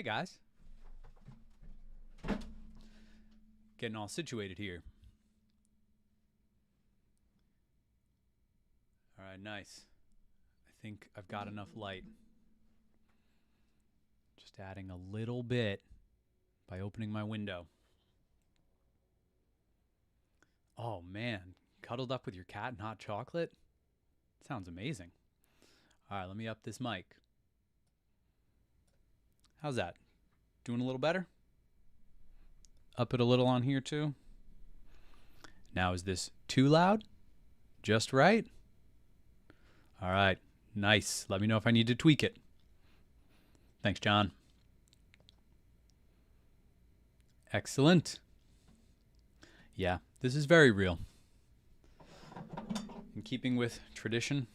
guys. Getting all situated here. All right, nice. I think I've got enough light. Just adding a little bit by opening my window. Oh man, cuddled up with your cat and hot chocolate? Sounds amazing. All right, let me up this mic. How's that? Doing a little better? Up it a little on here too. Now, is this too loud? Just right? All right, nice. Let me know if I need to tweak it. Thanks, John. Excellent. Yeah, this is very real. In keeping with tradition,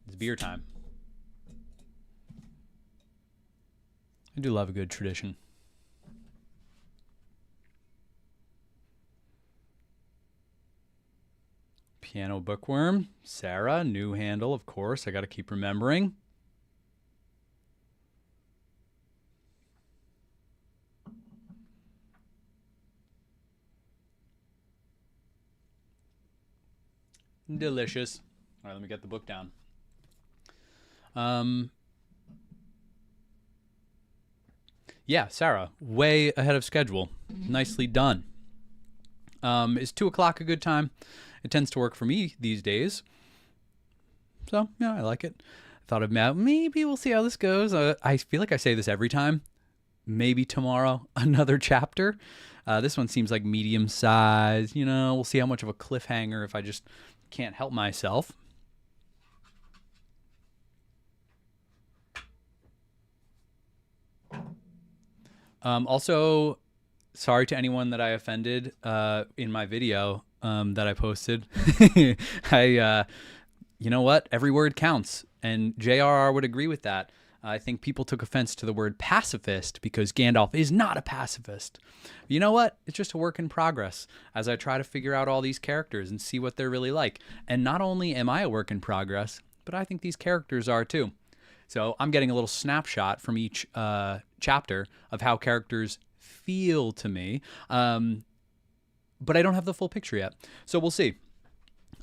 it's beer time. I do love a good tradition. Piano Bookworm, Sarah, new handle, of course. I got to keep remembering. Delicious. All right, let me get the book down. Yeah, Sarah, way ahead of schedule. Nicely done. Is 2 o'clock a good time? It tends to work for me these days. So, yeah, I like it. Thought about maybe we'll see how this goes. I feel like I say this every time. Maybe tomorrow, another chapter. This one seems like medium size. You know, we'll see how much of a cliffhanger if I just can't help myself. Also, sorry to anyone that I offended in my video that I posted. You know what? Every word counts, and JRR would agree with that. I think people took offense to the word pacifist because Gandalf is not a pacifist. You know what? It's just a work in progress as I try to figure out all these characters and see what they're really like. And not only am I a work in progress, but I think these characters are too. So I'm getting a little snapshot from each chapter of how characters feel to me. But I don't have the full picture yet. So we'll see.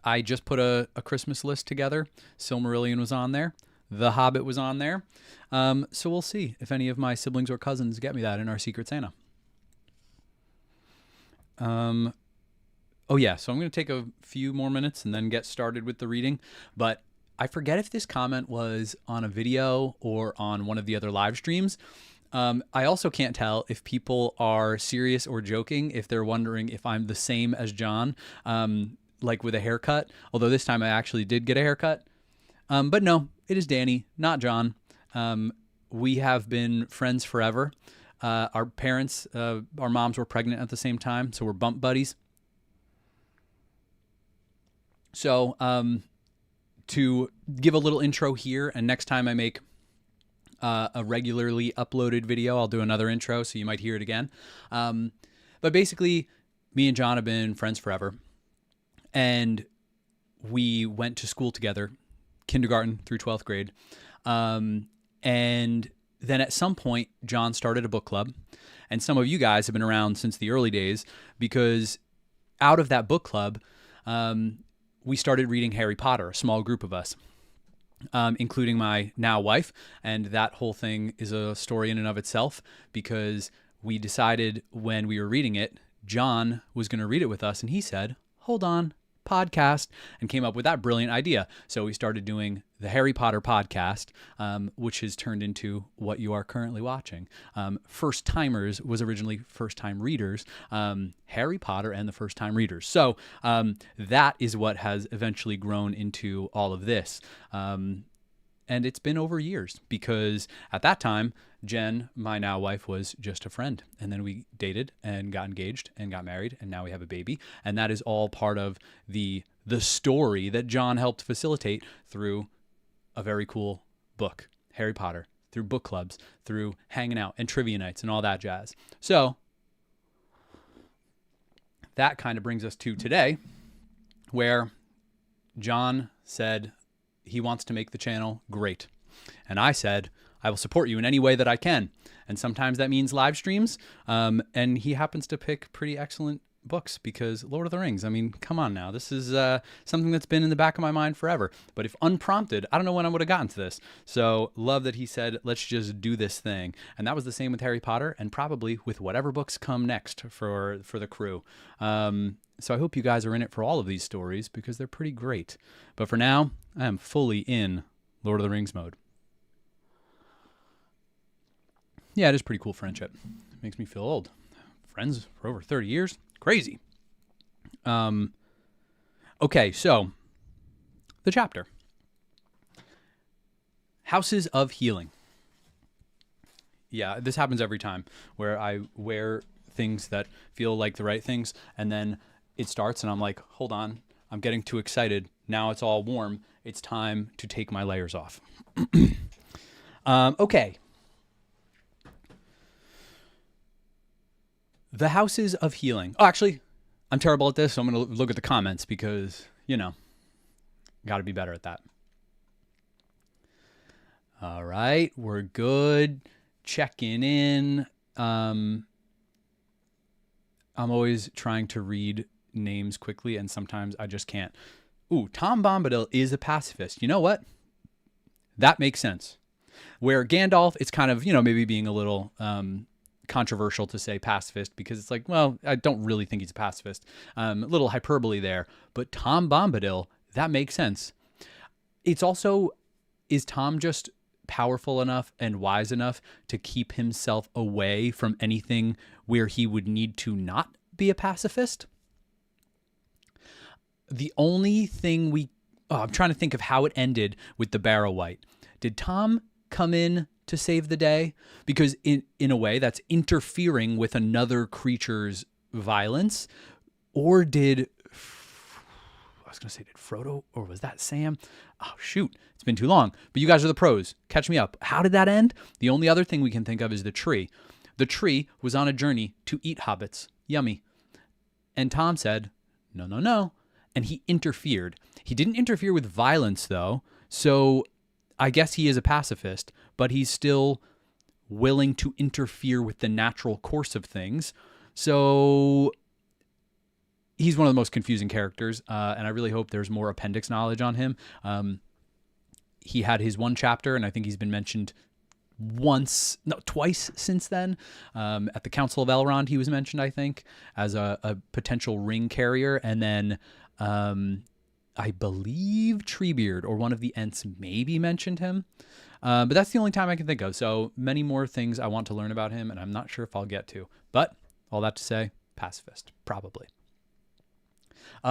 I just put a Christmas list together. Silmarillion was on there. The Hobbit was on there. So we'll see if any of my siblings or cousins get me that in our Secret Santa. Oh yeah, so I'm going to take a few more minutes and then get started with the reading. But I forget if this comment was on a video or on one of the other live streams. I also can't tell if people are serious or joking, if they're wondering if I'm the same as John, like with a haircut. Although this time I actually did get a haircut. But no, it is Danny, not John. We have been friends forever. Our parents, our moms were pregnant at the same time, so we're bump buddies. So to give a little intro here, and next time I make a regularly uploaded video, I'll do another intro, so you might hear it again. But basically, me and John have been friends forever, and we went to school together, kindergarten through 12th grade. And then at some point, John started a book club, and some of you guys have been around since the early days because out of that book club, we started reading Harry Potter, a small group of us, including my now wife. And that whole thing is a story in and of itself because we decided when we were reading it, John was going to read it with us. And he said, hold on, podcast, and came up with that brilliant idea. So we started doing the Harry Potter podcast, which has turned into what you are currently watching. First Timers was originally First Time Readers, Harry Potter and the First Time Readers. So that is what has eventually grown into all of this. And it's been over years because at that time, Jen, my now wife, was just a friend. And then we dated and got engaged and got married. And now we have a baby. And that is all part of the story that John helped facilitate through a very cool book, Harry Potter, through book clubs, through hanging out and trivia nights and all that jazz. So that kind of brings us to today, where John said he wants to make the channel great. And I said, I will support you in any way that I can. And sometimes that means live streams. And he happens to pick pretty excellent books because Lord of the Rings, I mean, come on now. This is something that's been in the back of my mind forever. But if unprompted, I don't know when I would have gotten to this. So love that he said, let's just do this thing. And that was the same with Harry Potter and probably with whatever books come next for the crew. So I hope you guys are in it for all of these stories because they're pretty great. But for now, I am fully in Lord of the Rings mode. Yeah, it is pretty cool friendship. It makes me feel old. Friends for over 30 years. Crazy. Okay, so the chapter. Houses of Healing. Yeah, this happens every time where I wear things that feel like the right things and then it starts and I'm like, hold on, I'm getting too excited. Now it's all warm. It's time to take my layers off. Okay. The Houses of Healing. Oh, actually, I'm terrible at this, so I'm going to look at the comments because, got to be better at that. All right, we're good. Checking in. I'm always trying to read names quickly, and sometimes I just can't. Ooh, Tom Bombadil is a pacifist. You know what? That makes sense. Where Gandalf, it's kind of, maybe being a little controversial to say pacifist because it's like, well, I don't really think he's a pacifist. A little hyperbole there. But Tom Bombadil, that makes sense. It's also, is Tom just powerful enough and wise enough to keep himself away from anything where he would need to not be a pacifist? The only thing I'm trying to think of how it ended with the Barrow Wight. Did Tom come in to save the day? Because in a way that's interfering with another creature's violence. Or did Frodo, or was that Sam? Oh, shoot. It's been too long. But you guys are the pros. Catch me up. How did that end? The only other thing we can think of is the tree. The tree was on a journey to eat hobbits. Yummy. And Tom said, no, no, no. And he interfered. He didn't interfere with violence, though. So I guess he is a pacifist, but he's still willing to interfere with the natural course of things. So he's one of the most confusing characters, and I really hope there's more appendix knowledge on him. He had his one chapter, and I think he's been mentioned twice since then. At the Council of Elrond, he was mentioned, I think, as a potential ring carrier, and then I believe Treebeard or one of the Ents maybe mentioned him. But that's the only time I can think of. So many more things I want to learn about him, and I'm not sure if I'll get to. But all that to say, pacifist, probably.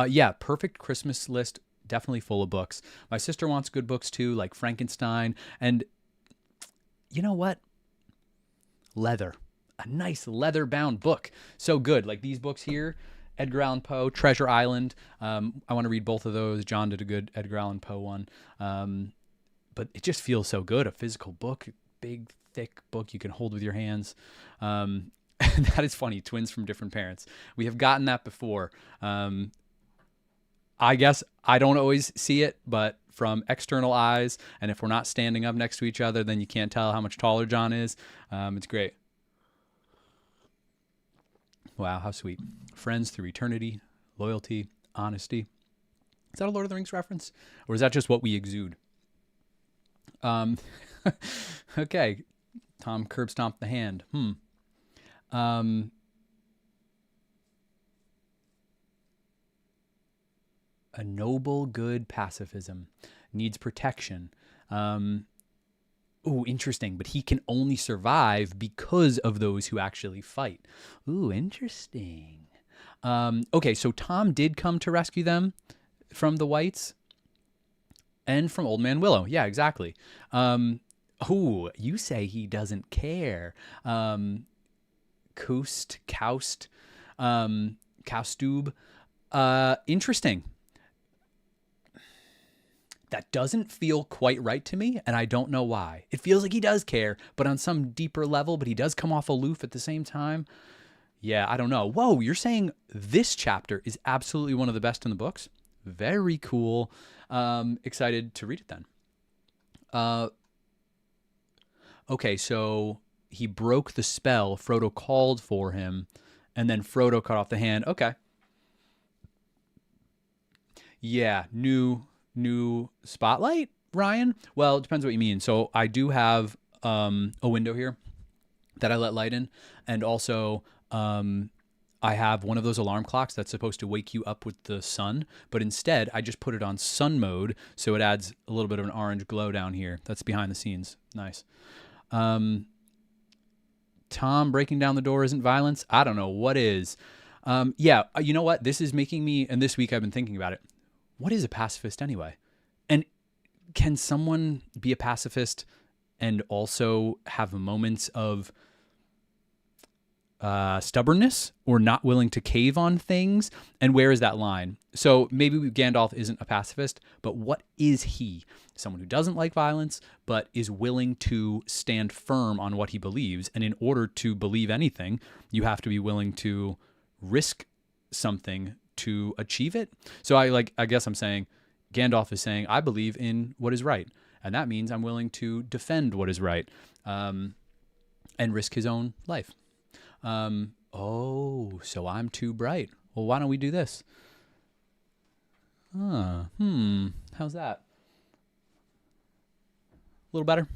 Yeah, perfect Christmas list, definitely full of books. My sister wants good books too, like Frankenstein. And you know what? Leather. A nice leather-bound book. So good. Like these books here, Edgar Allan Poe, Treasure Island. I want to read both of those. John did a good Edgar Allan Poe one. But it just feels so good. A physical book, big, thick book you can hold with your hands. That is funny. Twins from different parents. We have gotten that before. I guess I don't always see it, but from external eyes, and if we're not standing up next to each other, then you can't tell how much taller John is. It's great. Wow, how sweet. Friends through eternity, loyalty, honesty. Is that a Lord of the Rings reference? Or is that just what we exude? Okay. Tom curb stomped the hand. A noble, good pacifism needs protection. Ooh, interesting. But he can only survive because of those who actually fight. Ooh, interesting. Okay, so Tom did come to rescue them from the Wights and from Old Man Willow. Yeah, exactly. Ooh, you say he doesn't care. Kaustub. Interesting. That doesn't feel quite right to me, and I don't know why. It feels like he does care, but on some deeper level, but he does come off aloof at the same time. Yeah, I don't know. Whoa, you're saying this chapter is absolutely one of the best in the books? Very cool. Excited to read it then. okay, so he broke the spell. Frodo called for him, and then Frodo cut off the hand. Okay, yeah, new spotlight, Ryan. Well, it depends what you mean. So I do have a window here that I let light in, and also I have one of those alarm clocks that's supposed to wake you up with the sun, but instead I just put it on sun mode, so it adds a little bit of an orange glow down here. That's behind the scenes. Nice. Um, Tom breaking down the door isn't violence. I don't know what is. Yeah, you know what? This is making me, and this week I've been thinking about it. What is a pacifist anyway? And can someone be a pacifist and also have moments of stubbornness or not willing to cave on things? And where is that line? So maybe Gandalf isn't a pacifist, but what is he? Someone who doesn't like violence, but is willing to stand firm on what he believes. And in order to believe anything, you have to be willing to risk something to achieve it. So I guess I'm saying Gandalf is saying, I believe in what is right. And that means I'm willing to defend what is right, and risk his own life. So I'm too bright. Well, why don't we do this? How's that? A little better?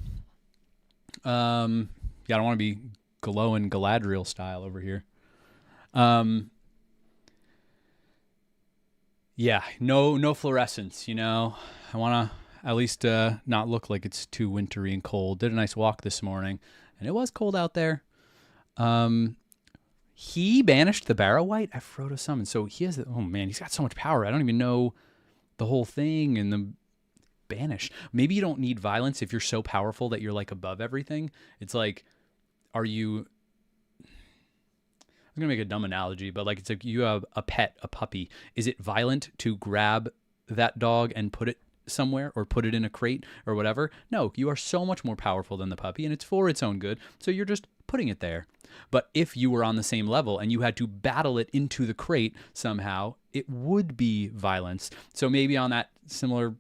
Yeah, I don't want to be glowing Galadriel style over here. Yeah, no fluorescence, you know. I want to at least not look like it's too wintry and cold. Did a nice walk this morning, and it was cold out there. He banished the Barrow-wight at Frodo's summon. So he has, oh man, he's got so much power. I don't even know the whole thing and the banish. Maybe you don't need violence if you're so powerful that you're like above everything. It's like, are you, I'm going to make a dumb analogy, but like, it's like you have a pet, a puppy. Is it violent to grab that dog and put it somewhere or put it in a crate or whatever? No, you are so much more powerful than the puppy and it's for its own good. So you're just putting it there. But if you were on the same level and you had to battle it into the crate somehow, it would be violence. So maybe in a similar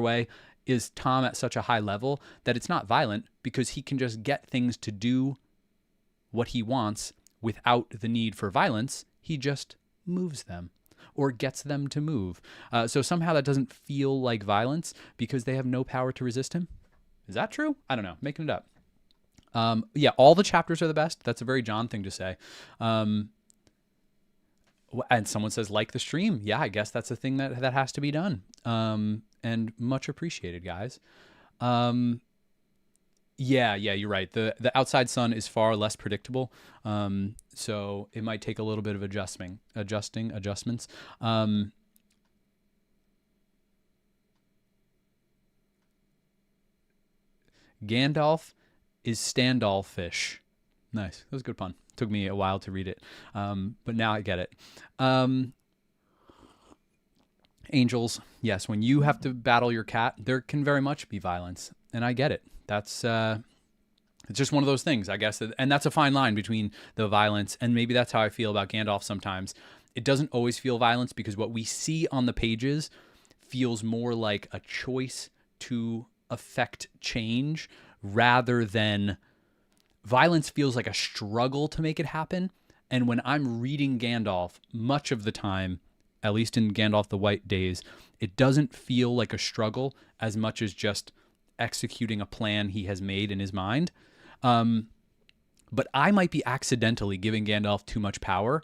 way, is Tom at such a high level that it's not violent because he can just get things to do what he wants without the need for violence. He just moves them or gets them to move. So somehow that doesn't feel like violence because they have no power to resist him. Is that true? I don't know. Making it up. Yeah, all the chapters are the best. That's a very John thing to say. And someone says, like the stream. Yeah, I guess that's a thing that has to be done. And much appreciated, guys. Yeah, you're right. The outside sun is far less predictable. So it might take a little bit of adjustments. Gandalf is standoffish. Nice. That was a good pun. Took me a while to read it. But now I get it. Angels. Yes, when you have to battle your cat, there can very much be violence. And I get it. That's it's just one of those things, I guess. And that's a fine line between the violence. And maybe that's how I feel about Gandalf sometimes. It doesn't always feel violence because what we see on the pages feels more like a choice to affect change rather than violence feels like a struggle to make it happen. And when I'm reading Gandalf, much of the time, at least in Gandalf the White days, it doesn't feel like a struggle as much as just executing a plan he has made in his mind. But I might be accidentally giving Gandalf too much power.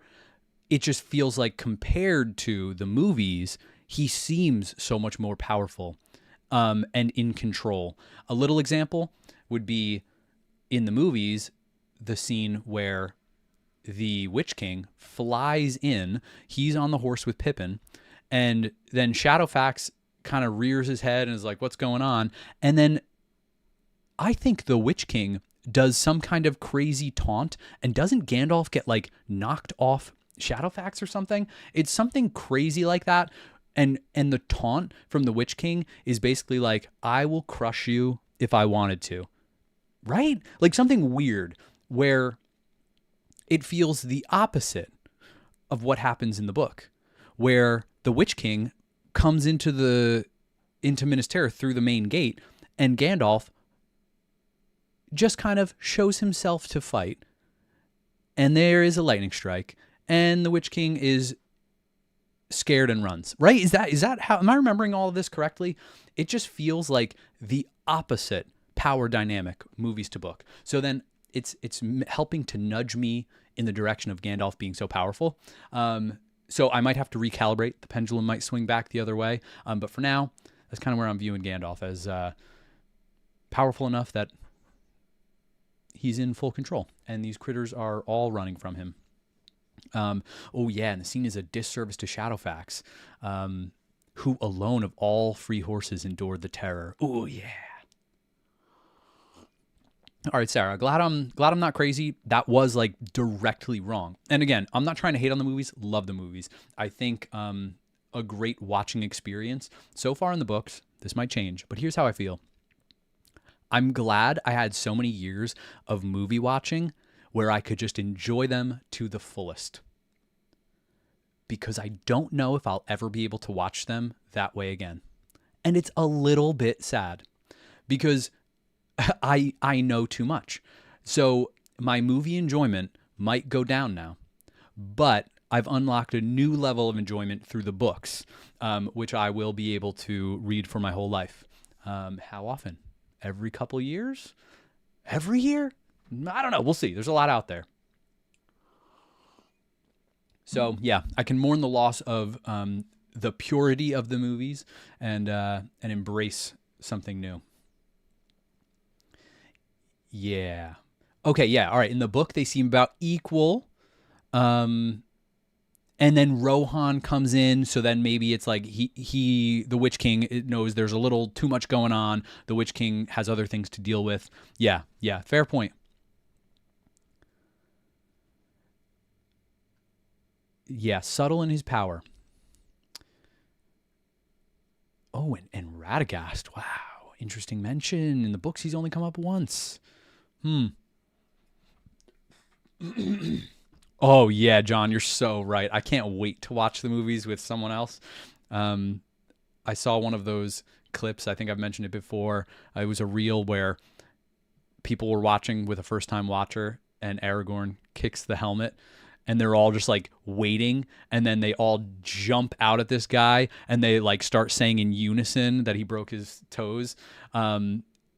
It just feels like compared to the movies, he seems so much more powerful and in control. A little example would be in the movies, the scene where the Witch King flies in. He's on the horse with Pippin, and then Shadowfax kind of rears his head and is like, what's going on? And then I think the Witch King does some kind of crazy taunt, and doesn't Gandalf get like knocked off Shadowfax or something? It's something crazy like that. And the taunt from the Witch King is basically like, I will crush you if I wanted to. Right? Like something weird where it feels the opposite of what happens in the book, where the Witch King comes into Minas Tirith through the main gate, and Gandalf just kind of shows himself to fight, and there is a lightning strike, and the Witch King is scared and runs. Right? Is that how? Am I remembering all of this correctly? It just feels like the opposite power dynamic, movies to book. So then it's helping to nudge me in the direction of Gandalf being so powerful. So I might have to recalibrate. The pendulum might swing back the other way. But for now, that's kind of where I'm viewing Gandalf as powerful enough that he's in full control, and these critters are all running from him. Oh yeah, and the scene is a disservice to Shadowfax, who alone of all free horses endured the terror. Oh yeah. All right, Sarah, glad I'm not crazy. That was like directly wrong. And again, I'm not trying to hate on the movies. Love the movies. I think a great watching experience. So far in the books, this might change, but here's how I feel. I'm glad I had so many years of movie watching where I could just enjoy them to the fullest. Because I don't know if I'll ever be able to watch them that way again. And it's a little bit sad because I know too much. So my movie enjoyment might go down now, but I've unlocked a new level of enjoyment through the books, which I will be able to read for my whole life. How often? Every couple years? Every year? I don't know. We'll see. There's a lot out there. So yeah, I can mourn the loss of the purity of the movies and embrace something new. Yeah. Okay, yeah. All right. In the book, they seem about equal. And then Rohan comes in, so then maybe it's like the Witch King knows there's a little too much going on. The Witch King has other things to deal with. Yeah, fair point. Yeah, subtle in his power. Oh, and Radagast. Wow. Interesting mention. In the books, he's only come up once. Oh, yeah, John, you're so right. I can't wait to watch the movies with someone else. I saw one of those clips. I think I've mentioned it before. It was a reel where people were watching with a first-time watcher, and Aragorn kicks the helmet, and they're all just like waiting, and then they all jump out at this guy, and they like start saying in unison that he broke his toes.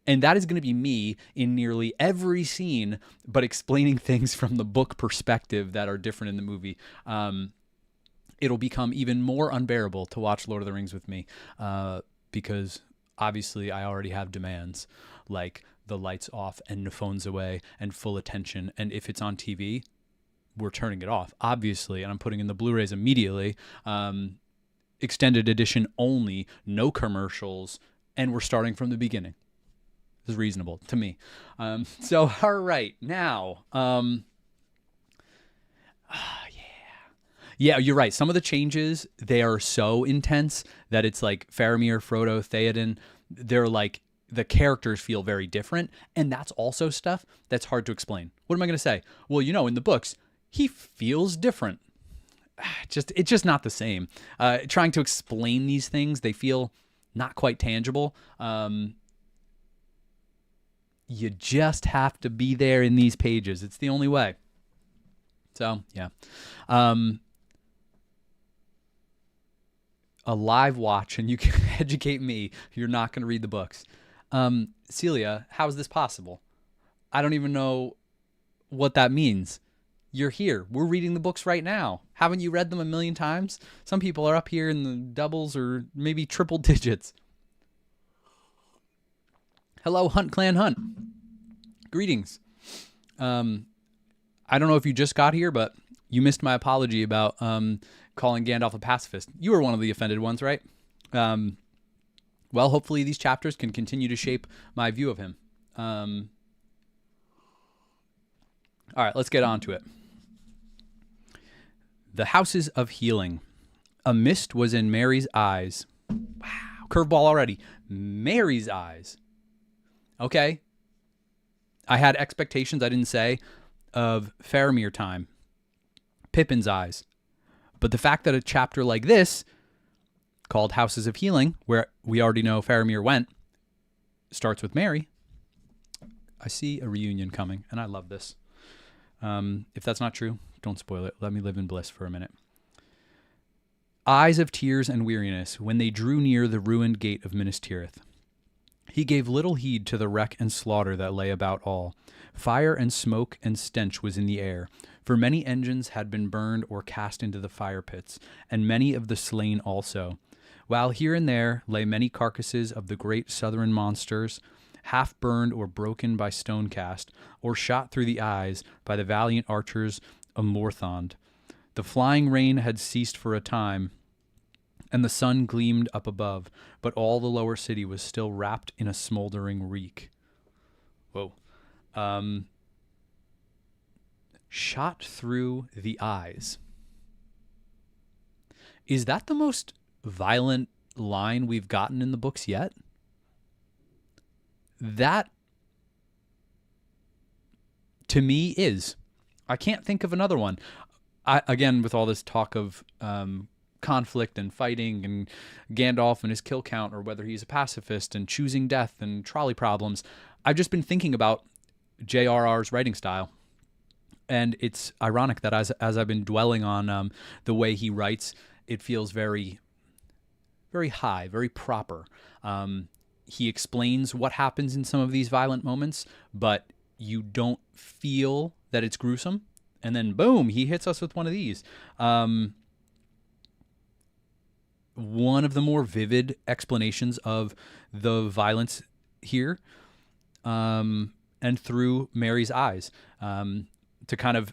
And that is going to be me in nearly every scene, but explaining things from the book perspective that are different in the movie. It'll become even more unbearable to watch Lord of the Rings with me, because obviously I already have demands like the lights off and the phones away and full attention. And if it's on TV, we're turning it off, obviously, and I'm putting in the Blu-rays immediately. Extended edition only, no commercials, and we're starting from the beginning. Is reasonable to me. So, all right, now, yeah, you're right. Some of the changes, they are so intense that it's like Faramir, Frodo, Theoden, they're like, the characters feel very different, and that's also stuff that's hard to explain. What am I going to say? Well, in the books, he feels different. It's just not the same. Trying to explain these things, they feel not quite tangible. You just have to be there in these pages. It's the only way. So, yeah. A live watch, and you can educate me. You're not going to read the books. Celia, how is this possible? I don't even know what that means. You're here. We're reading the books right now. Haven't you read them a million times? Some people are up here in the doubles or maybe triple digits. Hello, Hunt Clan Hunt. Greetings. I don't know if you just got here, but you missed my apology about calling Gandalf a pacifist. You were one of the offended ones, right? Well, hopefully these chapters can continue to shape my view of him. All right, let's get on to it. The Houses of Healing. A mist was in Mary's eyes. Wow, curveball already. Mary's eyes. Okay. I had expectations, I didn't say, of Faramir time. Pippin's eyes. But the fact that a chapter like this, called Houses of Healing, where we already know Faramir went, starts with Mary, I see a reunion coming, and I love this. If that's not true, don't spoil it. Let me live in bliss for a minute. Eyes of tears and weariness, when they drew near the ruined gate of Minas Tirith. He gave little heed to the wreck and slaughter that lay about all. Fire and smoke and stench was in the air, for many engines had been burned or cast into the fire pits, and many of the slain also, while here and there lay many carcasses of the great southern monsters, half burned or broken by stone cast, or shot through the eyes by the valiant archers of Morthond. The flying rain had ceased for a time, and the sun gleamed up above, but all the lower city was still wrapped in a smoldering reek. Whoa. Shot through the eyes. Is that the most violent line we've gotten in the books yet? That, to me, is. I can't think of another one. Again, with all this talk of conflict and fighting and Gandalf and his kill count, or whether he's a pacifist and choosing death and trolley problems, I've just been thinking about J.R.R.'s writing style. And it's ironic that as I've been dwelling on the way he writes, it feels very, very high, very proper. He explains what happens in some of these violent moments, but you don't feel that it's gruesome. And then, boom, he hits us with one of these. One of the more vivid explanations of the violence here, and through Mary's eyes, to kind of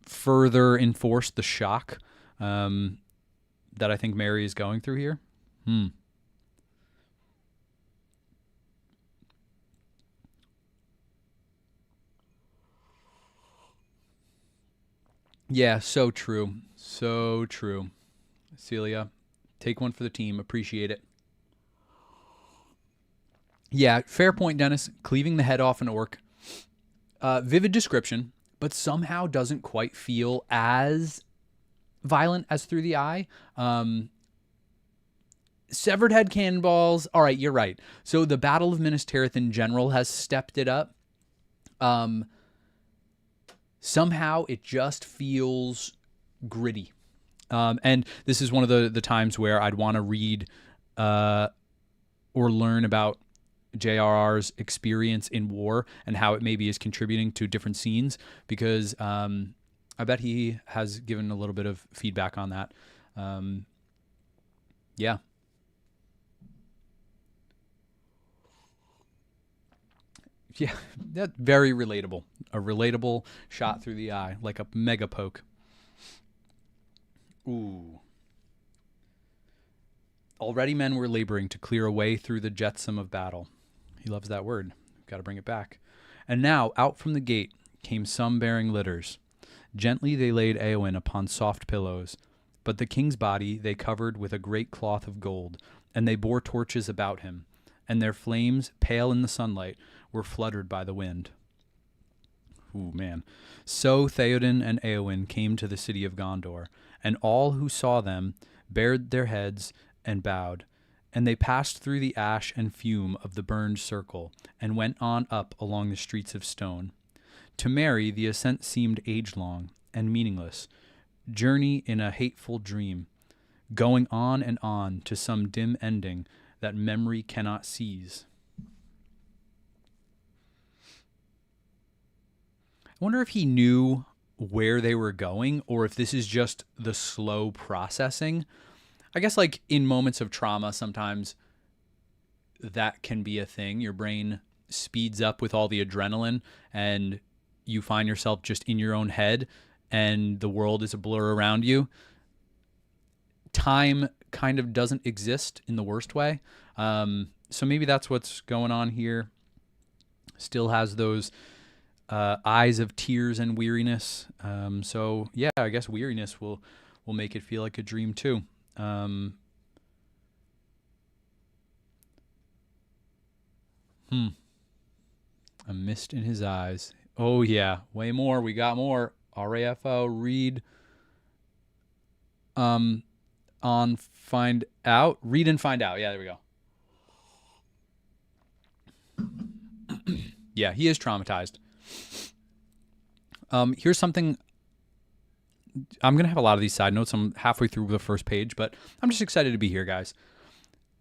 further enforce the shock that I think Mary is going through here. Yeah, so true. So true. Celia, take one for the team. Appreciate it. Yeah, fair point, Dennis. Cleaving the head off an orc. Vivid description, but somehow doesn't quite feel as violent as Through the Eye. Severed head cannonballs. All right, you're right. So the Battle of Minas Tirith in general has stepped it up. Somehow it just feels gritty. And this is one of the times where I'd want to read or learn about J.R.R.'s experience in war and how it maybe is contributing to different scenes, because I bet he has given a little bit of feedback on that. Yeah. Yeah, that's very relatable. A relatable shot through the eye, like a mega poke. Ooh. Already men were laboring to clear a way through the jetsam of battle. He loves that word. Got to bring it back. And now, out from the gate, came some bearing litters. Gently they laid Eowyn upon soft pillows, but the king's body they covered with a great cloth of gold, and they bore torches about him, and their flames, pale in the sunlight, were fluttered by the wind. Ooh, man. So Theoden and Eowyn came to the city of Gondor, and all who saw them bared their heads and bowed, and they passed through the ash and fume of the burned circle, and went on up along the streets of stone. To Mary the ascent seemed age-long and meaningless, journey in a hateful dream, going on and on to some dim ending that memory cannot seize. I wonder if he knew where they were going, or if this is just the slow processing. I guess like in moments of trauma, sometimes that can be a thing. Your brain speeds up with all the adrenaline and you find yourself just in your own head and the world is a blur around you. Time kind of doesn't exist in the worst way. So maybe that's what's going on here. Still has those eyes of tears and weariness. So yeah, I guess weariness will make it feel like a dream too. A mist in his eyes. Oh yeah, way more. We got more. RAFO, read on find out. Read and find out. Yeah, there we go. Yeah, he is traumatized. Here's something. I'm going to have a lot of these side notes. I'm halfway through the first page, but I'm just excited to be here, guys.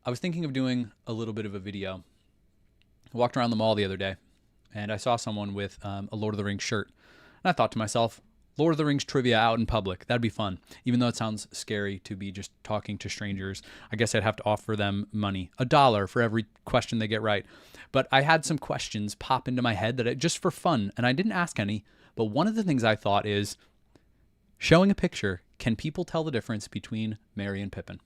I was thinking of doing a little bit of a video. I walked around the mall the other day, and I saw someone with a Lord of the Rings shirt. And I thought to myself, Lord of the Rings trivia out in public. That'd be fun. Even though it sounds scary to be just talking to strangers, I guess I'd have to offer them money, $1 for every question they get right. But I had some questions pop into my head that just for fun, and I didn't ask any. But one of the things I thought is, showing a picture, can people tell the difference between Merry and Pippin?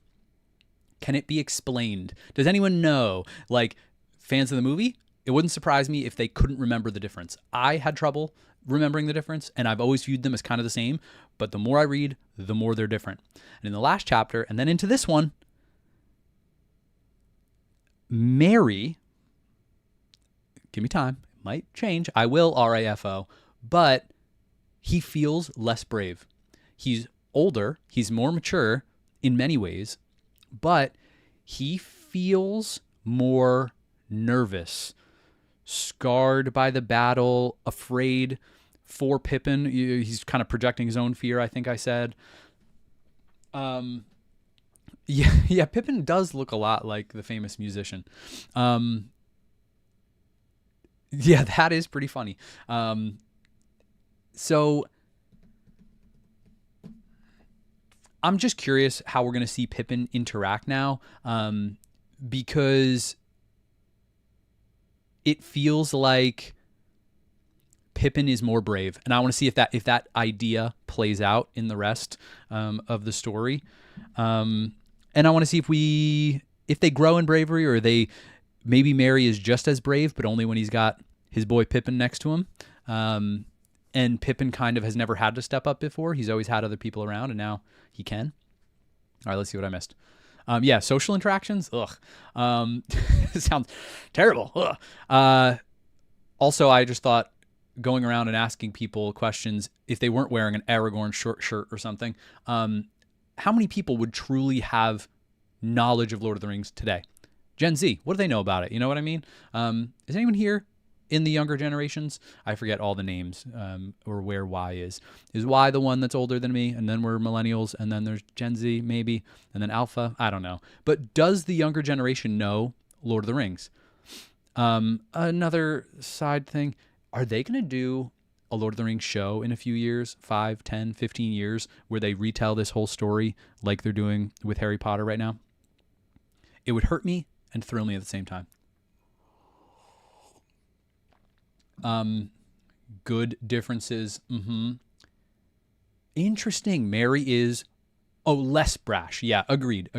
Can it be explained? Does anyone know? Like, fans of the movie, it wouldn't surprise me if they couldn't remember the difference. I had trouble remembering the difference, and I've always viewed them as kind of the same, but the more I read, the more they're different. And in the last chapter, and then into this one, Merry, give me time, it might change, I will RAFO, but he feels less brave. He's older, he's more mature in many ways, but he feels more nervous, scarred by the battle, afraid for Pippin. He's kind of projecting his own fear, I think I said. Yeah, Pippin does look a lot like the famous musician. Yeah, that is pretty funny. So I'm just curious how we're going to see Pippin interact now, because it feels like Pippin is more brave, and I want to see if that idea plays out in the rest of the story, and I want to see if they grow in bravery, or maybe Merry is just as brave, but only when he's got his boy Pippin next to him. And Pippin kind of has never had to step up before. He's always had other people around, and now he can. All right, let's see what I missed. Yeah, social interactions. Ugh. It sounds terrible. Ugh. Also, I just thought going around and asking people questions if they weren't wearing an Aragorn short shirt or something. How many people would truly have knowledge of Lord of the Rings today? Gen Z, what do they know about it? You know what I mean? Is anyone here in the younger generations? I forget all the names, or where Y is. Is Y the one that's older than me? And then we're millennials, and then there's Gen Z maybe, and then Alpha. I don't know. But does the younger generation know Lord of the Rings? Another side thing, are they going to do a Lord of the Rings show in a few years, 5, 10, 15 years, where they retell this whole story like they're doing with Harry Potter right now? It would hurt me and thrill me at the same time. Good differences. Interesting. Merry is, less brash. Yeah, agreed.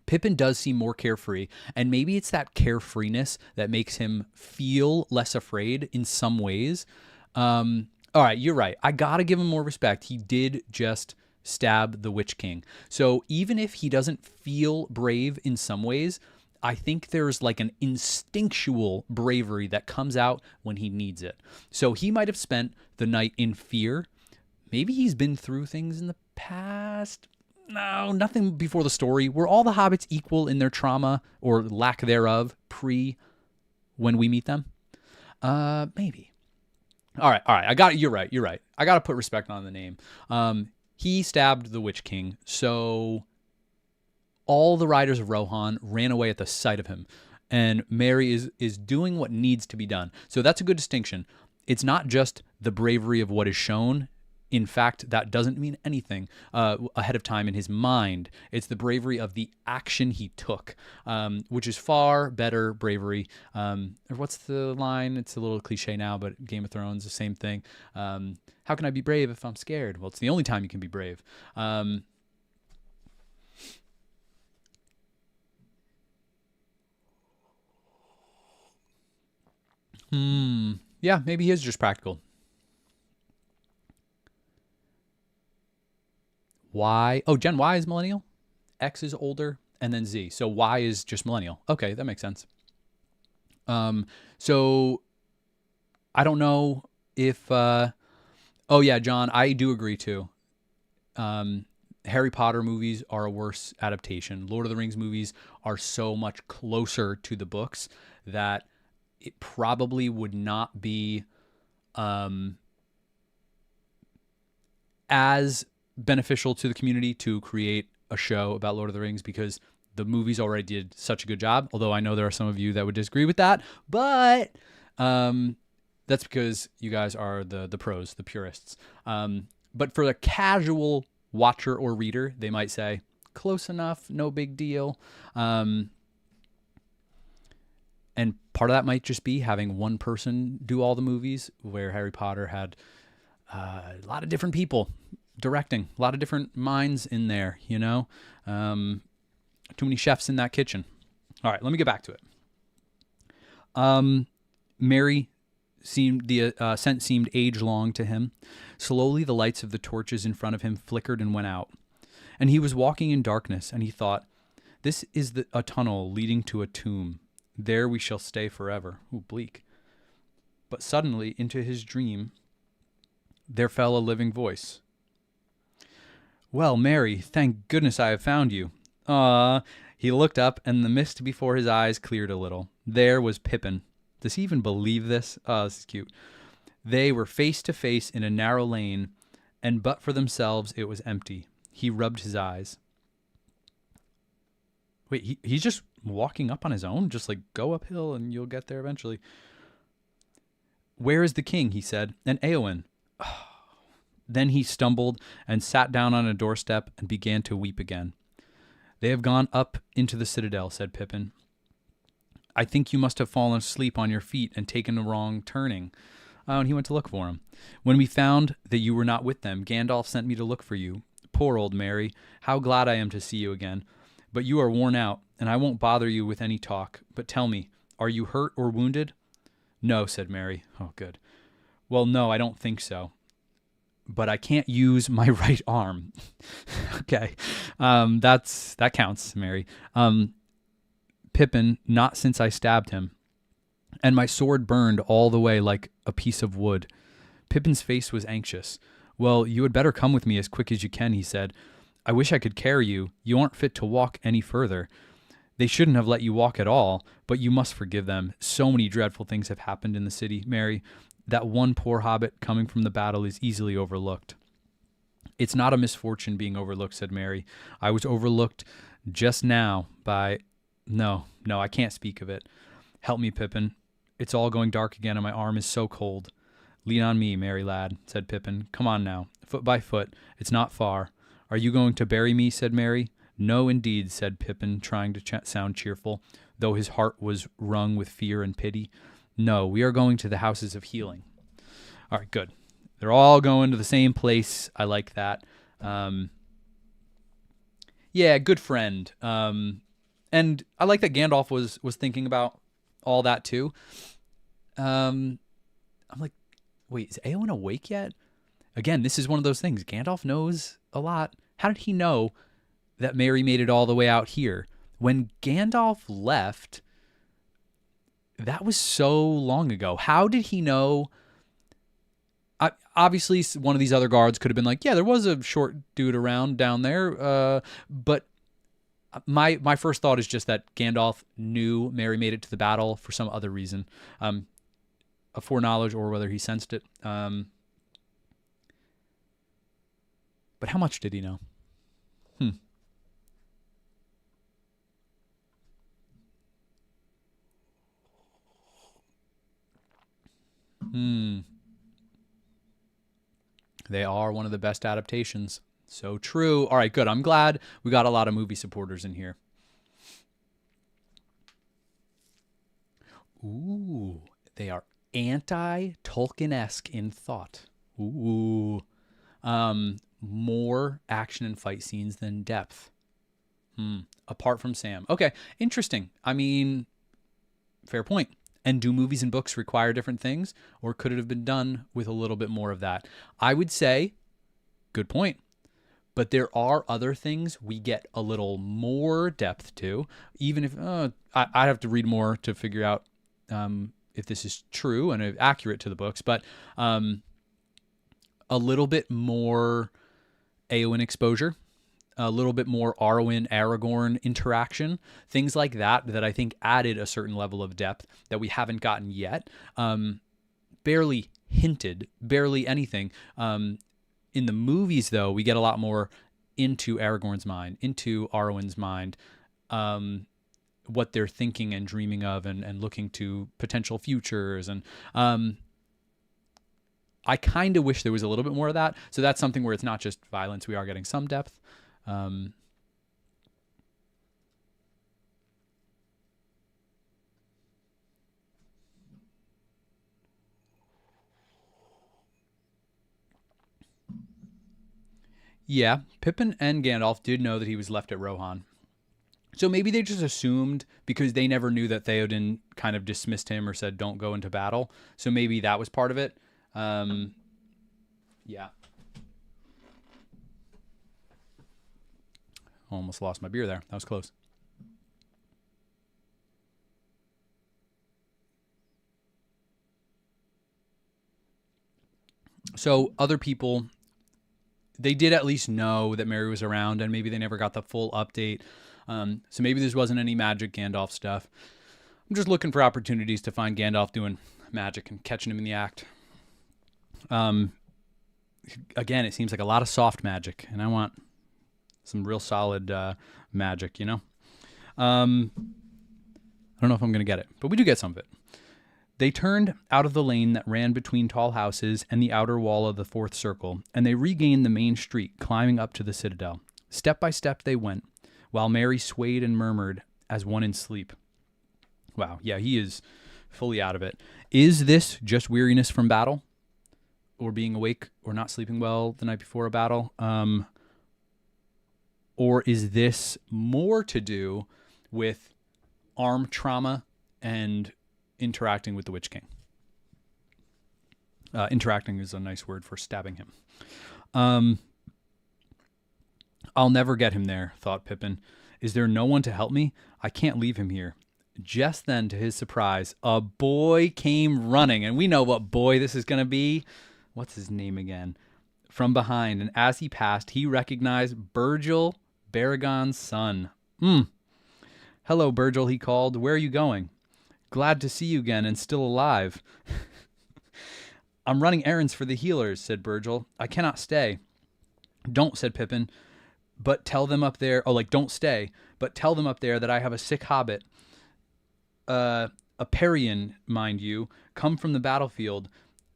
Pippin does seem more carefree, and maybe it's that carefreeness that makes him feel less afraid in some ways. All right, you're right. I gotta give him more respect. He did just stab the Witch King. So even if he doesn't feel brave in some ways, I think there's like an instinctual bravery that comes out when he needs it. So he might have spent the night in fear. Maybe he's been through things in the past. No, nothing before the story. Were all the hobbits equal in their trauma or lack thereof when we meet them? Maybe. All right. I got it. You're right. I got to put respect on the name. He stabbed the Witch King, so all the riders of Rohan ran away at the sight of him, and Merry is doing what needs to be done. So that's a good distinction. It's not just the bravery of what is shown. In fact, that doesn't mean anything ahead of time in his mind. It's the bravery of the action he took, which is far better bravery. Or what's the line? It's a little cliche now, but Game of Thrones, the same thing. How can I be brave if I'm scared? Well, it's the only time you can be brave. Yeah, maybe he is just practical. Y. Oh, Gen Y is millennial. X is older, and then Z. So Y is just millennial. Okay, that makes sense. So I don't know if. Oh yeah, John, I do agree too. Harry Potter movies are a worse adaptation. Lord of the Rings movies are so much closer to the books that it probably would not be as beneficial to the community to create a show about Lord of the Rings, because the movies already did such a good job. Although I know there are some of you that would disagree with that, but that's because you guys are the pros, the purists. But for the casual watcher or reader, they might say, close enough, no big deal. And part of that might just be having one person do all the movies, where Harry Potter had a lot of different people directing, a lot of different minds in there, you know? Too many chefs in that kitchen. All right, let me get back to it. Merry seemed, the scent seemed age-long to him. Slowly, the lights of the torches in front of him flickered and went out. And he was walking in darkness, and he thought, this is a tunnel leading to a tomb. There we shall stay forever. Ooh, bleak. But suddenly, into his dream, there fell a living voice. Well, Merry, thank goodness I have found you. He looked up, and the mist before his eyes cleared a little. There was Pippin. Does he even believe this? Oh, this is cute. They were face to face in a narrow lane, and but for themselves, it was empty. He rubbed his eyes. Wait, he's just walking up on his own? Just like, go uphill and you'll get there eventually. Where is the king? He said. And Éowyn. Then he stumbled and sat down on a doorstep and began to weep again. They have gone up into the citadel, said Pippin. I think you must have fallen asleep on your feet and taken the wrong turning. Oh, and he went to look for him. When we found that you were not with them, Gandalf sent me to look for you. Poor old Merry, how glad I am to see you again. But you are worn out, and I won't bother you with any talk. But tell me, are you hurt or wounded? No, said Merry. Oh, good. Well, no, I don't think so. But I can't use my right arm. Okay, that counts, Merry. Pippin, not since I stabbed him. And my sword burned all the way like a piece of wood. Pippin's face was anxious. Well, you had better come with me as quick as you can, he said. I wish I could carry you. You aren't fit to walk any further. They shouldn't have let you walk at all, but you must forgive them. So many dreadful things have happened in the city, Merry. That one poor hobbit coming from the battle is easily overlooked. It's not a misfortune being overlooked, said Merry. I was overlooked just now by... No, I can't speak of it. Help me, Pippin. It's all going dark again and my arm is so cold. Lean on me, Merry lad, said Pippin. Come on now, foot by foot. It's not far. Are you going to bury me, said Merry. No, indeed, said Pippin, trying to sound cheerful, though his heart was wrung with fear and pity. No, we are going to the houses of healing. All right, good. They're all going to the same place. I like that. Yeah, good friend. And I like that Gandalf was thinking about all that too. I'm like, wait, is Éowyn awake yet? Again, this is one of those things. Gandalf knows a lot. How did he know that Merry made it all the way out here? When Gandalf left, that was so long ago. How did he know? Obviously, one of these other guards could have been like, yeah, there was a short dude around down there. But my first thought is just that Gandalf knew Merry made it to the battle for some other reason. A foreknowledge or whether he sensed it. But how much did he know? They are one of the best adaptations. So true. All right, good. I'm glad we got a lot of movie supporters in here. Ooh, they are anti-Tolkien-esque in thought. Ooh. More action and fight scenes than depth. Apart from Sam. Okay, interesting. I mean, fair point. And do movies and books require different things? Or could it have been done with a little bit more of that? I would say, good point. But there are other things we get a little more depth to, even if I'd have to read more to figure out if this is true and accurate to the books. But a little bit more Éowyn exposure. a little bit more Arwen Aragorn interaction, things like that I think added a certain level of depth that we haven't gotten yet. Barely hinted, barely anything. In the movies, though, we get a lot more into Aragorn's mind, into Arwen's mind, what they're thinking and dreaming of, and looking to potential futures. And I kind of wish there was a little bit more of that. So that's something where it's not just violence. We are getting some depth. Yeah, Pippin and Gandalf did know that he was left at Rohan. So maybe they just assumed because they never knew that Theoden kind of dismissed him or said, don't go into battle. So maybe that was part of it. Yeah. Almost lost my beer there. That was close. So other people, they did at least know that Merry was around, and maybe they never got the full update. So maybe this wasn't any magic Gandalf stuff. I'm just looking for opportunities to find Gandalf doing magic and catching him in the act. Again, it seems like a lot of soft magic, and I want some real solid magic, you know? I don't know if I'm going to get it, but we do get some of it. They turned out of the lane that ran between tall houses and the outer wall of the fourth circle, and they regained the main street, climbing up to the citadel. Step by step they went, while Merry swayed and murmured as one in sleep. Wow, yeah, he is fully out of it. Is this just weariness from battle? Or being awake or not sleeping well the night before a battle? Or is this more to do with arm trauma and interacting with the Witch King? Interacting is a nice word for stabbing him. I'll never get him there, thought Pippin. Is there no one to help me? I can't leave him here. Just then, to his surprise, a boy came running, and we know what boy this is going to be. What's his name again? From behind, and as he passed, he recognized Burjil, Baragon's son. Hello, Burjil, he called. Where are you going? Glad to see you again and still alive. I'm running errands for the healers, said Burjil. I cannot stay. Don't, said Pippin, but tell them up there, don't stay, but tell them up there that I have a sick hobbit, a Parian, mind you, come from the battlefield.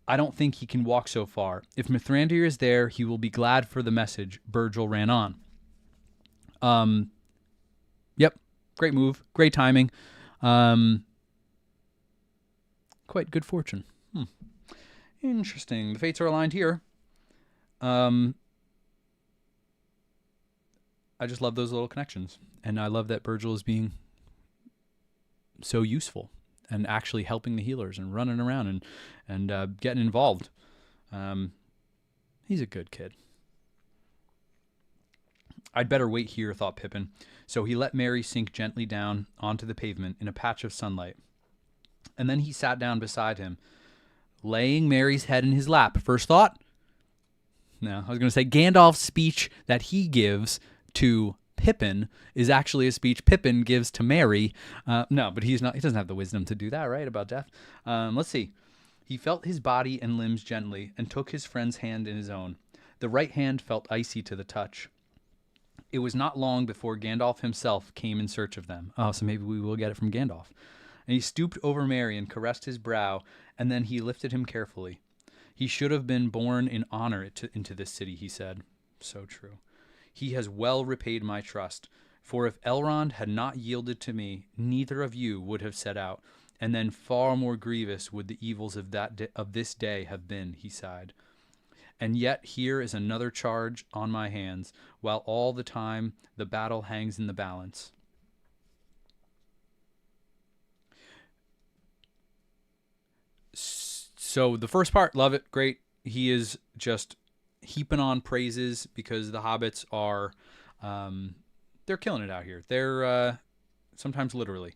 I don't think he can walk so far. If Mithrandir is there, he will be glad for the message. Burjil ran on. Yep, great move, great timing. Quite good fortune. Interesting. The fates are aligned here. I just love those little connections. And I love that Burjil is being so useful and actually helping the healers and running around and getting involved. He's a good kid. I'd better wait here, thought Pippin. So he let Merry sink gently down onto the pavement in a patch of sunlight. And then he sat down beside him, laying Merry's head in his lap. First thought? No, I was going to say Gandalf's speech that he gives to Pippin is actually a speech Pippin gives to Merry. No, but he's not. He doesn't have the wisdom to do that, right? About death. Let's see. He felt his body and limbs gently and took his friend's hand in his own. The right hand felt icy to the touch. It was not long before Gandalf himself came in search of them. Oh, so maybe we will get it from Gandalf. And he stooped over Merry and caressed his brow, and then he lifted him carefully. He should have been born in honor into this city, he said. So true. He has well repaid my trust, for if Elrond had not yielded to me, neither of you would have set out, and then far more grievous would the evils of this day have been, he sighed. And yet here is another charge on my hands, while all the time the battle hangs in the balance. So the first part, love it, great. He is just heaping on praises because the hobbits are, they're killing it out here. They're sometimes literally.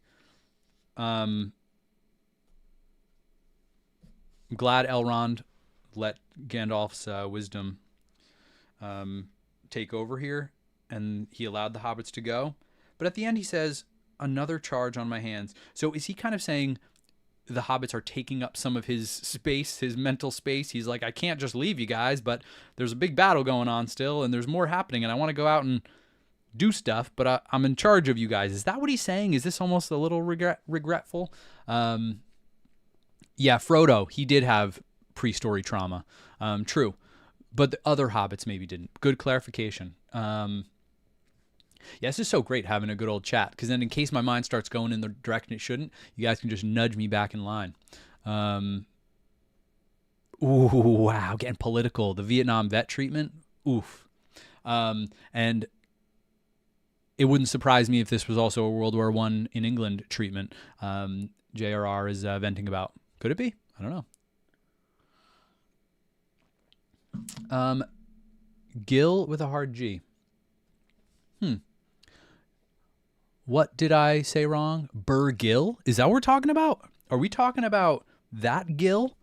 I'm glad Elrond let Gandalf's wisdom take over here. and he allowed the hobbits to go. But at the end, he says, another charge on my hands. So is he kind of saying the hobbits are taking up some of his space, his mental space? He's like, I can't just leave you guys, but there's a big battle going on still, and there's more happening, and I want to go out and do stuff, but I'm in charge of you guys. Is that what he's saying? Is this almost a little regretful? Yeah, Frodo, he did have pre-story trauma. True. But the other hobbits maybe didn't. Good clarification. Yeah, this is so great having a good old chat, because then in case my mind starts going in the direction it shouldn't, you guys can just nudge me back in line. Ooh, wow, getting political. The Vietnam vet treatment. Oof. And it wouldn't surprise me if this was also a World War I in England treatment JRR is venting about. Could it be? I don't know. Gil with a hard G. What did I say wrong? Burr-Gill? Is that what we're talking about? Are we talking about that Gil?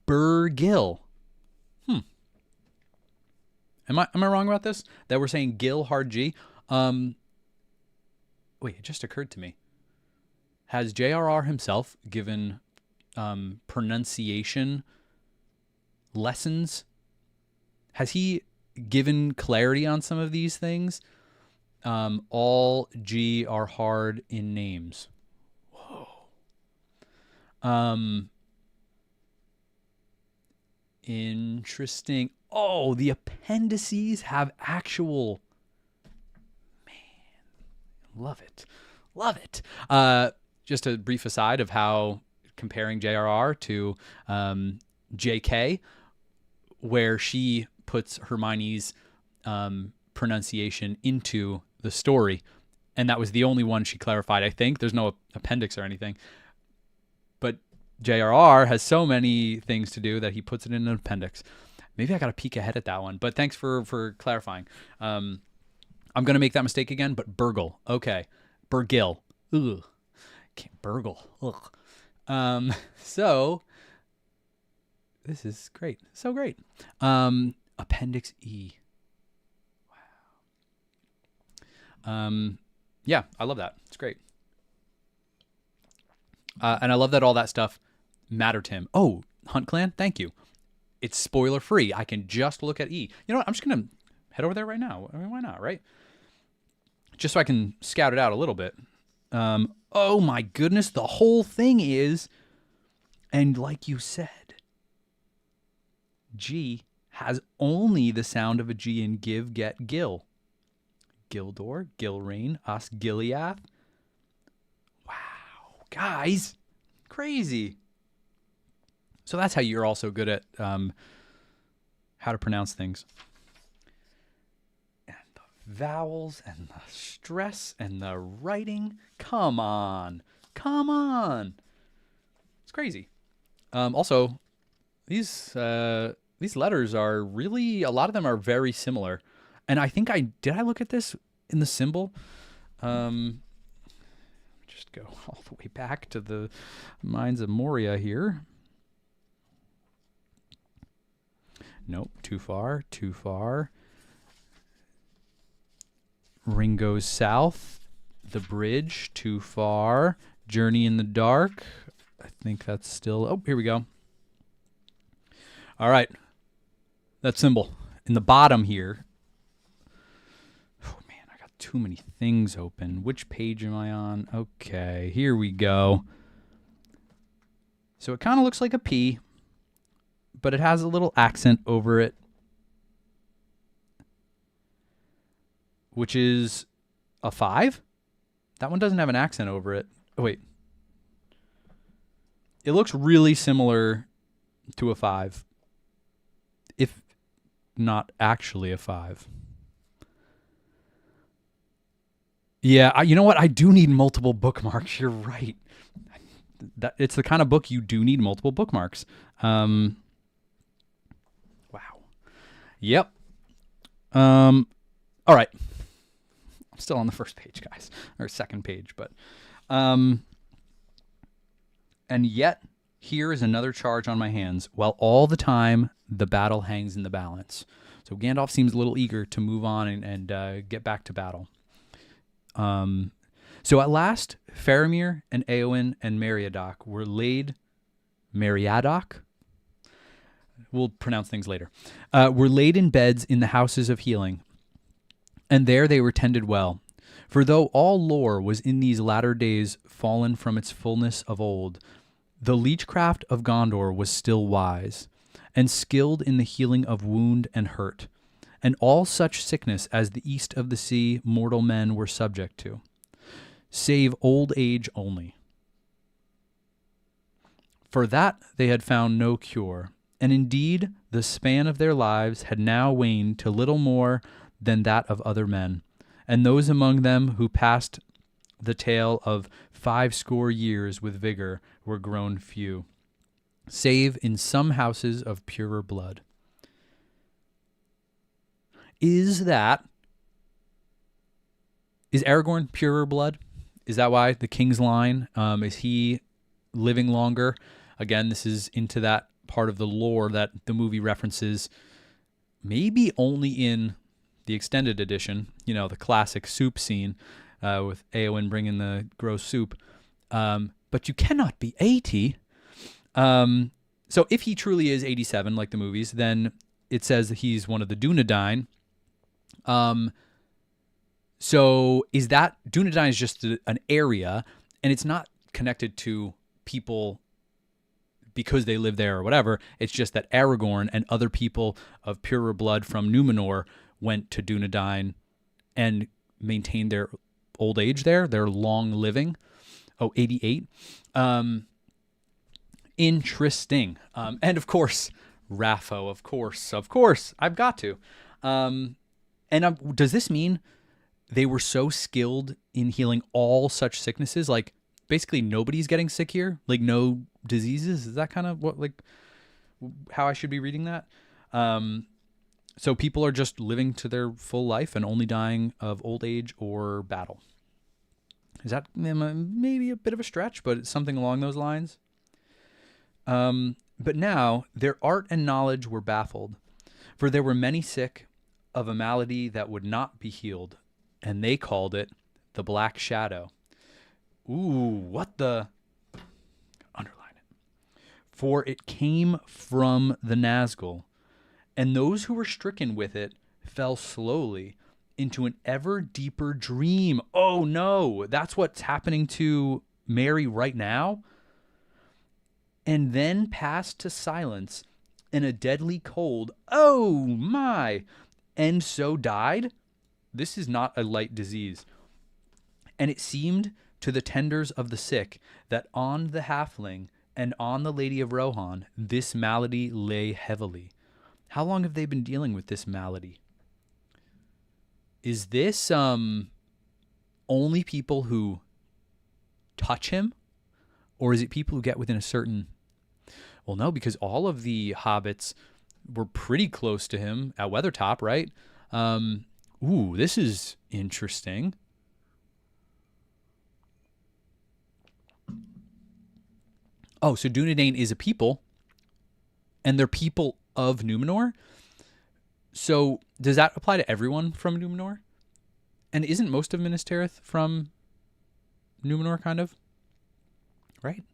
Burr-Gill. Am I wrong about this? That we're saying Gil hard G? Wait, it just occurred to me. Has JRR himself given pronunciation lessons? Has he given clarity on some of these things? All G are hard in names. Whoa. Interesting. Oh, the appendices have actual... Man, love it. Love it. Just a brief aside of how comparing JRR to JK, where she puts Hermione's pronunciation into the story, and that was the only one she clarified, I think. There's no appendix or anything. But JRR has so many things to do that he puts it in an appendix. Maybe I got to peek ahead at that one, but thanks for clarifying. I'm going to make that mistake again, but Burgle. Okay. Burgill. Ugh. Can't Burgle. Ugh. So this is great. So great. Appendix E. Wow. Yeah, I love that. It's great. And I love that all that stuff mattered to him. Oh, Hunt Clan, thank you. It's spoiler free. I can just look at E. You know what? I'm just going to head over there right now. I mean, why not, right? Just so I can scout it out a little bit. Oh my goodness, the whole thing is, and like you said, G has only the sound of a G in give, get, gill. Gildor, Gilrain, Osgiliath. Wow, guys, crazy. So that's how you're also good at how to pronounce things. And the vowels and the stress and the writing. Come on. Come on. It's crazy. Also, these letters are really, a lot of them are very similar. And I think did I look at this in the symbol? Just go all the way back to the Mines of Moria here. Nope, too far, too far. Ring goes south. The bridge, too far. Journey in the dark. I think that's still... Oh, here we go. All right. That symbol. In the bottom here. Oh, man, I got too many things open. Which page am I on? Okay, here we go. So it kind of looks like a P, but it has a little accent over it, which is a 5. That one doesn't have an accent over it. Oh, wait. It looks really similar to a 5, if not actually a 5. Yeah, you know what? I do need multiple bookmarks. You're right. It's the kind of book you do need multiple bookmarks. Wow. Yep. All right. I'm still on the first page, guys, or second page, but and yet here is another charge on my hands, while all the time the battle hangs in the balance. So Gandalf seems a little eager to move on and get back to battle. So at last, Faramir and Éowyn and Meriadoc were laid. Meriadoc? We'll pronounce things later. Were laid in beds in the houses of healing, and there they were tended well. For though all lore was in these latter days fallen from its fullness of old, the leechcraft of Gondor was still wise, and skilled in the healing of wound and hurt, and all such sickness as the east of the sea mortal men were subject to, save old age only. For that they had found no cure, and indeed the span of their lives had now waned to little more than that of other men, and those among them who passed the tale of 50 years with vigor were grown few, save in some houses of purer blood. Is Aragorn purer blood? Is that why the king's line? Is he living longer? Again, this is into that part of the lore that the movie references, maybe only in the extended edition, the classic soup scene with Éowyn bringing the gross soup. But you cannot be 80. So if he truly is 87, like the movies, then it says that he's one of the Dunedain. So is that Dunedain is just an area, and it's not connected to people because they live there or whatever. It's just that Aragorn and other people of purer blood from Númenor went to Dunedain and maintained their old age there, their long living. 88. Interesting. And of course, Raffo, of course, I've got to. Does this mean they were so skilled in healing all such sicknesses? Like, basically nobody's getting sick here? Like, no diseases? Is that kind of how I should be reading that? So people are just living to their full life and only dying of old age or battle. Is that maybe a bit of a stretch, but it's something along those lines? But now their art and knowledge were baffled, for there were many sick of a malady that would not be healed, and they called it the Black Shadow. Ooh, what the... Underline it. For it came from the Nazgul, and those who were stricken with it fell slowly into an ever deeper dream. Oh no, that's what's happening to Merry right now? And then passed to silence in a deadly cold. Oh my! And so died? This is not a light disease. And it seemed to the tenders of the sick that on the halfling and on the Lady of Rohan this malady lay heavily. How long have they been dealing with this malady? Is this only people who touch him? Or is it people who get within a certain... Well, no, because all of the hobbits were pretty close to him at Weathertop, right? Ooh, this is interesting. Oh, so Dunedain is a people, and they're people of Númenor? So does that apply to everyone from Númenor? And isn't most of Minas Tirith from Númenor, kind of? Right?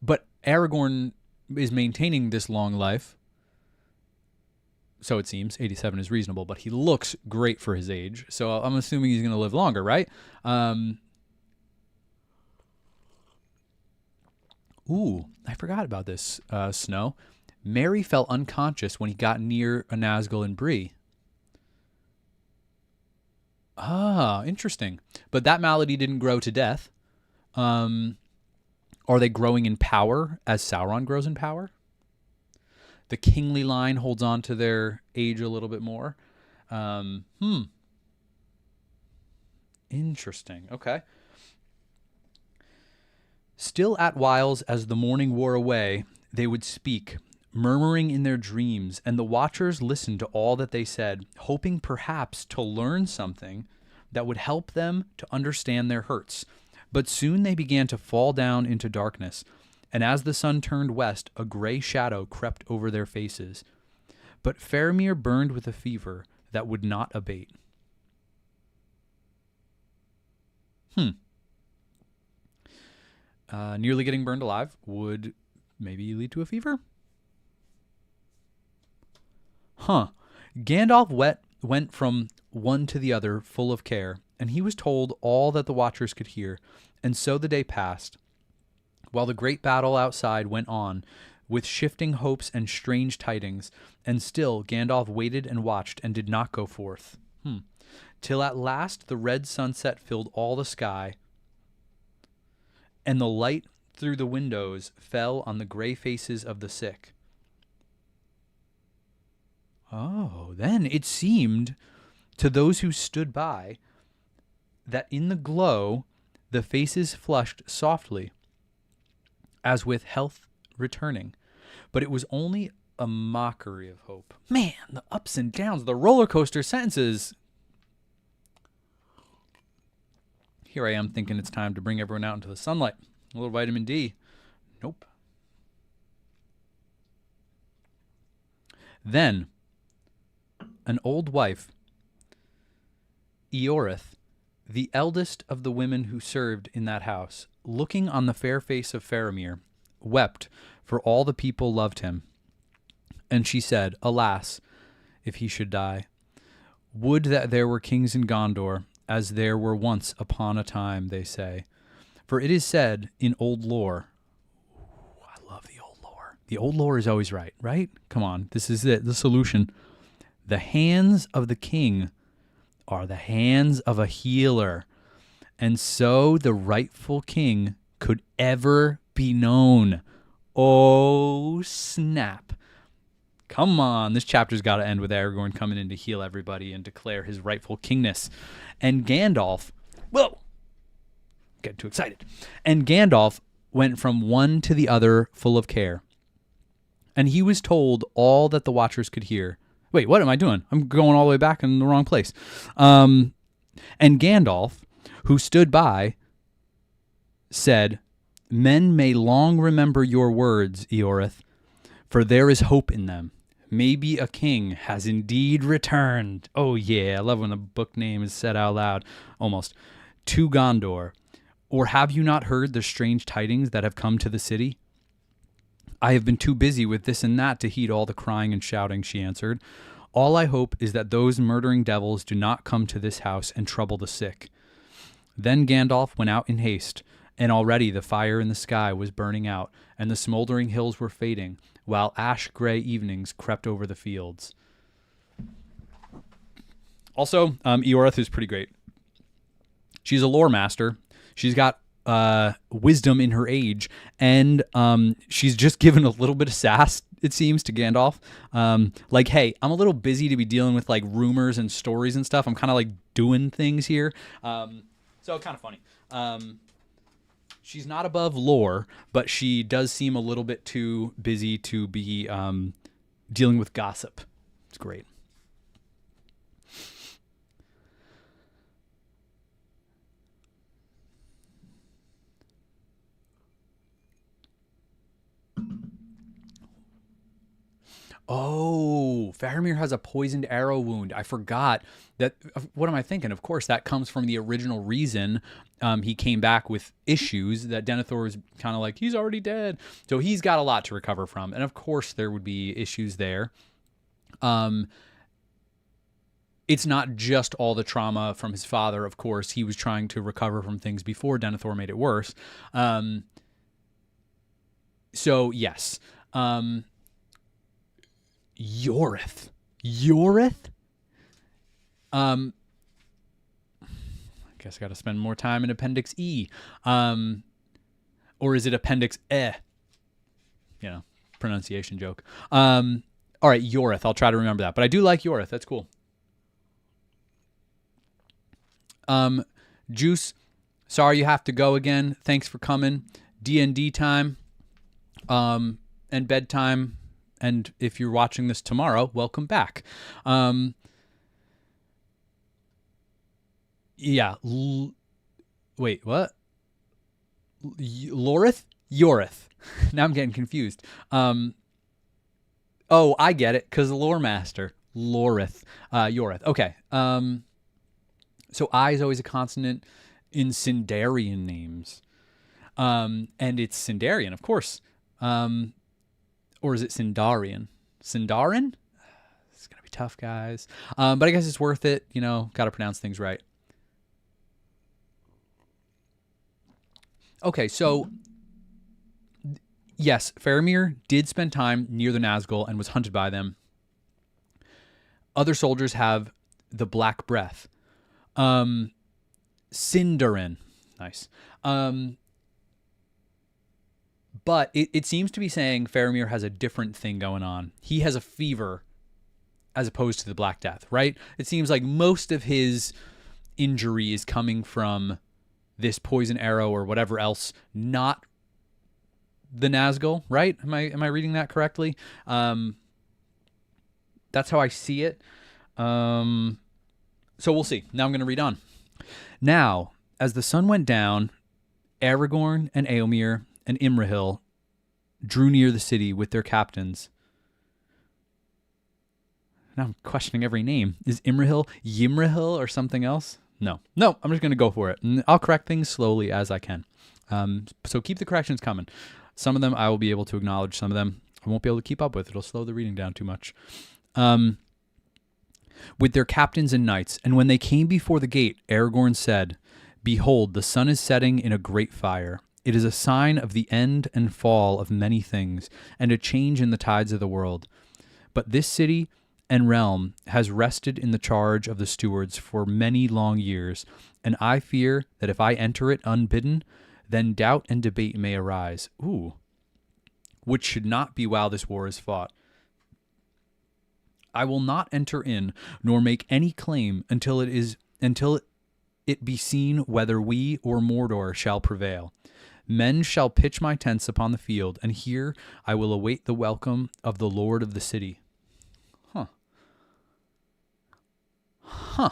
But Aragorn is maintaining this long life. So it seems 87 is reasonable, but he looks great for his age. So I'm assuming he's going to live longer, right? Ooh, I forgot about this, Snow. Merry fell unconscious when he got near a Nazgul and Bree. Ah, interesting. But that malady didn't grow to death. Are they growing in power as Sauron grows in power? The kingly line holds on to their age a little bit more. Interesting. Okay. Still at whiles as the morning wore away, they would speak, murmuring in their dreams, and the watchers listened to all that they said, hoping perhaps to learn something that would help them to understand their hurts. But soon they began to fall down into darkness, and as the sun turned west, a gray shadow crept over their faces. but Faramir burned with a fever that would not abate. Nearly getting burned alive would maybe lead to a fever? Gandalf went from one to the other full of care, and he was told all that the Watchers could hear, and so the day passed, while the great battle outside went on, with shifting hopes and strange tidings, and still Gandalf waited and watched and did not go forth. Till at last the red sunset filled all the sky, and the light through the windows fell on the gray faces of the sick. Oh, then it seemed to those who stood by that in the glow the faces flushed softly, as with health returning, but it was only a mockery of hope. Man, the ups and downs, the roller coaster sentences. Here I am thinking it's time to bring everyone out into the sunlight. A little vitamin D. Nope. Then, an old wife, Eorith, the eldest of the women who served in that house, looking on the fair face of Faramir, wept, for all the people loved him. And she said, alas, if he should die, would that there were kings in Gondor, as there were once upon a time, they say. For it is said in old lore, I love the old lore. The old lore is always right, right? Come on, this is it, the solution. The hands of the king are the hands of a healer, and so the rightful king could ever be known. Oh, snap. Come on, this chapter's got to end with Aragorn coming in to heal everybody and declare his rightful kingness. And Gandalf, whoa, getting too excited. And Gandalf went from one to the other full of care. And he was told all that the Watchers could hear. Wait, what am I doing? I'm going all the way back in the wrong place. And Gandalf, who stood by, said, men may long remember your words, Eorith, for there is hope in them. Maybe a king has indeed returned. Oh yeah, I love when a book name is said out loud, almost, to Gondor. Or have you not heard the strange tidings that have come to the city? I have been too busy with this and that to heed all the crying and shouting, she answered. All I hope is that those murdering devils do not come to this house and trouble the sick. Then Gandalf went out in haste, and already the fire in the sky was burning out, and the smoldering hills were fading, while ash-gray evenings crept over the fields. Also, Eorith is pretty great. She's a lore master. She's got wisdom in her age, and she's just given a little bit of sass, it seems, to Gandalf. Like, hey, I'm a little busy to be dealing with like rumors and stories and stuff. I'm kind of like doing things here. So kind of funny. She's not above lore, but she does seem a little bit too busy to be dealing with gossip. It's great. Oh, Faramir has a poisoned arrow wound. I forgot that. What am I thinking? Of course, that comes from the original reason he came back with issues, that Denethor was kind of like, he's already dead. So he's got a lot to recover from. And of course, there would be issues there. It's not just all the trauma from his father. Of course, he was trying to recover from things before Denethor made it worse. So, yes. Eorith. I guess I got to spend more time in Appendix E. Or is it Appendix E? You know, pronunciation joke. All right, Eorith. I'll try to remember that. But I do like Eorith. That's cool. Juice, sorry you have to go again. Thanks for coming. D&D time. And bedtime. And if you're watching this tomorrow, welcome back. Yeah. Wait, what? Lorith? Yorith. Now I'm getting confused. Oh, I get it, because lore master. Lorith. Yorith. Okay. So I is always a consonant in Sindarian names. And it's Sindarian, of course. Or is it Sindarian? Sindarin? It's going to be tough, guys. But I guess it's worth it. Got to pronounce things right. Okay, so yes, Faramir did spend time near the Nazgul and was hunted by them. Other soldiers have the Black Breath. Sindarin. Nice. But it seems to be saying Faramir has a different thing going on. He has a fever as opposed to the Black Death, right? It seems like most of his injury is coming from this poison arrow or whatever else, not the Nazgul, right? Am I reading that correctly? That's how I see it. So we'll see. Now I'm going to read on. Now, as the sun went down, Aragorn and Eomer and Imrahil drew near the city with their captains. Now I'm questioning every name. Is Imrahil Yimrahil or something else? No, I'm just going to go for it. And I'll correct things slowly as I can. So keep the corrections coming. Some of them I will be able to acknowledge. Some of them I won't be able to keep up with. It'll slow the reading down too much. With their captains and knights, and when they came before the gate, Aragorn said, "Behold, the sun is setting in a great fire. It is a sign of the end and fall of many things, and a change in the tides of the world. But this city and realm has rested in the charge of the stewards for many long years, and I fear that if I enter it unbidden, then doubt and debate may arise." Ooh. "Which should not be while this war is fought. I will not enter in, nor make any claim until it be seen whether we or Mordor shall prevail. Men shall pitch my tents upon the field, and here I will await the welcome of the lord of the city." Huh.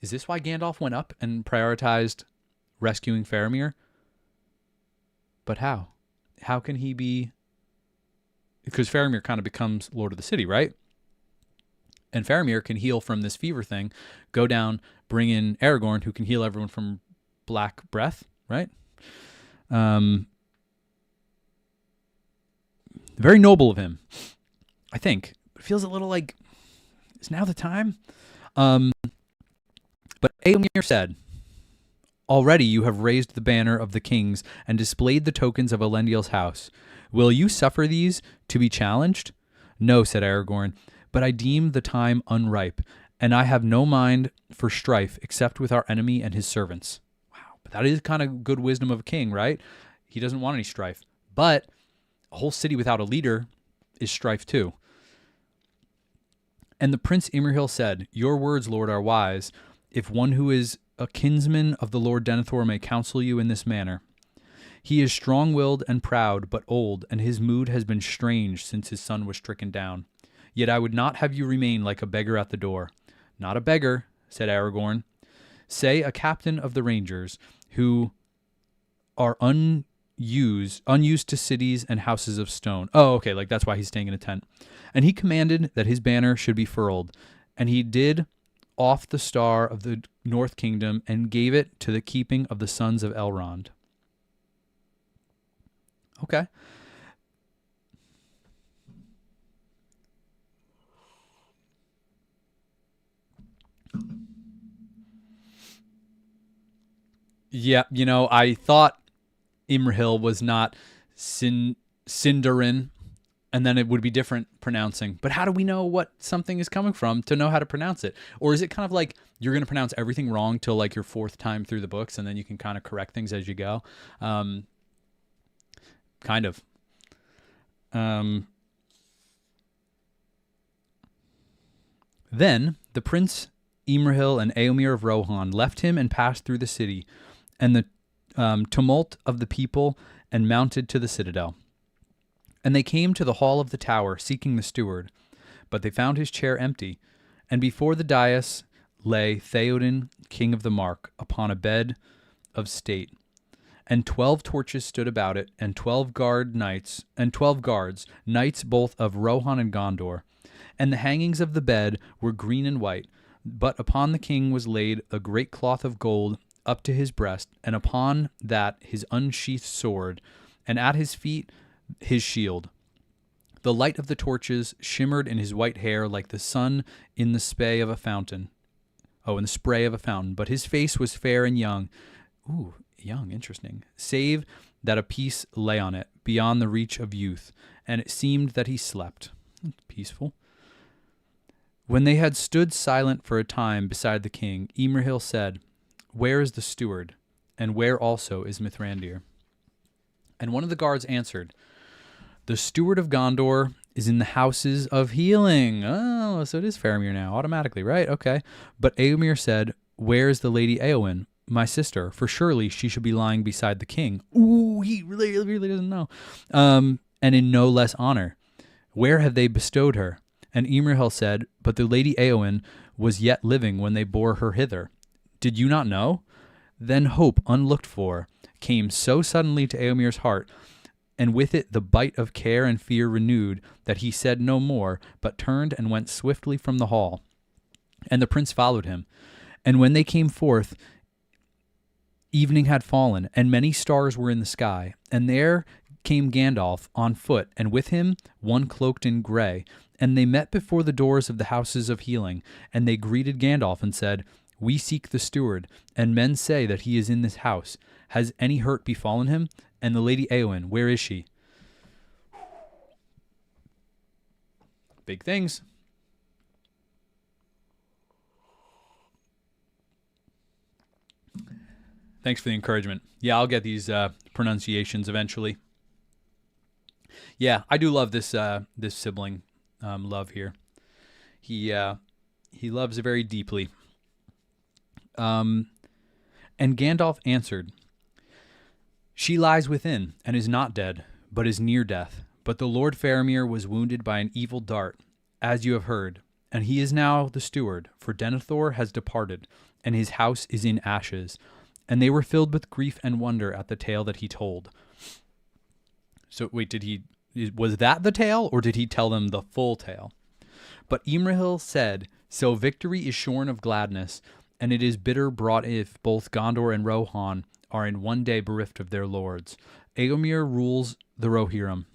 Is this why Gandalf went up and prioritized rescuing Faramir? But how? How can he be... Because Faramir kind of becomes lord of the city, right? And Faramir can heal from this fever thing, go down, bring in Aragorn, who can heal everyone from Black Breath, right? Very noble of him, I think. It feels a little like, is now the time? But Eomer said, "Already you have raised the banner of the kings and displayed the tokens of Elendil's house. Will you suffer these to be challenged?" "No," said Aragorn, "but I deem the time unripe, and I have no mind for strife except with our enemy and his servants." Wow, but that is kind of good wisdom of a king, right? He doesn't want any strife. But a whole city without a leader is strife too. And the Prince Imrahil said, "Your words, Lord, are wise, if one who is a kinsman of the Lord Denethor may counsel you in this manner. He is strong-willed and proud, but old, and his mood has been strange since his son was stricken down. Yet I would not have you remain like a beggar at the door." "Not a beggar," said Aragorn. "Say a captain of the Rangers, who are unused to cities and houses of stone." Oh, okay, like that's why he's staying in a tent. "And he commanded that his banner should be furled, and he did off the star of the North Kingdom and gave it to the keeping of the sons of Elrond." Okay. Yeah, I thought Imrahil was not Sindarin, and then it would be different pronouncing. But how do we know what something is coming from to know how to pronounce it? Or is it kind of like you're going to pronounce everything wrong till like your fourth time through the books, and then you can kind of correct things as you go? Kind of. Then the Prince Imrahil and Eomer of Rohan left him and passed through the city, and the tumult of the people, and mounted to the citadel. And they came to the hall of the tower, seeking the steward. But they found his chair empty, and before the dais lay Theoden, king of the Mark, upon a bed of state. And 12 torches stood about it, and 12 knights, knights both of Rohan and Gondor. And the hangings of the bed were green and white, but upon the king was laid a great cloth of gold up to his breast, and upon that his unsheathed sword, and at his feet his shield. The light of the torches shimmered in his white hair like the sun in the spray of a fountain. But his face was fair and young. Ooh, young, interesting. Save that a peace lay on it, beyond the reach of youth, and it seemed that he slept. Peaceful. When they had stood silent for a time beside the king, Imrahil said, "Where is the steward? And where also is Mithrandir?" And one of the guards answered, "The steward of Gondor is in the houses of healing." Oh, so it is Faramir now, automatically, right? Okay. But Éomer said, "Where is the lady Éowyn, my sister? For surely she should be lying beside the king." Ooh, he really doesn't know. And in no less honor. Where have they bestowed her? And Imrahil said, "But the lady Éowyn was yet living when they bore her hither. Did you not know?" Then hope unlooked for came so suddenly to Éomer's heart, and with it the bite of care and fear renewed, that he said no more, but turned and went swiftly from the hall. And the prince followed him. And when they came forth, evening had fallen, and many stars were in the sky. And there came Gandalf on foot, and with him one cloaked in grey. And they met before the doors of the houses of healing, and they greeted Gandalf and said, "We seek the steward, and men say that he is in this house. Has any hurt befallen him? And the lady Éowyn, where is she?" Big things. Thanks for the encouragement. Yeah, I'll get these pronunciations eventually. Yeah, I do love this this sibling love here. He loves very deeply. And Gandalf answered, "She lies within, and is not dead, but is near death. But the Lord Faramir was wounded by an evil dart, as you have heard, and he is now the steward, for Denethor has departed, and his house is in ashes." And they were filled with grief and wonder at the tale that he told. So wait, was that the tale, or did he tell them the full tale? But Imrahil said, "So victory is shorn of gladness, and it is bitter brought if both Gondor and Rohan are in one day bereft of their lords. Éomer rules the Rohirrim.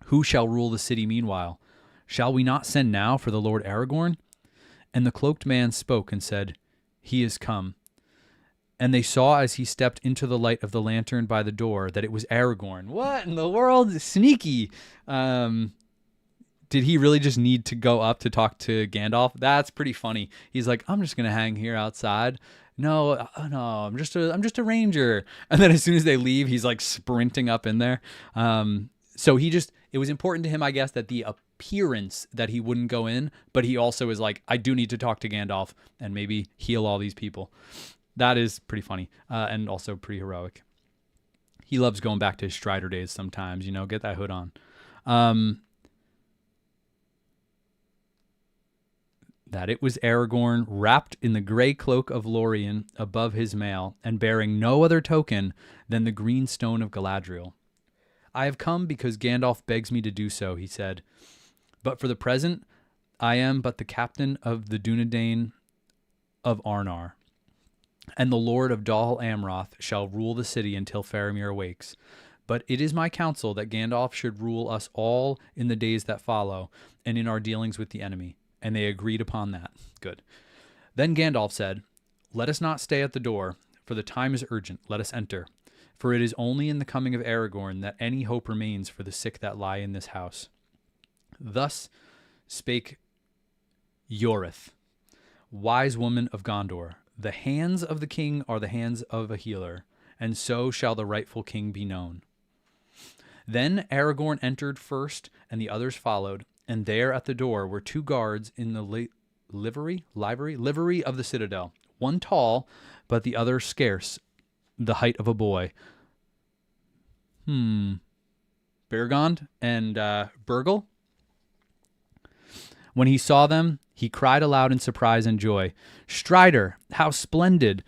Who shall rule the city meanwhile? Shall we not send now for the Lord Aragorn?" And the cloaked man spoke and said, "He is come." And they saw as he stepped into the light of the lantern by the door that it was Aragorn. What in the world? Sneaky. Did he really just need to go up to talk to Gandalf? That's pretty funny. He's like, "I'm just gonna hang here outside. No, I'm just a ranger." And then as soon as they leave, he's like sprinting up in there. So it was important to him, I guess, that the appearance that he wouldn't go in, but he also is like, "I do need to talk to Gandalf and maybe heal all these people." That is pretty funny, and also pretty heroic. He loves going back to his Strider days sometimes, get that hood on. That it was Aragorn, wrapped in the grey cloak of Lorien above his mail, and bearing no other token than the green stone of Galadriel. "I have come because Gandalf begs me to do so," he said. "But for the present, I am but the captain of the Dunedain of Arnar. And the Lord of Dol Amroth shall rule the city until Faramir awakes. But it is my counsel that Gandalf should rule us all in the days that follow, and in our dealings with the enemy." And they agreed upon that. Good. Then Gandalf said, "Let us not stay at the door, for the time is urgent. Let us enter. For it is only in the coming of Aragorn that any hope remains for the sick that lie in this house." Thus spake Ioreth, wise woman of Gondor. "The hands of the king are the hands of a healer, and so shall the rightful king be known." Then Aragorn entered first, and the others followed, and there at the door were two guards in the livery of the citadel, one tall, but the other scarce the height of a boy. Beregond and Burgle? When he saw them, he cried aloud in surprise and joy, "Strider, how splendid!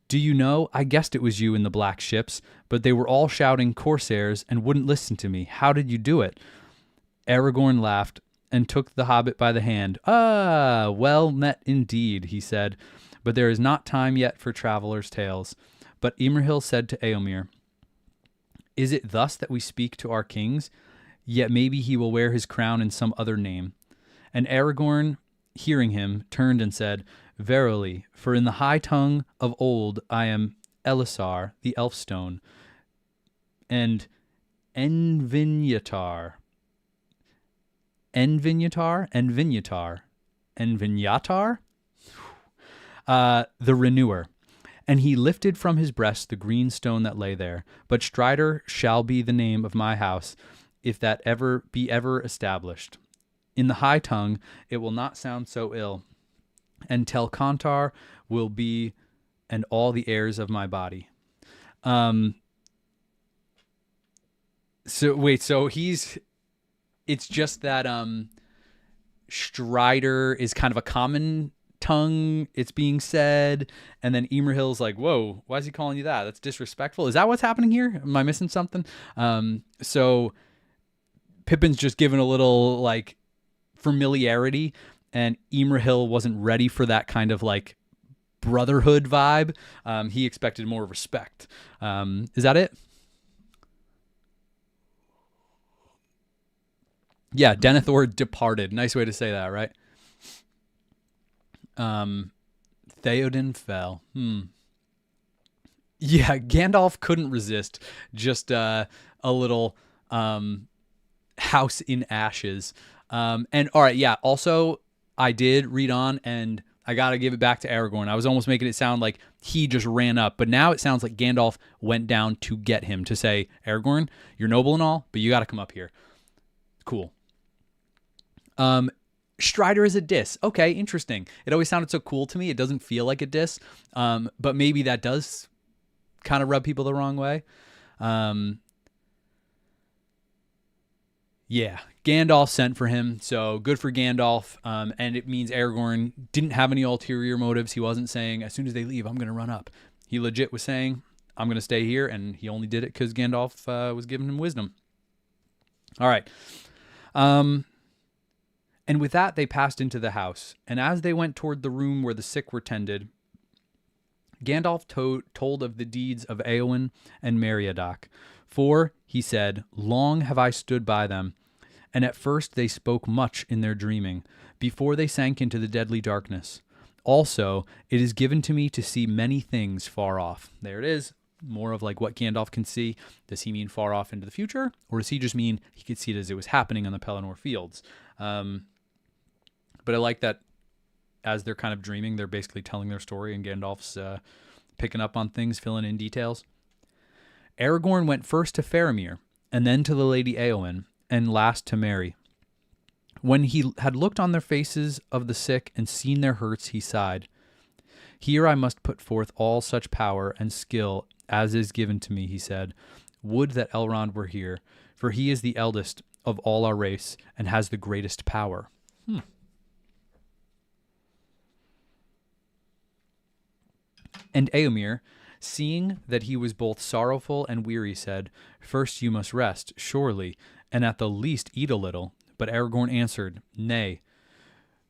Do you know, I guessed it was you in the black ships, but they were all shouting corsairs and wouldn't listen to me. How did you do it? Aragorn laughed and took the hobbit by the hand. Ah, well met indeed, he said, but there is not time yet for travelers' tales. But Imrahil said to Eomer, is it thus that we speak to our kings? Yet maybe he will wear his crown in some other name. And Aragorn, hearing him, turned and said, verily, for in the high tongue of old I am Elisar, the Elfstone, and Envinyatar, the Renewer. And he lifted from his breast the green stone that lay there. But Strider shall be the name of my house, if that ever be established. In the high tongue it will not sound so ill, and Tel-Contar will be, and all the heirs of my body. So it's just that Strider is kind of a common tongue, it's being said, and then Imrahil's like, whoa, why is he calling you that? That's disrespectful. Is that what's happening here? Am I missing something? So Pippin's just given a little like familiarity, and Imrahil wasn't ready for that kind of like brotherhood vibe. He expected more respect. Is that it? Yeah, Denethor departed. Nice way to say that, right? Theoden fell. Yeah, Gandalf couldn't resist just a little house in ashes. And all right, yeah, also I did read on, and I got to give it back to Aragorn. I was almost making it sound like he just ran up, but now it sounds like Gandalf went down to get him, to say, Aragorn, you're noble and all, but you got to come up here. Cool. Strider is a diss. Okay, interesting. It always sounded so cool to me. It doesn't feel like a diss, but maybe that does kind of rub people the wrong way. Yeah, Gandalf sent for him, so good for Gandalf. And it means Aragorn didn't have any ulterior motives. He wasn't saying, as soon as they leave, I'm going to run up. He legit was saying, I'm going to stay here, and he only did it because Gandalf was giving him wisdom. All right. And with that, they passed into the house. And as they went toward the room where the sick were tended, Gandalf told of the deeds of Eowyn and Meriadoc. For, he said, long have I stood by them, and at first they spoke much in their dreaming, before they sank into the deadly darkness. Also, it is given to me to see many things far off. There it is. More of like what Gandalf can see. Does he mean far off into the future? Or does he just mean he could see it as it was happening on the Pelennor fields? But I like that as they're kind of dreaming, they're basically telling their story, and Gandalf's picking up on things, filling in details. Aragorn went first to Faramir, and then to the Lady Eowyn, and last to Merry. When he had looked on the faces of the sick and seen their hurts, he sighed. Here I must put forth all such power and skill as is given to me, he said. Would that Elrond were here, for he is the eldest of all our race, and has the greatest power. And Eomer, seeing that he was both sorrowful and weary, said, first you must rest, surely, and at the least eat a little. But Aragorn answered, nay,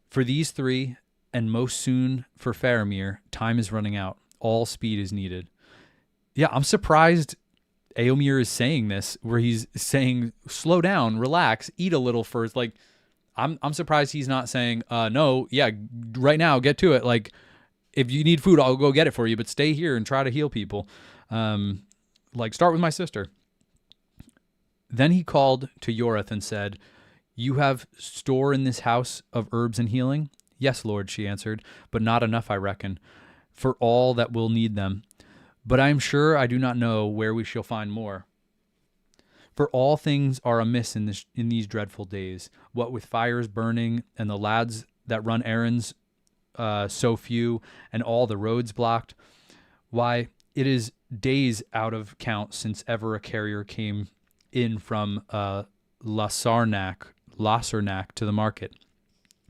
for these three, and most soon for Faramir, time is running out. All speed is needed. Yeah, I'm surprised Eomer is saying this, where he's saying, slow down, relax, eat a little first. Like, I'm surprised he's not saying, no, yeah, right now, get to it. Like, if you need food, I'll go get it for you, but stay here and try to heal people. Like, start with my sister. Then he called to Yorith and said, you have store in this house of herbs and healing? Yes, Lord, she answered, but not enough, I reckon, for all that will need them. But I am sure I do not know where we shall find more. For all things are amiss in these dreadful days, what with fires burning and the lads that run errands so few, and all the roads blocked. Why, it is days out of count since ever a carrier came in from Lasarnac to the market.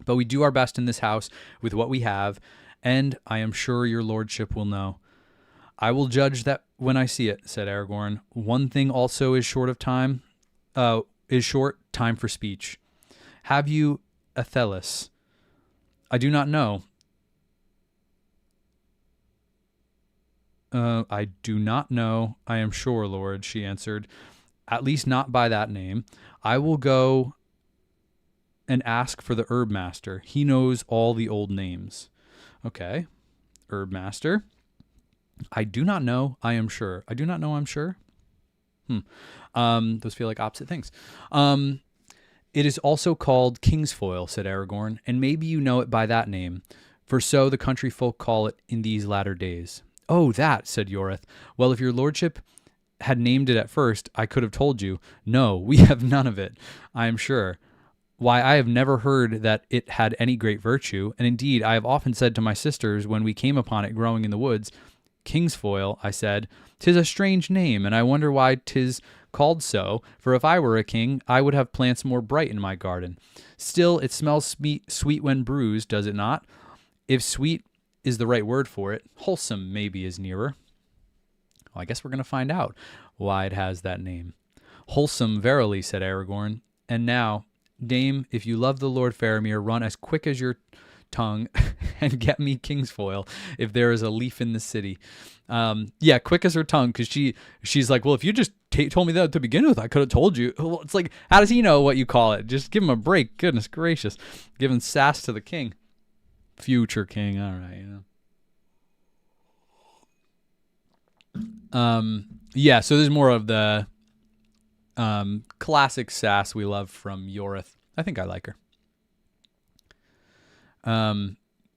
But we do our best in this house with what we have, and I am sure your lordship will know. I will judge that when I see it, said Aragorn. One thing also is short time for speech. Have you Athelis? I do not know. I do not know, I am sure, Lord, she answered. At least not by that name. I will go and ask for the herb master. He knows all the old names. Okay. Herb master. I do not know, I am sure. I do not know, I'm sure. Those feel like opposite things. It is also called Kingsfoil, said Aragorn, and maybe you know it by that name, for so the country folk call it in these latter days. Oh, that, said Yorith. Well, if your lordship had named it at first, I could have told you. No, we have none of it, I am sure. Why, I have never heard that it had any great virtue, and indeed I have often said to my sisters when we came upon it growing in the woods, Kingsfoil, I said, 'tis a strange name, and I wonder why 'tis called so, for if I were a king, I would have plants more bright in my garden. Still, it smells sweet when bruised, does it not? If sweet is the right word for it, wholesome maybe is nearer. Well, I guess we're going to find out why it has that name. Wholesome, verily, said Aragorn. And now, dame, if you love the Lord Faramir, run as quick as your tongue and get me Kingsfoil if there is a leaf in the city. Yeah, quick as her tongue, because she's like, well, if you just told me that to begin with, I could have told you. Well, it's like, how does he know what you call it? Just give him a break. Goodness gracious. Giving sass to the king. Future king, all right, Yeah, so there's more of the classic sass we love from Yorith. I think I like her.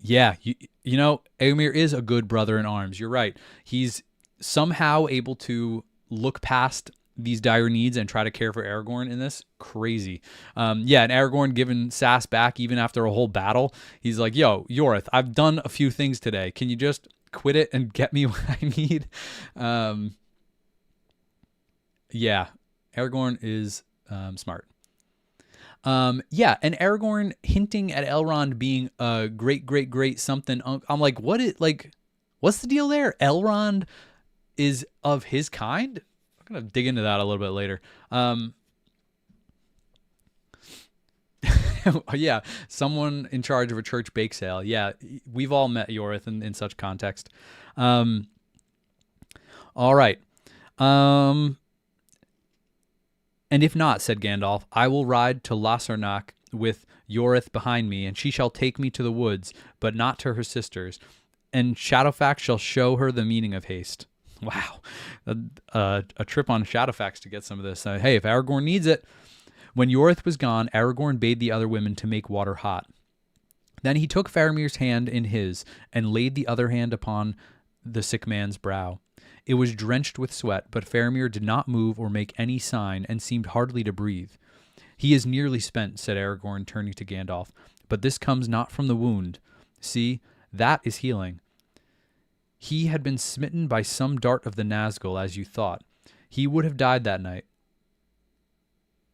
Yeah, you know, Éomer is a good brother in arms. You're right. He's somehow able to look past these dire needs and try to care for Aragorn in this. Crazy. Yeah, and Aragorn giving sass back even after a whole battle. He's like, yo, Yorith, I've done a few things today. Can you just quit it and get me what I need? Yeah, Aragorn is smart. Yeah, and Aragorn hinting at Elrond being a great something. I'm like, what's the deal there? Elrond is of his kind? I'm going to dig into that a little bit later. Yeah, someone in charge of a church bake sale. Yeah, we've all met Yorith in such context. All right. And if not, said Gandalf, I will ride to Lossarnoch with Yorith behind me, and she shall take me to the woods, but not to her sisters. And Shadowfax shall show her the meaning of haste. Wow. A trip on Shadowfax to get some of this. Hey, if Aragorn needs it. When Yorith was gone, Aragorn bade the other women to make water hot. Then he took Faramir's hand in his, and laid the other hand upon the sick man's brow. It was drenched with sweat, but Faramir did not move or make any sign, and seemed hardly to breathe. He is nearly spent, said Aragorn, turning to Gandalf, but this comes not from the wound. See, that is healing. He had been smitten by some dart of the Nazgul, as you thought. He would have died that night.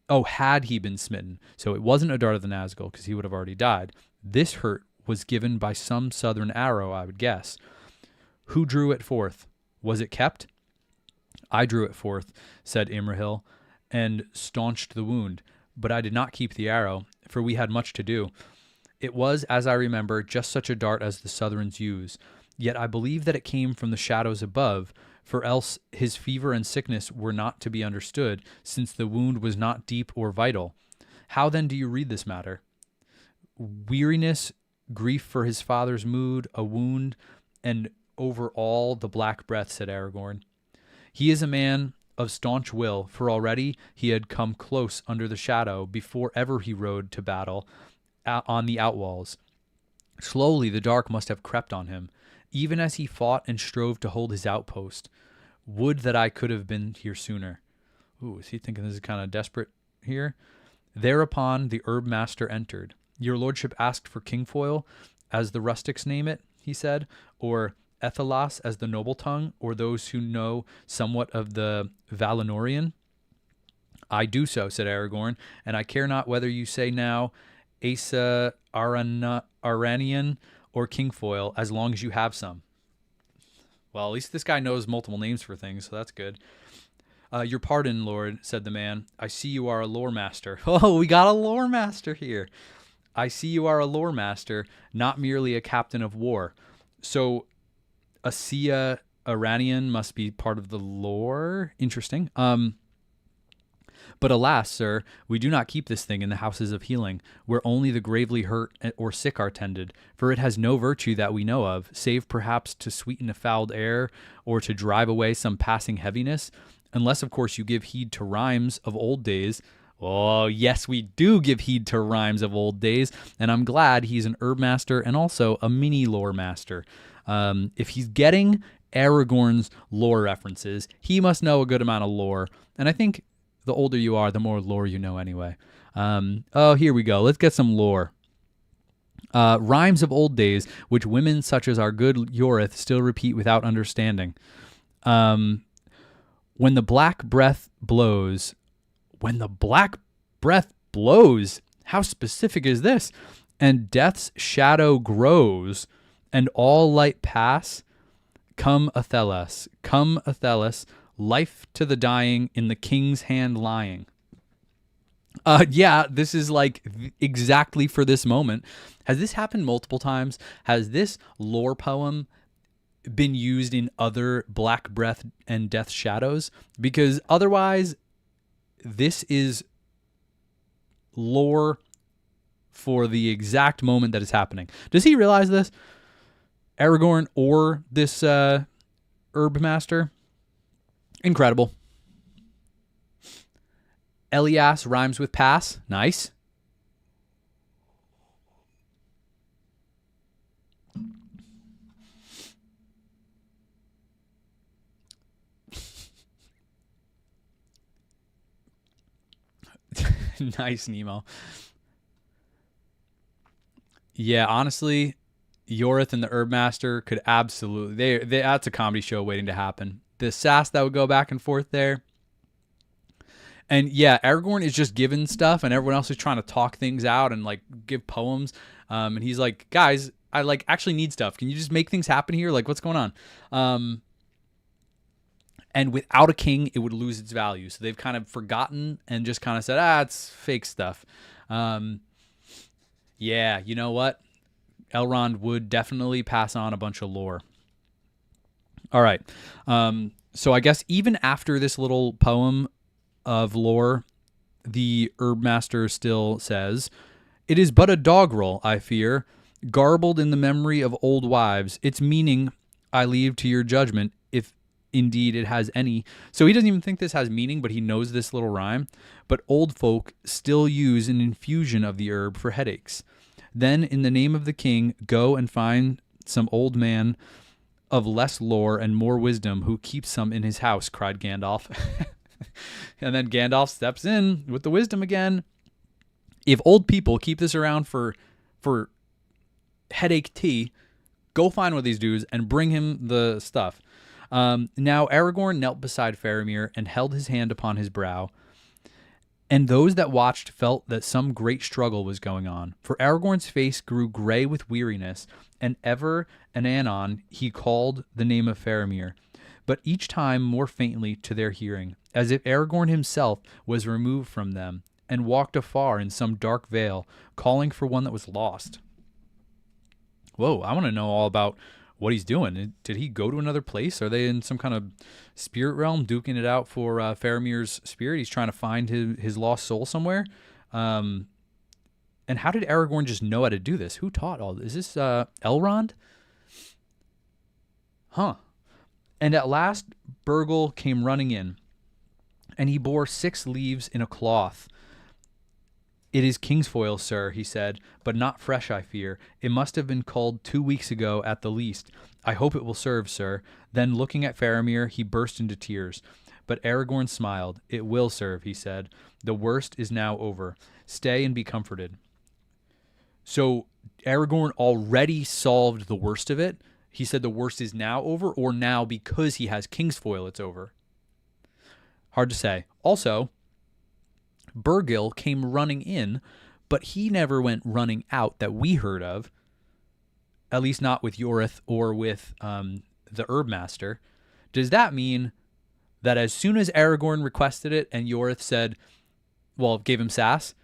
Oh, had he been smitten. So it wasn't a dart of the Nazgul, because he would have already died. This hurt was given by some southern arrow, I would guess. Who drew it forth? Was it kept? I drew it forth, said Imrahil, and staunched the wound. But I did not keep the arrow, for we had much to do. It was, as I remember, just such a dart as the Southrons use. Yet I believe that it came from the shadows above, for else his fever and sickness were not to be understood, since the wound was not deep or vital. How then do you read this matter? Weariness, grief for his father's mood, a wound, and over all the black breath, said Aragorn. He is a man of staunch will, for already he had come close under the shadow before ever he rode to battle on the outwalls. Slowly the dark must have crept on him, even as he fought and strove to hold his outpost. Would that I could have been here sooner. Ooh, is he thinking this is kind of desperate here? Thereupon the herb master entered. Your lordship asked for Kingsfoil, as the rustics name it, he said, or Ethelas as the noble tongue, or those who know somewhat of the Valinorian. I do so, said Aragorn, and I care not whether you say now Asa Aranian or Kingsfoil, as long as you have some. Well, at least this guy knows multiple names for things, so that's good. Your pardon, Lord, said the man. I see you are a lore master. Oh, we got a lore master here. I see you are a lore master, not merely a captain of war. So, Asiya Iranian must be part of the lore. Interesting. But alas, sir, we do not keep this thing in the houses of healing, where only the gravely hurt or sick are tended, for it has no virtue that we know of, save perhaps to sweeten a fouled air, or to drive away some passing heaviness, unless, of course, you give heed to rhymes of old days. Oh, yes, we do give heed to rhymes of old days, and I'm glad he's an herb master and also a mini lore master. If he's getting Aragorn's lore references, he must know a good amount of lore, and I think the older you are, the more lore you know anyway. Here we go. Let's get some lore. Rhymes of old days, which women such as our good Yorith still repeat without understanding. When the black breath blows, how specific is this? And death's shadow grows, and all light pass, come Athelas, life to the dying, in the king's hand lying. This is like exactly for this moment. Has this happened multiple times? Has this lore poem been used in other Black Breath and Death Shadows? Because otherwise, this is lore for the exact moment that is happening. Does he realize this? Aragorn or this herb master? Incredible. Elias rhymes with pass. Nice. Nice, Nemo. Yeah, honestly, Yorith and the Herb Master could absolutely... That's a comedy show waiting to happen. The sass that would go back and forth there. And yeah, Aragorn is just given stuff, and everyone else is trying to talk things out and like give poems. And he's like, guys, I like actually need stuff. Can you just make things happen here? Like, what's going on? And without a king, it would lose its value. So they've kind of forgotten and just kind of said, it's fake stuff. Yeah, you know what? Elrond would definitely pass on a bunch of lore. All right. So I guess even after this little poem of lore, the Herb Master still says, "It is but a doggerel, I fear, garbled in the memory of old wives. Its meaning I leave to your judgment, if indeed it has any." So he doesn't even think this has meaning, but he knows this little rhyme. But old folk still use an infusion of the herb for headaches. Then, in the name of the king, go and find some old man of less lore and more wisdom who keeps some in his house, cried Gandalf. And then Gandalf steps in with the wisdom again. If old people keep this around for headache tea, go find one of these dudes and bring him the stuff. Now Aragorn knelt beside Faramir and held his hand upon his brow. And those that watched felt that some great struggle was going on, for Aragorn's face grew gray with weariness, and ever and anon he called the name of Faramir, but each time more faintly to their hearing, as if Aragorn himself was removed from them, and walked afar in some dark vale, calling for one that was lost. Whoa, I want to know all about what he's doing. Did he go to another place? Are they in some kind of spirit realm duking it out for Faramir's spirit? He's trying to find his lost soul somewhere. And how did Aragorn just know how to do this? Who taught all this? Is this Elrond? Huh. And at last Burgle came running in, and he bore 6 leaves in a cloth. "It is Kingsfoil, sir," he said, "but not fresh, I fear. It must have been culled 2 weeks ago at the least. I hope it will serve, sir." Then, looking at Faramir, he burst into tears. But Aragorn smiled. "It will serve," he said. "The worst is now over. Stay and be comforted." So Aragorn already solved the worst of it. He said the worst is now over, or now because he has Kingsfoil, it's over. Hard to say. Also, Burgle came running in, but he never went running out that we heard of, at least not with Yorith or with the herb master, does that mean that as soon as Aragorn requested it and Yorith said, well, gave him sass,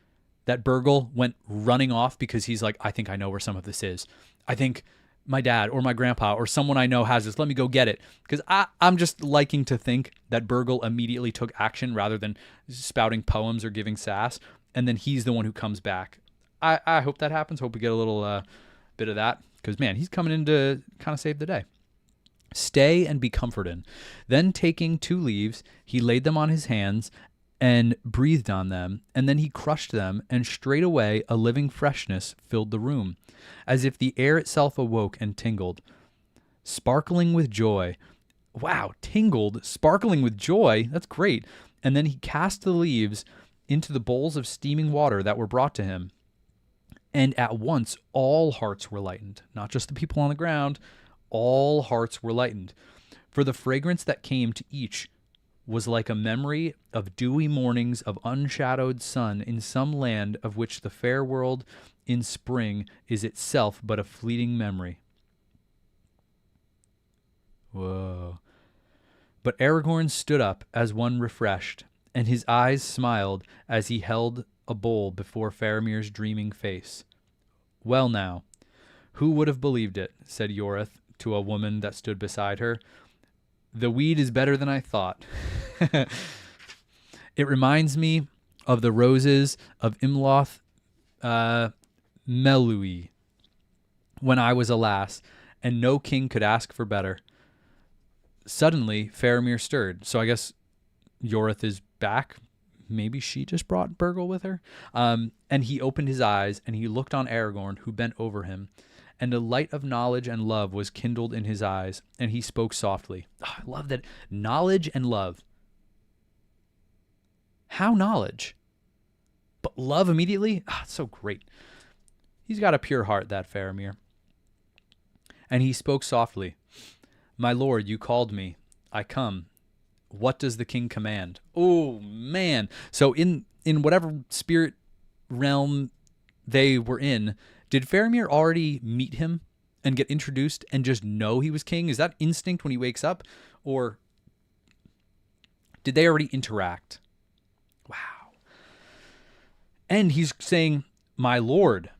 that Burgle went running off because he's like, I think I know where some of this is. I think my dad or my grandpa or someone I know has this. Let me go get it. Because I'm just liking to think that Burgle immediately took action rather than spouting poems or giving sass. And then he's the one who comes back. I hope that happens. Hope we get a little bit of that. Because, man, he's coming in to kind of save the day. Stay and be comforted. Then taking 2 leaves, he laid them on his hands and breathed on them, and then he crushed them, and straightway a living freshness filled the room, as if the air itself awoke and tingled, sparkling with joy. Wow, tingled, sparkling with joy. That's great. And then he cast the leaves into the bowls of steaming water that were brought to him. And at once all hearts were lightened, not just the people on the ground, all hearts were lightened. For the fragrance that came to each was like a memory of dewy mornings of unshadowed sun in some land of which the fair world in spring is itself but a fleeting memory. Whoa. But Aragorn stood up as one refreshed, and his eyes smiled as he held a bowl before Faramir's dreaming face. Well now, who would have believed it, said Yorith to a woman that stood beside her. The weed is better than I thought. It reminds me of the roses of Imloth Melui when I was a lass, and no king could ask for better. Suddenly, Faramir stirred. So I guess Yorith is back. Maybe she just brought Burgle with her. And he opened his eyes, and he looked on Aragorn, who bent over him. And a light of knowledge and love was kindled in his eyes, and he spoke softly. Oh, I love that. Knowledge and love. How knowledge? But love immediately? Ah, it's so great. He's got a pure heart, that Faramir. And he spoke softly. My lord, you called me. I come. What does the king command? Oh, man. So in whatever spirit realm they were in, did Faramir already meet him and get introduced and just know he was king? Is that instinct when he wakes up? Or did they already interact? Wow. And he's saying, my lord,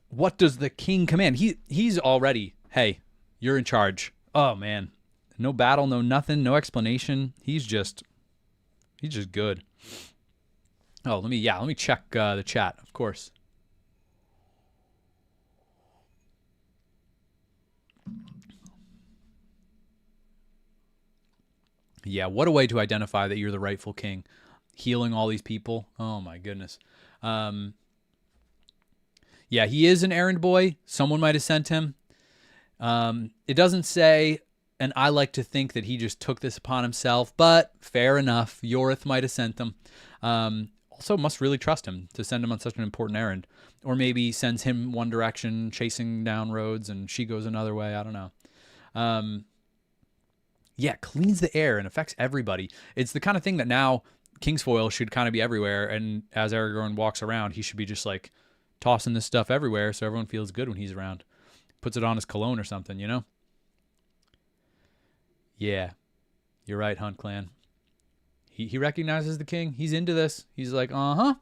what does the king command? He's already, hey, you're in charge. Oh, man. No battle, no nothing, no explanation. He's just good. Oh, let me check the chat, of course. Yeah, what a way to identify that you're the rightful king. Healing all these people. Oh, my goodness. Yeah, he is an errand boy. Someone might have sent him. It doesn't say, and I like to think that he just took this upon himself, but fair enough. Yorith might have sent him. Also must really trust him to send him on such an important errand. Or maybe sends him one direction, chasing down roads, and she goes another way. I don't know. Yeah, cleans the air and affects everybody. It's the kind of thing that now Kingsfoil should kind of be everywhere, and as Aragorn walks around, he should be just like tossing this stuff everywhere so everyone feels good when he's around. Puts it on his cologne or something, you know? Yeah, you're right, Hunt Clan. He recognizes the king. He's into this. He's like, uh-huh.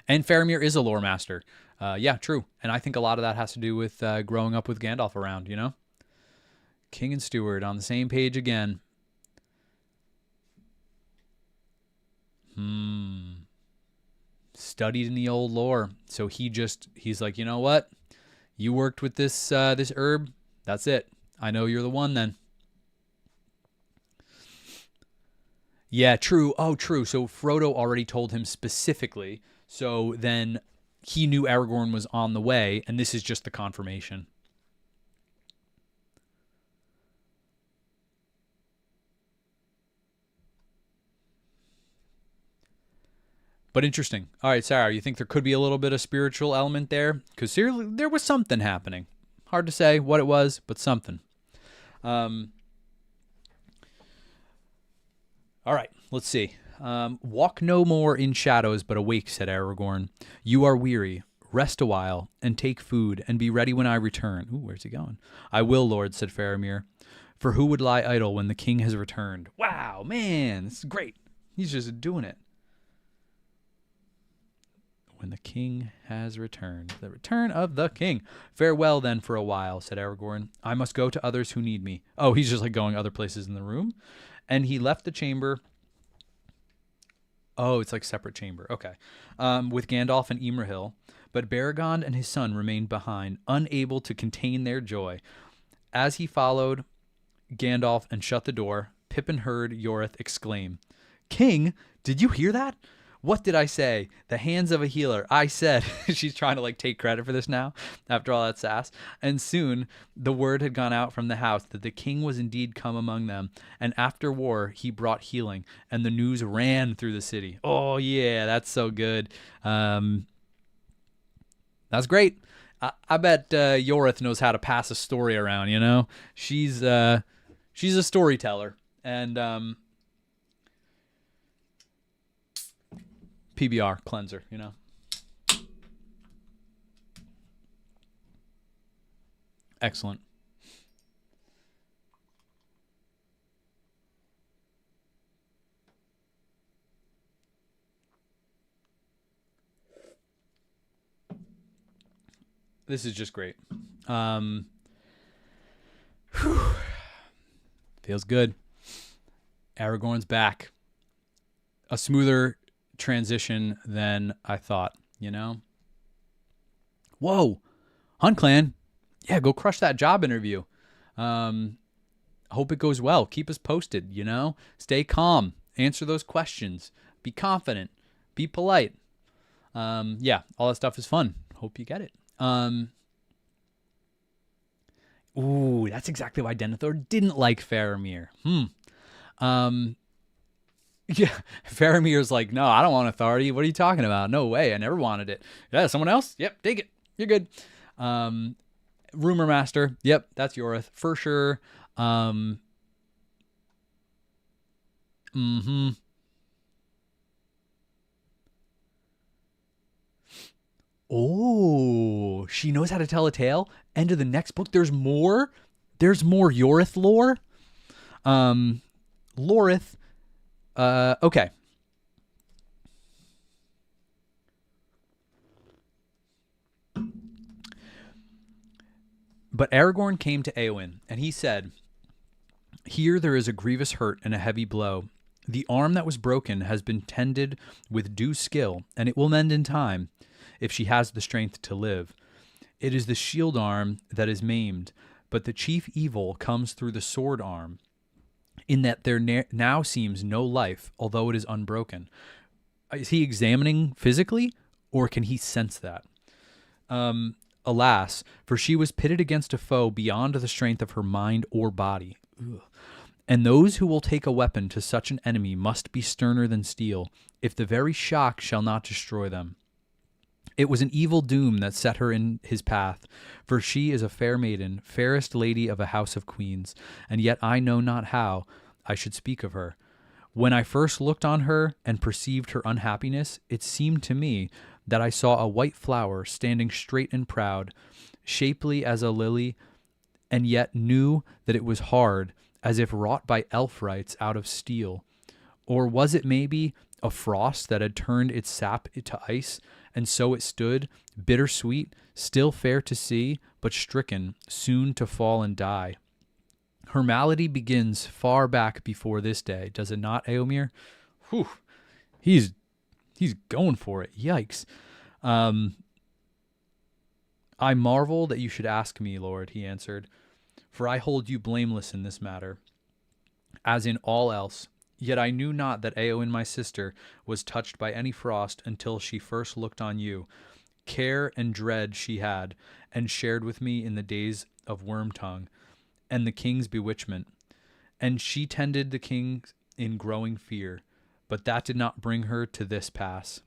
And Faramir is a lore master. Yeah, true. And I think a lot of that has to do with growing up with Gandalf around, you know? King and steward on the same page again. Studied in the old lore. So he's like, you know what? You worked with this herb. That's it. I know you're the one then. Yeah, true. Oh, true. So Frodo already told him specifically. So then he knew Aragorn was on the way, and this is just the confirmation. But interesting. All right, Sarah, you think there could be a little bit of spiritual element there? Because seriously, there was something happening. Hard to say what it was, but something. All right, let's see. Walk no more in shadows, but awake, said Aragorn. You are weary. Rest a while and take food and be ready when I return. Ooh, where's he going? I will, Lord, said Faramir. For who would lie idle when the king has returned? Wow, man, this is great. He's just doing it. When the king has returned. The return of the king. Farewell then for a while, said Aragorn. I must go to others who need me. Oh, he's just like going other places in the room. And he left the chamber. Oh, it's like separate chamber. Okay. With Gandalf and Imrahil. But Baragond and his son remained behind, unable to contain their joy. As he followed Gandalf and shut the door, Pippin heard Yorith exclaim, King, did you hear that? What did I say? The hands of a healer. I said, she's trying to like take credit for this now after all that sass. And soon the word had gone out from the house that the king was indeed come among them. And after war, he brought healing and the news ran through the city. Oh yeah, that's so good. That's great. I bet Yorith knows how to pass a story around, you know? She's a storyteller. And PBR cleanser, you know? Excellent. This is just great. Feels good. Aragorn's back. A smoother transition than I thought, you know? Whoa. HuntClan. Yeah, go crush that job interview. Hope it goes well. Keep us posted, you know? Stay calm. Answer those questions. Be confident. Be polite. Yeah, all that stuff is fun. Hope you get it. Ooh, that's exactly why Denethor didn't like Faramir. Yeah, Faramir's like, no, I don't want authority. What are you talking about? No way. I never wanted it. Yeah, someone else? Yep, take it. You're good. Rumor Master. Yep, that's Yorith for sure. Oh, she knows how to tell a tale. End of the next book. There's more. There's more Yorith lore. Lorith. Okay. But Aragorn came to Eowyn, and he said, Here there is a grievous hurt and a heavy blow. The arm that was broken has been tended with due skill, and it will mend in time, if she has the strength to live. It is the shield arm that is maimed, but the chief evil comes through the sword arm, in that there now seems no life, although it is unbroken. Is he examining physically, or can he sense that? Alas, for she was pitted against a foe beyond the strength of her mind or body. Ugh. And those who will take a weapon to such an enemy must be sterner than steel, if the very shock shall not destroy them. It was an evil doom that set her in his path, for she is a fair maiden, fairest lady of a house of queens, and yet I know not how I should speak of her. When I first looked on her and perceived her unhappiness, it seemed to me that I saw a white flower standing straight and proud, shapely as a lily, and yet knew that it was hard, as if wrought by elf-rights out of steel. Or was it maybe a frost that had turned its sap to ice, and so it stood, bittersweet, still fair to see, but stricken, soon to fall and die. Her malady begins far back before this day, does it not, Eomer? Whew, he's going for it. Yikes. I marvel that you should ask me, Lord, he answered, for I hold you blameless in this matter, as in all else. Yet I knew not that Eowyn, my sister, was touched by any frost until she first looked on you. Care and dread she had, and shared with me in the days of Wormtongue, and the king's bewitchment. And she tended the king in growing fear, but that did not bring her to this pass.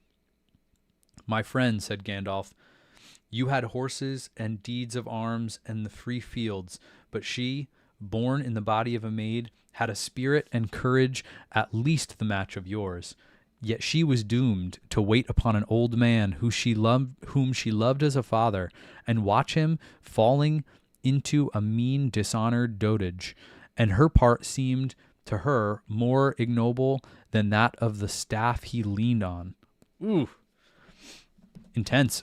My friend, said Gandalf, you had horses and deeds of arms and the free fields, but she, born in the body of a maid, had a spirit and courage at least the match of yours. Yet she was doomed to wait upon an old man whom she loved as a father, and watch him falling into a mean, dishonored dotage, and her part seemed to her more ignoble than that of the staff he leaned on. Ooh, intense.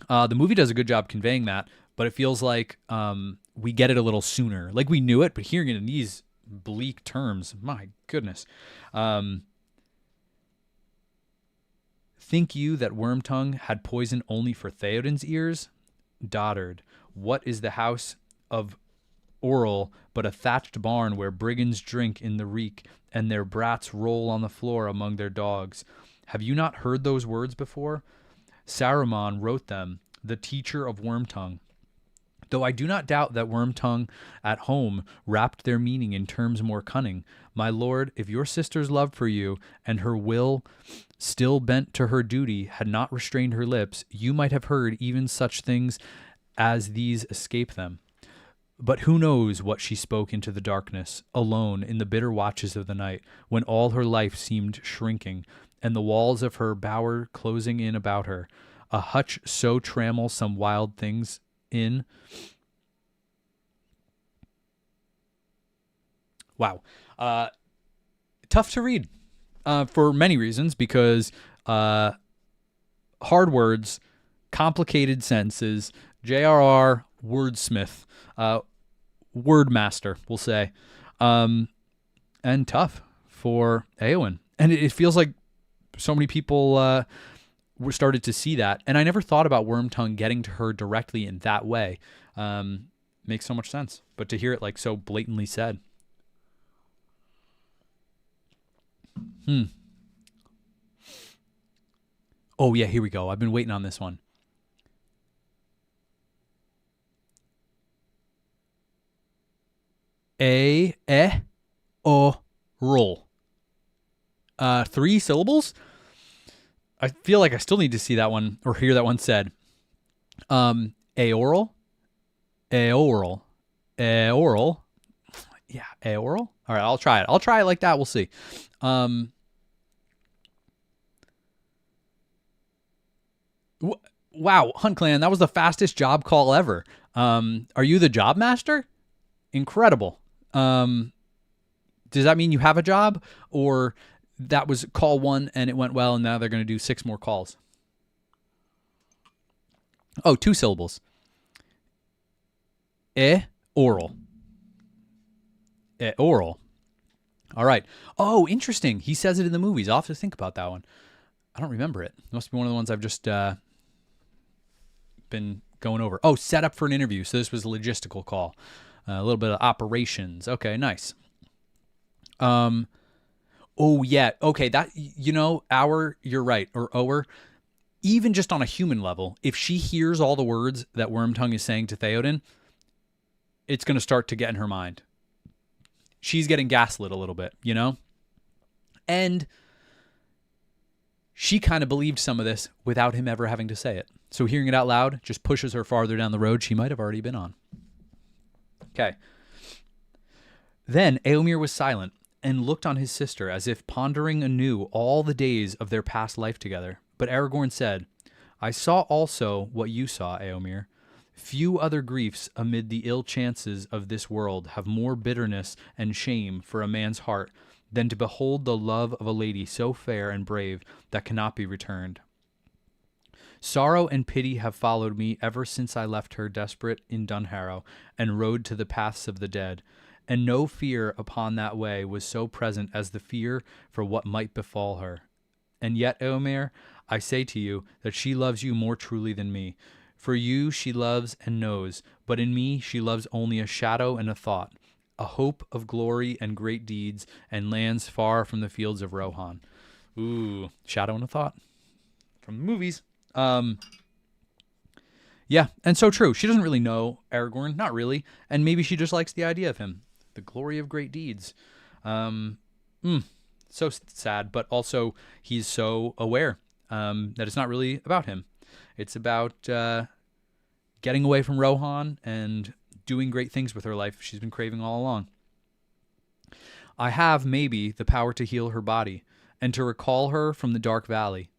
The movie does a good job conveying that, but it feels like we get it a little sooner. Like we knew it, but hearing it in these bleak terms, my goodness. Think you that Wormtongue had poison only for Theoden's ears? Dotard, what is the house of Orel but a thatched barn where brigands drink in the reek and their brats roll on the floor among their dogs? Have you not heard those words before? Saruman wrote them, the teacher of Wormtongue. Though I do not doubt that Wormtongue at home wrapped their meaning in terms more cunning, my lord, if your sister's love for you and her will still bent to her duty had not restrained her lips, you might have heard even such things as these escape them. But who knows what she spoke into the darkness, alone in the bitter watches of the night, when all her life seemed shrinking, and the walls of her bower closing in about her, a hutch so trammel some wild things in. Wow. Tough to read for many reasons, because hard words, complicated sentences, J.R.R. wordsmith, word master, we'll say, and tough for Éowyn. And it feels like so many people were started to see that. And I never thought about Wormtongue getting to her directly in that way. Makes so much sense. But to hear it like so blatantly said. Oh, yeah, here we go. I've been waiting on this one. Roll. 3 syllables? I feel like I still need to see that one or hear that one said. Aoral. Aoral. Aoral. Yeah, aoral. All right, I'll try it. I'll try it like that. We'll see. Wow, Hunt Clan, that was the fastest job call ever. Are you the job master? Incredible. Does that mean you have a job, or that was call 1 and it went well and now they're going to do 6 more calls? Oh, 2 syllables. Oral. Oral. All right. Oh, interesting. He says it in the movies. I'll have to think about that one. I don't remember it. It must be one of the ones I've just been going over. Oh, set up for an interview. So this was a logistical call. A little bit of operations. Okay, nice. Oh, yeah. Okay, that, you're right, or Ower, even just on a human level, if she hears all the words that Wormtongue is saying to Theoden, it's going to start to get in her mind. She's getting gaslit a little bit, And she kind of believed some of this without him ever having to say it. So hearing it out loud just pushes her farther down the road she might have already been on. Okay. Then Éomer was silent and looked on his sister as if pondering anew all the days of their past life together. But Aragorn said, I saw also what you saw, Éomer. Few other griefs amid the ill chances of this world have more bitterness and shame for a man's heart than to behold the love of a lady so fair and brave that cannot be returned. Sorrow and pity have followed me ever since I left her desperate in Dunharrow and rode to the paths of the dead, and no fear upon that way was so present as the fear for what might befall her. And yet, Éomer, I say to you that she loves you more truly than me. For you she loves and knows, but in me she loves only a shadow and a thought, a hope of glory and great deeds and lands far from the fields of Rohan. Ooh, shadow and a thought from the movies. Yeah, and so true. She doesn't really know Aragorn, not really, and maybe she just likes the idea of him. The glory of great deeds. So sad, but also he's so aware that it's not really about him. It's about getting away from Rohan and doing great things with her life she's been craving all along. I have, maybe, the power to heal her body, and to recall her from the dark valley.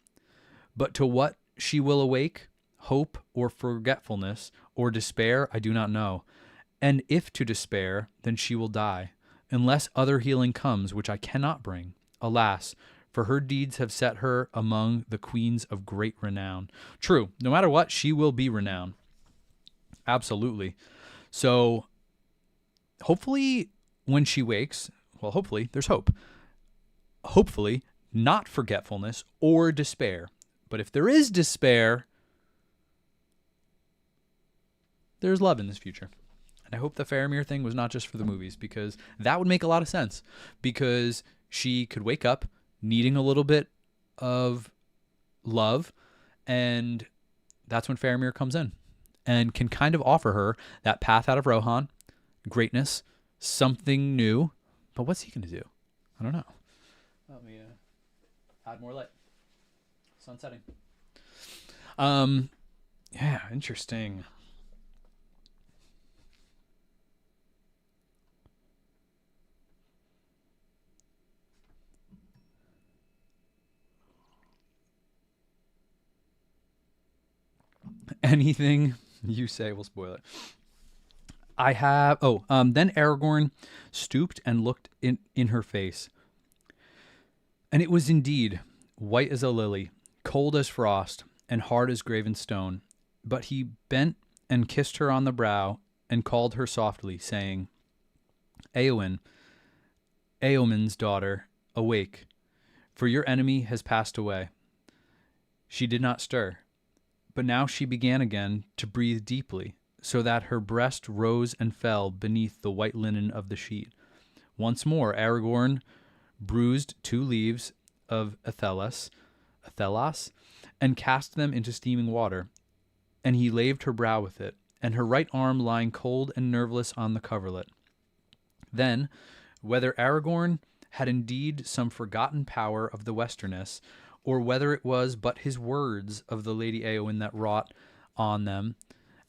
But to what she will awake, hope or forgetfulness or despair, I do not know. And if to despair, then she will die, unless other healing comes, which I cannot bring. Alas, for her deeds have set her among the queens of great renown. True, no matter what, she will be renowned. Absolutely. So hopefully when she wakes, well, hopefully there's hope. Hopefully not forgetfulness or despair. But if there is despair, there's love in this future. And I hope the Faramir thing was not just for the movies, because that would make a lot of sense. Because she could wake up needing a little bit of love, and that's when Faramir comes in and can kind of offer her that path out of Rohan, greatness, something new. But what's he going to do? I don't know. Let me add more light. Sun setting. Yeah, interesting. Anything you say will spoil it. I have. Then Aragorn stooped and looked in her face, and it was indeed white as a lily, cold as frost, and hard as graven stone. But he bent and kissed her on the brow and called her softly, saying, Eowyn, Eowyn's daughter, awake, for your enemy has passed away. She did not stir, but now she began again to breathe deeply, so that her breast rose and fell beneath the white linen of the sheet. Once more Aragorn bruised 2 leaves of Athelas, and cast them into steaming water, and he laved her brow with it, and her right arm lying cold and nerveless on the coverlet. Then, whether Aragorn had indeed some forgotten power of the Westerness, or whether it was but his words of the Lady Eowyn that wrought on them,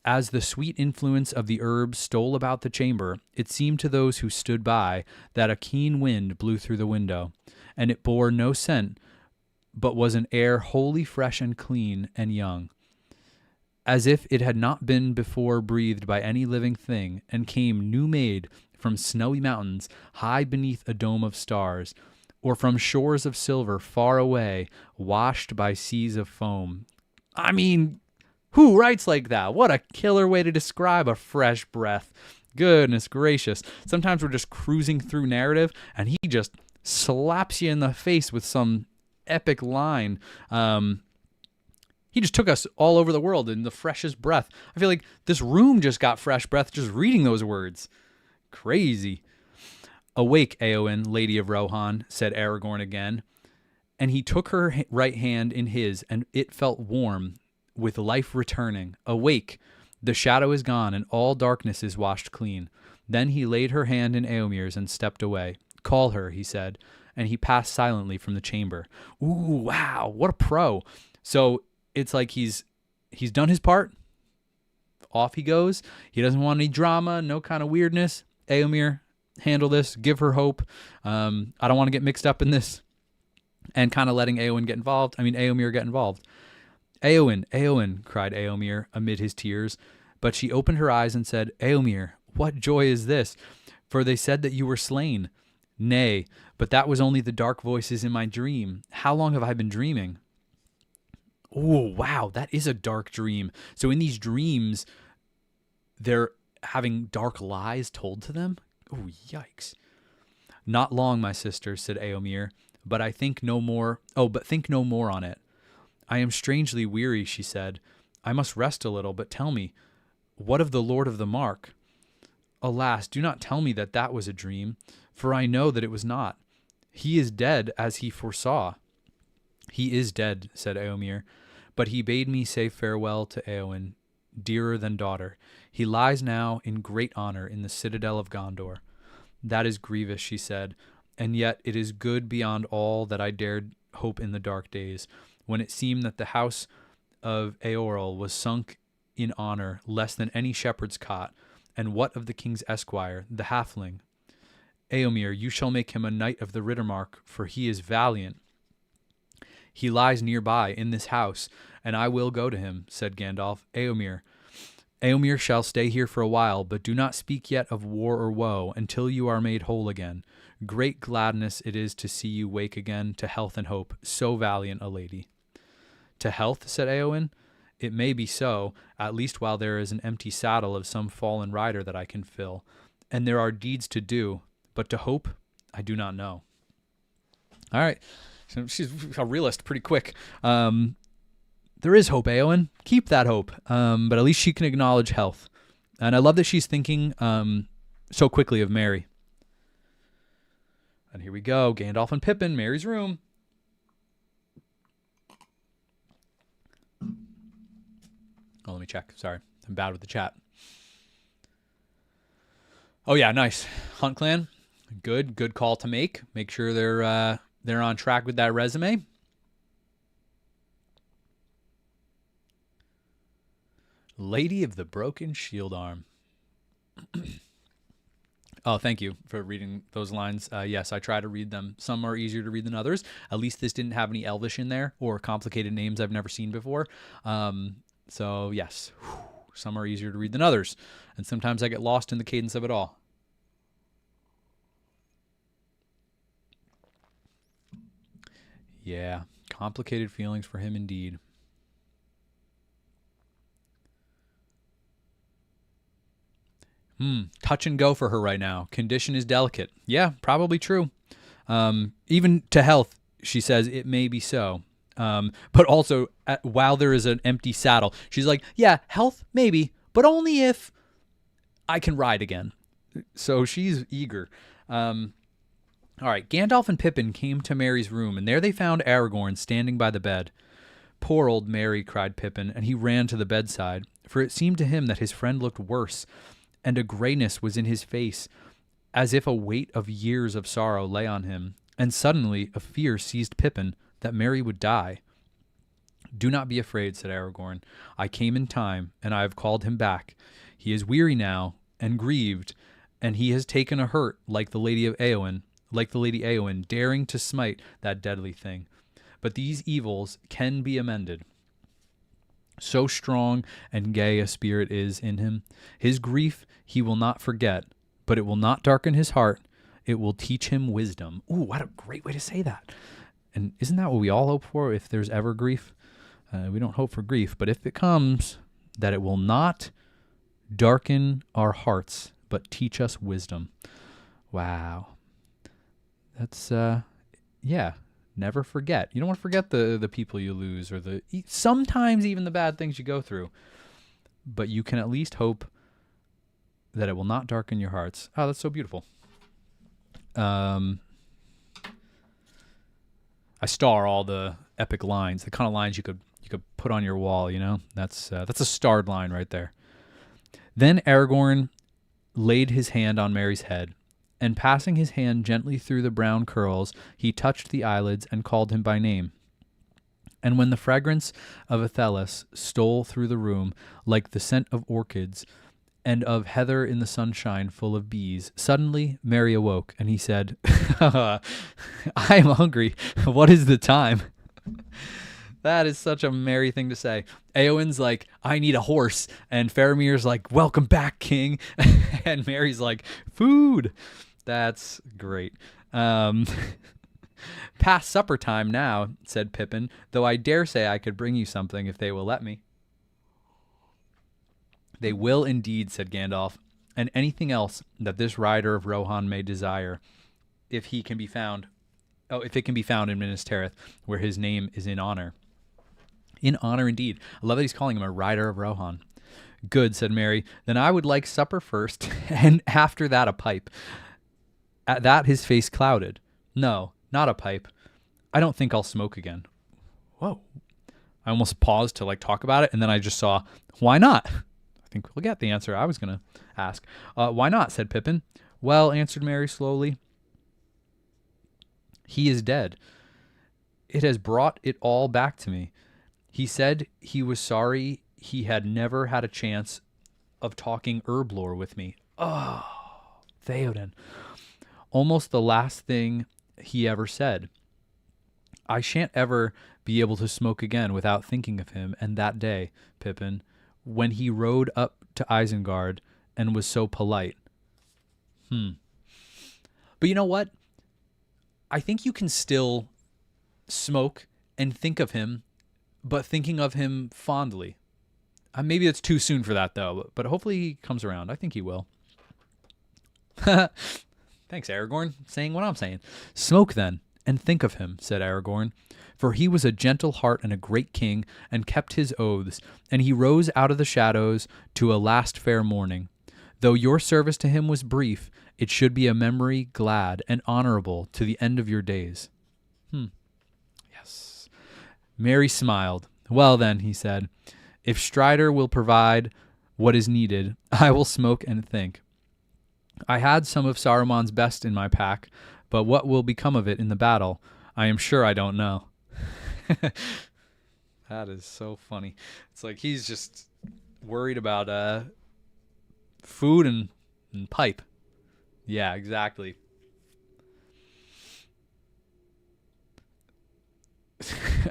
as the sweet influence of the herbs stole about the chamber, it seemed to those who stood by that a keen wind blew through the window, and it bore no scent, but was an air wholly fresh and clean and young, as if it had not been before breathed by any living thing, and came new-made from snowy mountains high beneath a dome of stars, or from shores of silver far away, washed by seas of foam. I mean, who writes like that? What a killer way to describe a fresh breath. Goodness gracious. Sometimes we're just cruising through narrative, and he just slaps you in the face with some epic line. He just took us all over the world in the freshest breath. I feel like this room just got fresh breath just reading those words. Crazy. Awake, Eowyn, Lady of Rohan, said Aragorn again, and he took her right hand in his, and it felt warm, with life returning. Awake, the shadow is gone, and all darkness is washed clean. Then he laid her hand in Eomer's and stepped away. Call her, he said, and he passed silently from the chamber. Ooh, wow, what a pro. So it's like he's done his part. Off he goes. He doesn't want any drama, no kind of weirdness. Eomer, handle this, give her hope. I don't want to get mixed up in this. And kind of letting Eowyn get involved. Eomer get involved. Eowyn, Eowyn, cried Eomer amid his tears. But she opened her eyes and said, Eomer, what joy is this? For they said that you were slain. Nay, but that was only the dark voices in my dream. How long have I been dreaming? Oh, wow, that is a dark dream. So in these dreams, they're having dark lies told to them? Oh, yikes. Not long, my sister, said Eomer, but think no more on it. I am strangely weary, she said. I must rest a little, but tell me, what of the Lord of the Mark? Alas, do not tell me that was a dream, for I know that it was not. He is dead, as he foresaw. He is dead, said Eomer, but he bade me say farewell to Eowyn, dearer than daughter. He lies now in great honor in the citadel of Gondor. That is grievous, she said, and yet it is good beyond all that I dared hope in the dark days, when it seemed that the house of Eorl was sunk in honor less than any shepherd's cot. And what of the king's esquire, the halfling? Eomer, you shall make him a knight of the Riddermark, for he is valiant. He lies nearby in this house, and I will go to him, said Gandalf. Eomer shall stay here for a while, but do not speak yet of war or woe until you are made whole again. Great gladness it is to see you wake again to health and hope, so valiant a lady. To health, said Eowyn. It may be so, at least while there is an empty saddle of some fallen rider that I can fill. And there are deeds to do, but to hope, I do not know. All right. So she's a realist pretty quick. There is hope, Eowyn. Keep that hope. But at least she can acknowledge health. And I love that she's thinking so quickly of Merry. And here we go. Gandalf and Pippin, Merry's room. Oh, let me check. Sorry. I'm bad with the chat. Oh, yeah. Nice. Hunt Clan. Good call to make. Make sure they're on track with that resume. Lady of the Broken Shield Arm. Oh, thank you for reading those lines. Yes, I try to read them. Some are easier to read than others. At least this didn't have any Elvish in there or complicated names I've never seen before. So, yes, some are easier to read than others. And sometimes I get lost in the cadence of it all. Yeah, complicated feelings for him indeed. Touch and go for her right now. Condition is delicate. Yeah, probably true. Even to health, she says it may be so. But also, while there is an empty saddle, she's like, yeah, health, maybe, but only if I can ride again. So she's eager. All right, Gandalf and Pippin came to Merry's room, and there they found Aragorn standing by the bed. Poor old Merry, cried Pippin, and he ran to the bedside, for it seemed to him that his friend looked worse, and a grayness was in his face, as if a weight of years of sorrow lay on him, and suddenly a fear seized Pippin that Merry would die. Do not be afraid, said Aragorn. I came in time, and I have called him back. He is weary now, and grieved, and he has taken a hurt like the Lady Eowyn, daring to smite that deadly thing. But these evils can be amended. So strong and gay a spirit is in him. His grief he will not forget, but it will not darken his heart. It will teach him wisdom. Ooh, what a great way to say that. And isn't that what we all hope for if there's ever grief? We don't hope for grief, but if it comes, that it will not darken our hearts, but teach us wisdom. Wow. That's, never forget. You don't want to forget the people you lose or sometimes even the bad things you go through. But you can at least hope that it will not darken your hearts. Oh, that's so beautiful. I star all the epic lines, the kind of lines you could put on your wall, you know? That's a starred line right there. Then Aragorn laid his hand on Merry's head, and passing his hand gently through the brown curls, he touched the eyelids and called him by name. And when the fragrance of Athelas stole through the room like the scent of orchids and of heather in the sunshine full of bees, suddenly Merry awoke, and he said, I am hungry. What is the time? That is such a Merry thing to say. Eowyn's like, I need a horse. And Faramir's like, welcome back, king. And Merry's like, food. That's great. Past supper time now, said Pippin, though I dare say I could bring you something if they will let me. They will indeed, said Gandalf, and anything else that this rider of Rohan may desire, if it can be found in Minas Tirith, where his name is in honor. In honor indeed. I love that he's calling him a rider of Rohan. Good, said Merry. Then I would like supper first, and after that a pipe. At that his face clouded. No, not a pipe. I don't think I'll smoke again. Whoa. I almost paused to talk about it, and then I just saw, why not? I think we'll get the answer I was going to ask. Why not, said Pippin. Well, answered Merry slowly, he is dead. It has brought it all back to me. He said he was sorry he had never had a chance of talking herblore with me. Oh, Theoden. Almost the last thing he ever said. I shan't ever be able to smoke again without thinking of him and that day, Pippin, when he rode up to Isengard and was so polite. But you know what? I think you can still smoke and think of him, but thinking of him fondly. Maybe it's too soon for that, though, but hopefully he comes around. I think he will. Thanks, Aragorn, saying what I'm saying. Smoke, then, and think of him, said Aragorn, for he was a gentle heart and a great king, and kept his oaths, and he rose out of the shadows to a last fair morning. Though your service to him was brief, it should be a memory glad and honorable to the end of your days. Yes. Merry smiled. Well, then, he said, if Strider will provide what is needed, I will smoke and think. I had some of Saruman's best in my pack, but what will become of it in the battle, I am sure I don't know. That is so funny. It's like he's just worried about food and pipe. Yeah, exactly.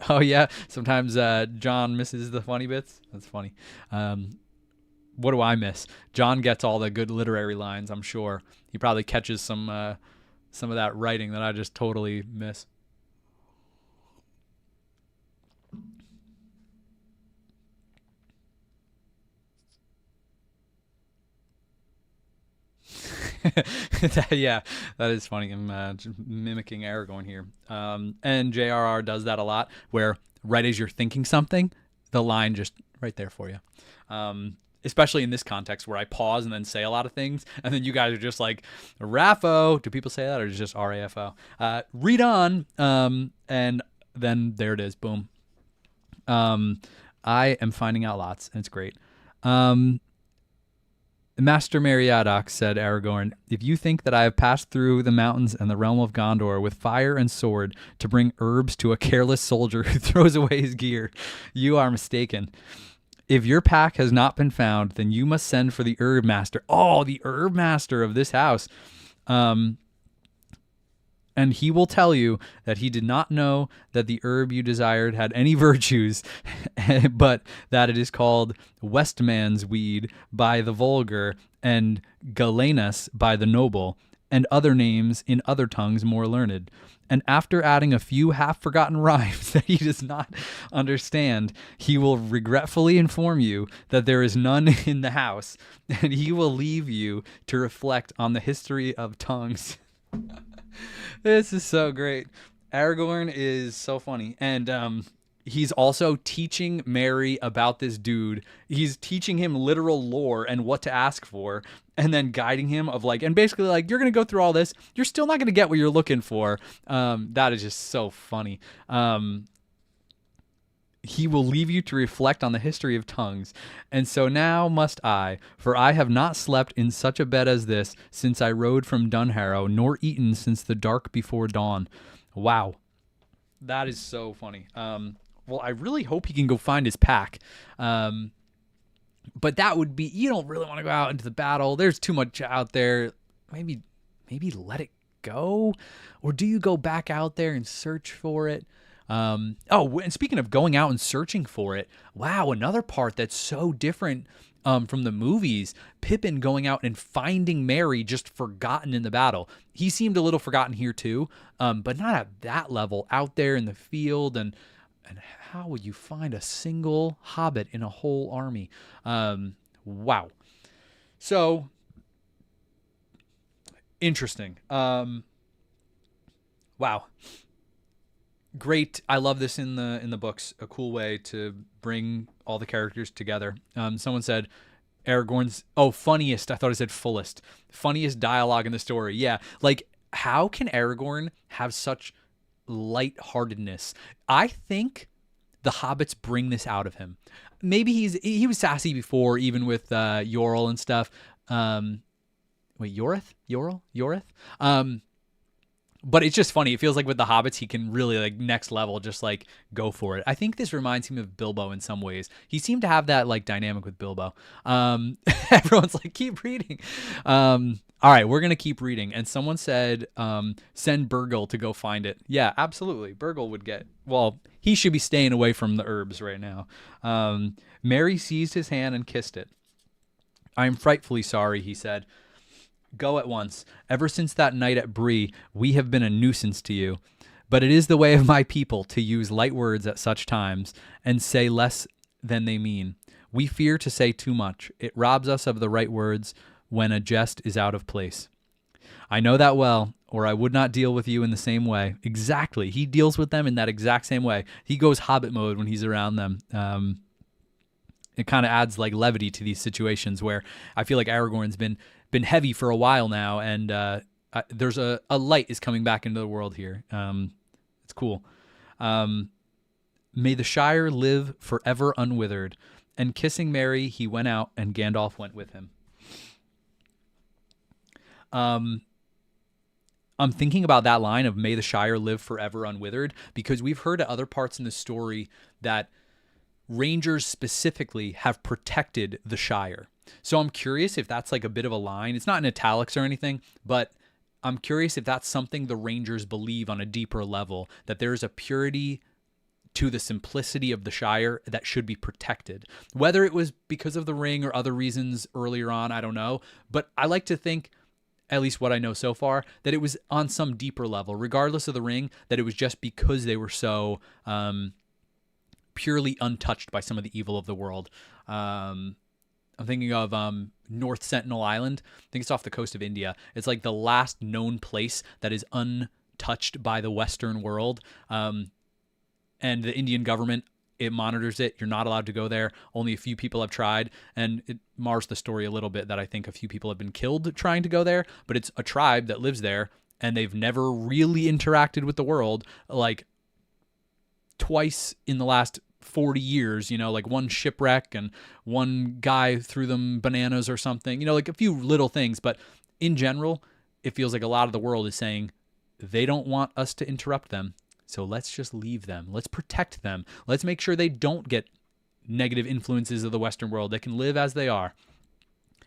Oh, yeah. Sometimes John misses the funny bits. That's funny. What do I miss? John gets all the good literary lines, I'm sure. He probably catches some of that writing that I just totally miss. Yeah, that is funny. I'm mimicking Aragorn here. And JRR does that a lot, where right as you're thinking something, the line just right there for you. Especially in this context where I pause and then say a lot of things, and then you guys are just like, Raffo. Do people say that, or is it just RAFO? Read on, and then there it is. Boom. I am finding out lots, and it's great. Master Meriadoc, said Aragorn, if you think that I have passed through the mountains and the realm of Gondor with fire and sword to bring herbs to a careless soldier who throws away his gear, you are mistaken. If your pack has not been found, then you must send for the herb master. Oh, the herb master of this house. And he will tell you that he did not know that the herb you desired had any virtues, but that it is called Westman's weed by the vulgar, and Galenus by the noble, and other names in other tongues more learned. And after adding a few half-forgotten rhymes that he does not understand, he will regretfully inform you that there is none in the house, and he will leave you to reflect on the history of tongues. This is so great. Aragorn is so funny. And he's also teaching Merry about this dude. He's teaching him literal lore and what to ask for, and then guiding him of like, and basically like, you're going to go through all this. You're still not going to get what you're looking for. That is just so funny. He will leave you to reflect on the history of tongues. And so now must I, for I have not slept in such a bed as this since I rode from Dunharrow, nor eaten since the dark before dawn. Wow. That is so funny. Well, I really hope he can go find his pack. But that would be, you don't really want to go out into the battle. There's too much out there. Maybe let it go. Or do you go back out there and search for it? And speaking of going out and searching for it, wow, another part that's so different from the movies, Pippin going out and finding Merry just forgotten in the battle. He seemed a little forgotten here too, but not at that level, out there in the field. And how would you find a single hobbit in a whole army? Wow. So, interesting. Wow. Great. I love this in the books. A cool way to bring all the characters together. Someone said Aragorn's funniest. I thought it said fullest. Funniest dialogue in the story. Yeah. Like, how can Aragorn have such lightheartedness? I think the hobbits bring this out of him. Maybe he was sassy before, even with Yorl and stuff. Wait, Yorith? But it's just funny. It feels like with the hobbits, he can really, like, next level, just, like, go for it. I think this reminds him of Bilbo in some ways. He seemed to have that, like, dynamic with Bilbo. Everyone's like, keep reading. All right, we're going to keep reading. And someone said, send Burgle to go find it. Yeah, absolutely. Burgle would he should be staying away from the herbs right now. Mary seized his hand and kissed it. I am frightfully sorry, he said. Go at once. Ever since that night at Brie, we have been a nuisance to you. But it is the way of my people to use light words at such times and say less than they mean. We fear to say too much. It robs us of the right words when a jest is out of place. I know that well, or I would not deal with you in the same way. Exactly. He deals with them in that exact same way. He goes Hobbit mode when he's around them. It kind of adds like levity to these situations where I feel like Aragorn's been heavy for a while now, and there's a light is coming back into the world here. It's cool. May the Shire live forever unwithered. And kissing Mary, he went out, and Gandalf went with him. I'm thinking about that line of may the Shire live forever unwithered, because we've heard at other parts in the story that Rangers specifically have protected the Shire. So I'm curious if that's like a bit of a line. It's not in italics or anything, but I'm curious if that's something the Rangers believe on a deeper level, that there's a purity to the simplicity of the Shire that should be protected. Whether it was because of the ring or other reasons earlier on, I don't know. But I like to think, at least what I know so far, that it was on some deeper level, regardless of the ring, that it was just because they were so purely untouched by some of the evil of the world. I'm thinking of North Sentinel Island. I think it's off the coast of India. It's like the last known place that is untouched by the Western world. And the Indian government, it monitors it. You're not allowed to go there. Only a few people have tried. And it mars the story a little bit that I think a few people have been killed trying to go there. But it's a tribe that lives there, and they've never really interacted with the world. Like twice in the last 40 years, like one shipwreck and one guy threw them bananas or something, like a few little things. But in general, it feels like a lot of the world is saying they don't want us to interrupt them. So let's just leave them. Let's protect them. Let's make sure they don't get negative influences of the Western world. They can live as they are.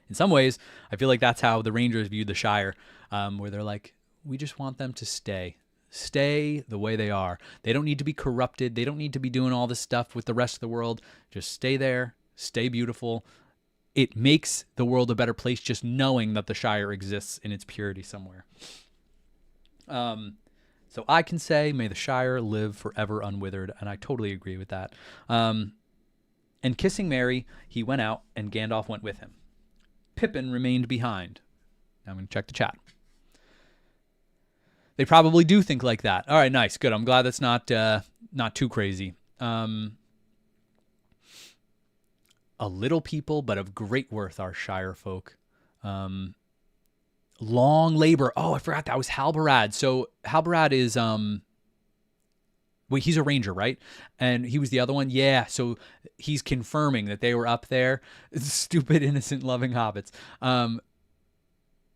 In some ways, I feel like that's how the Rangers viewed the Shire, where they're like, we just want them to stay the way they are. They don't need to be corrupted. They don't need to be doing all this stuff with the rest of the world. Just stay there, stay beautiful. It makes the world a better place just knowing that the Shire exists in its purity somewhere. So I can say, may the Shire live forever unwithered, and I totally agree with that. And kissing Mary, he went out, and Gandalf went with him. Pippin remained behind. Now I'm going to check the chat. They probably do think like that. All right, nice, good. I'm glad that's not too crazy. A little people, but of great worth are Shire folk. Long labor. Oh, I forgot that was Halbarad. So Halbarad is he's a ranger, right? And he was the other one. Yeah. So he's confirming that they were up there. Stupid, innocent, loving hobbits.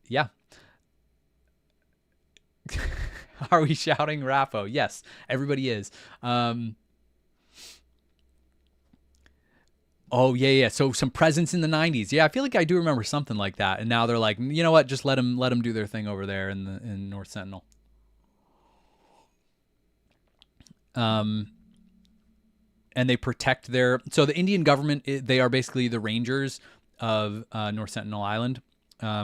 Yeah. Are we shouting Raffo? Yes, everybody is. Oh, yeah. So some presence in the 90s. Yeah, I feel like I do remember something like that. And now they're like, you know what? Just let them do their thing over there in North Sentinel. And they protect so the Indian government, they are basically the rangers of North Sentinel Island,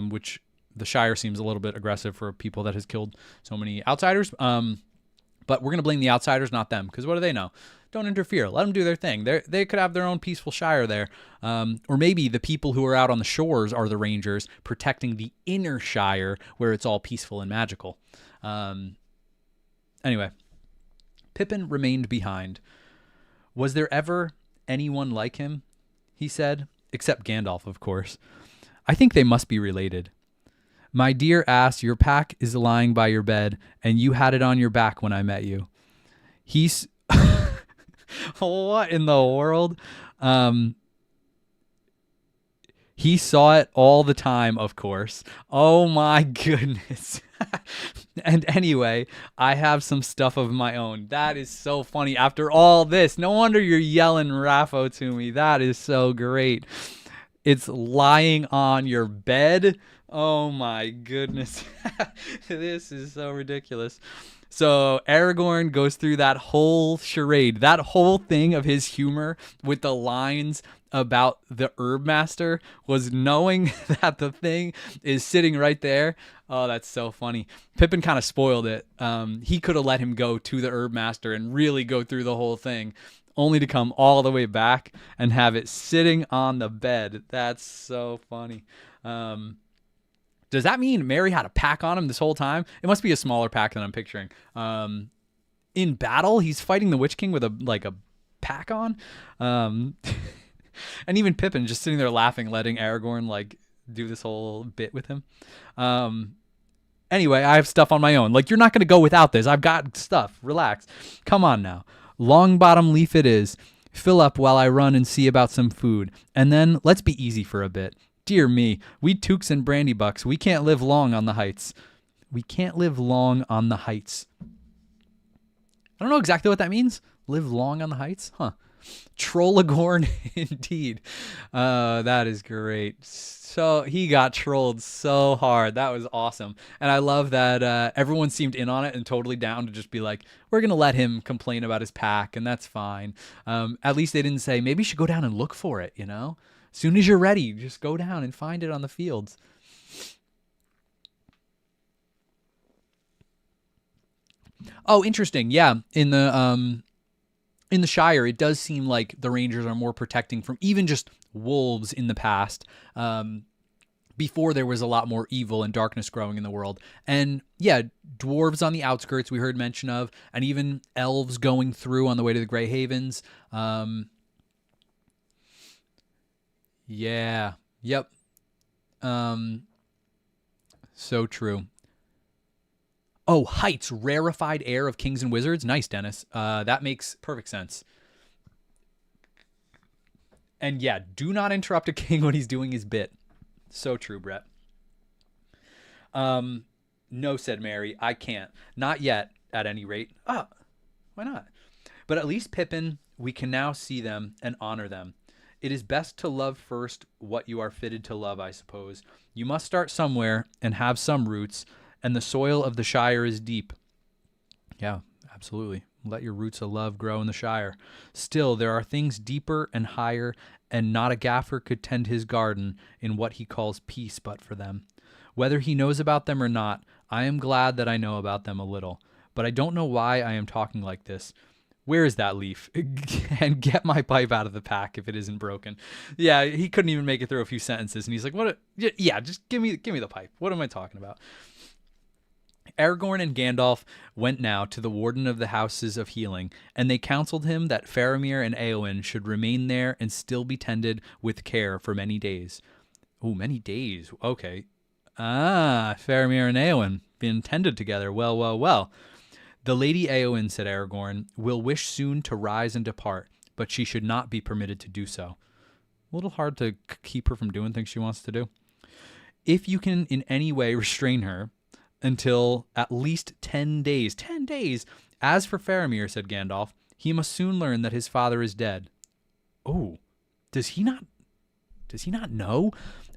which the Shire seems a little bit aggressive for people that has killed so many outsiders. But we're going to blame the outsiders, not them, because what do they know? Don't interfere. Let them do their thing. They could have their own peaceful Shire there. Or maybe the people who are out on the shores are the rangers protecting the inner Shire where it's all peaceful and magical. Anyway, Pippin remained behind. Was there ever anyone like him? He said, except Gandalf, of course. I think they must be related. My dear ass, your pack is lying by your bed, and you had it on your back when I met you. He's... What in the world? He saw it all the time, of course. Oh my goodness. And anyway, I have some stuff of my own. That is so funny. After all this, no wonder you're yelling Raffo to me. That is so great. It's lying on your bed. Oh my goodness. This is so ridiculous. So Aragorn goes through that whole charade, that whole thing of his humor with the lines about the herb master was knowing that the thing is sitting right there. Oh, that's so funny. Pippin kind of spoiled it. He could have let him go to the herb master and really go through the whole thing, only to come all the way back and have it sitting on the bed. That's so funny. Does that mean Merry had a pack on him this whole time? It must be a smaller pack than I'm picturing. In battle, he's fighting the Witch King with a pack on. Um, and even Pippin just sitting there laughing, letting Aragorn like do this whole bit with him. Anyway, I have stuff on my own. Like, you're not going to go without this. I've got stuff. Relax. Come on now. Long bottom leaf it is. Fill up while I run and see about some food. And then let's be easy for a bit. Dear me, we Tooks and Brandybucks, we can't live long on the heights. We can't live long on the heights. I don't know exactly what that means. Live long on the heights? Huh. Trollagorn indeed. That is great. So he got trolled so hard. That was awesome. And I love that everyone seemed in on it and totally down to just be like, we're going to let him complain about his pack, and that's fine. At least they didn't say, maybe you should go down and look for it, you know? As soon as you're ready, just go down and find it on the fields. Oh, interesting. Yeah, in the Shire, it does seem like the Rangers are more protecting from even just wolves in the past. Before there was a lot more evil and darkness growing in the world. And yeah, dwarves on the outskirts we heard mention of, and even elves going through on the way to the Grey Havens. Yeah. Yep. So true. Oh, heights, rarefied air of kings and wizards. Nice, Dennis. That makes perfect sense. And yeah, do not interrupt a king when he's doing his bit. So true, Brett. No, said Merry, I can't. Not yet, at any rate. Ah, why not? But at least Pippin, we can now see them and honor them. It is best to love first what you are fitted to love, I suppose. You must start somewhere and have some roots, and the soil of the Shire is deep. Yeah, absolutely. Let your roots of love grow in the Shire. Still, there are things deeper and higher, and not a gaffer could tend his garden in what he calls peace but for them. Whether he knows about them or not, I am glad that I know about them a little. But I don't know why I am talking like this. Where is that leaf? And get my pipe out of the pack if it isn't broken. Yeah, he couldn't even make it through a few sentences, and he's like, "What? Yeah, just give me the pipe. What am I talking about?" Aragorn and Gandalf went now to the warden of the houses of healing, and they counseled him that Faramir and Eowyn should remain there and still be tended with care for many days. Oh, many days. Okay. Ah, Faramir and Eowyn being tended together. Well, well, well. The Lady Eowyn, said Aragorn, will wish soon to rise and depart, but she should not be permitted to do so. A little hard to keep her from doing things she wants to do. If you can in any way restrain her until at least 10 days. 10 days! As for Faramir, said Gandalf, he must soon learn that his father is dead. Oh, does he not know?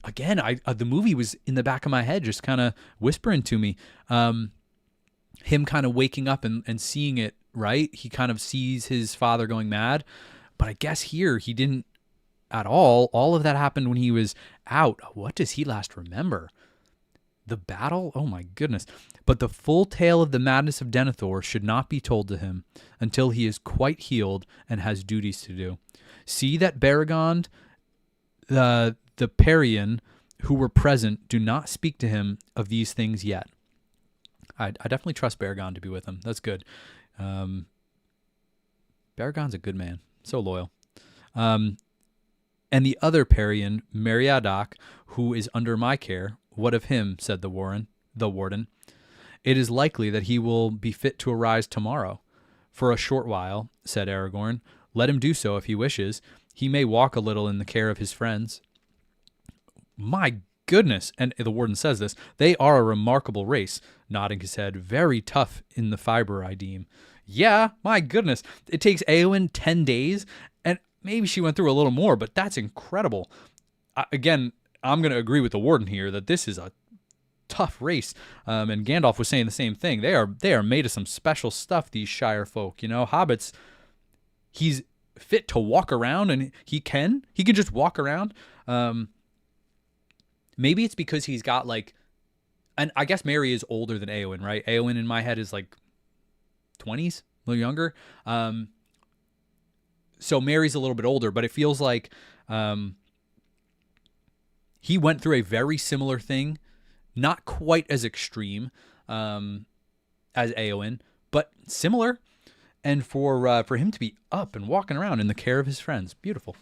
Again, the movie was in the back of my head, just kind of whispering to me. Him kind of waking up and seeing it, right? He kind of sees his father going mad. But I guess here he didn't at all. All of that happened when he was out. What does he last remember? The battle? Oh my goodness. But the full tale of the madness of Denethor should not be told to him until he is quite healed and has duties to do. See that Beregond, the Parian, who were present, do not speak to him of these things yet. I definitely trust Beregond to be with him. That's good. Beregond's a good man. So loyal. And the other Parian, Meriadoc, who is under my care, what of him? Said the warden. It is likely that he will be fit to arise tomorrow. For a short while, said Aragorn. Let him do so if he wishes. He may walk a little in the care of his friends. My goodness, and the warden says this, they are a remarkable race, nodding his head, very tough in the fiber, I deem. Yeah, my goodness, it takes Eowyn 10 days, and maybe she went through a little more, but that's incredible. Again, I'm going to agree with the warden here that this is a tough race. And Gandalf was saying the same thing. They are made of some special stuff, these Shire folk. Hobbits, he's fit to walk around, and he can just walk around. Maybe it's because he's got and I guess Merry is older than Éowyn, right? Éowyn in my head is 20s, a little younger. So Merry's a little bit older, but it feels like he went through a very similar thing, not quite as extreme as Éowyn, but similar. And for him to be up and walking around in the care of his friends, beautiful.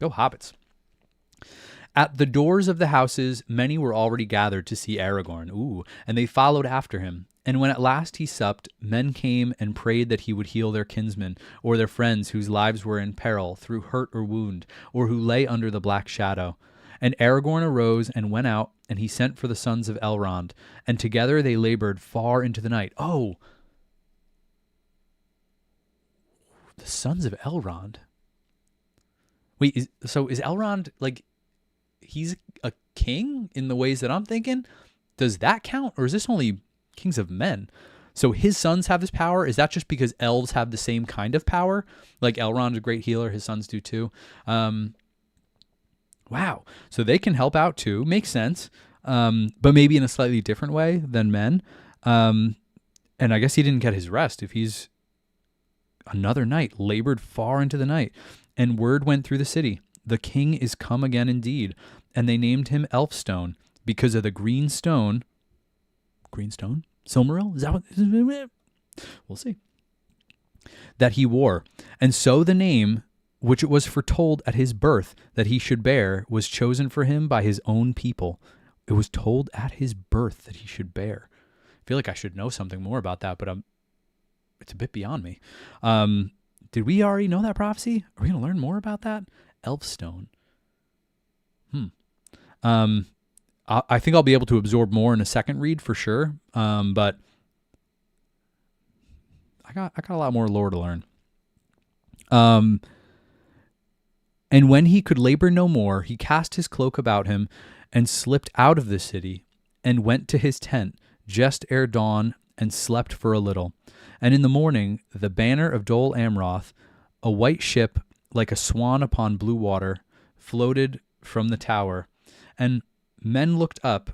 Go Hobbits. At the doors of the houses, many were already gathered to see Aragorn. And they followed after him. And when at last he supped, men came and prayed that he would heal their kinsmen, or their friends whose lives were in peril through hurt or wound, or who lay under the black shadow. And Aragorn arose and went out, and he sent for the sons of Elrond, and together they labored far into the night. Oh, the sons of Elrond. Wait, is Elrond he's a king in the ways that I'm thinking? Does that count, or is this only kings of men? So his sons have this power. Is that just because elves have the same kind of power? Like Elrond's a great healer, his sons do too. Wow. So they can help out too. Makes sense. But maybe in a slightly different way than men. And I guess he didn't get his rest if he's another night, labored far into the night. And word went through the city, the king is come again indeed. And they named him Elfstone because of the green stone. Green stone? Silmaril? Is that what? We'll see. That he wore. And so the name, which it was foretold at his birth that he should bear, was chosen for him by his own people. It was told at his birth that he should bear. I feel like I should know something more about that, but it's a bit beyond me. Did we already know that prophecy? Are we going to learn more about that? Elfstone. I think I'll be able to absorb more in a second read for sure. But I got a lot more lore to learn. And when he could labor no more, he cast his cloak about him and slipped out of the city and went to his tent just ere dawn and slept for a little. And in the morning, the banner of Dol Amroth, a white ship like a swan upon blue water, floated from the tower. And men looked up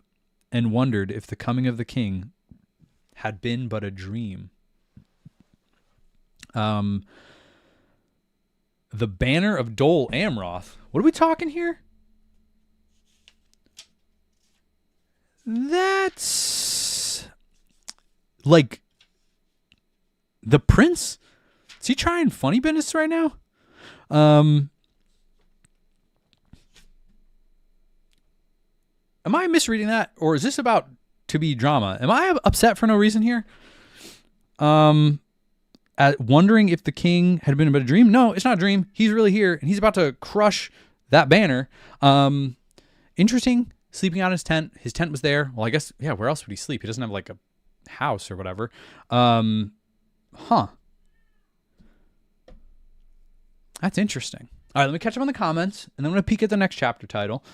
and wondered if the coming of the king had been but a dream. The banner of Dol Amroth. What are we talking here? That's like the prince. Is he trying funny business right now? Am I misreading that, or is this about to be drama? Am I upset for no reason here? At wondering if the king had been but a dream? No, it's not a dream. He's really here, and he's about to crush that banner. Interesting. Sleeping out in his tent. His tent was there. Well, I guess, yeah, where else would he sleep? He doesn't have like a house or whatever. That's interesting. All right, let me catch up on the comments, and then I'm going to peek at the next chapter title.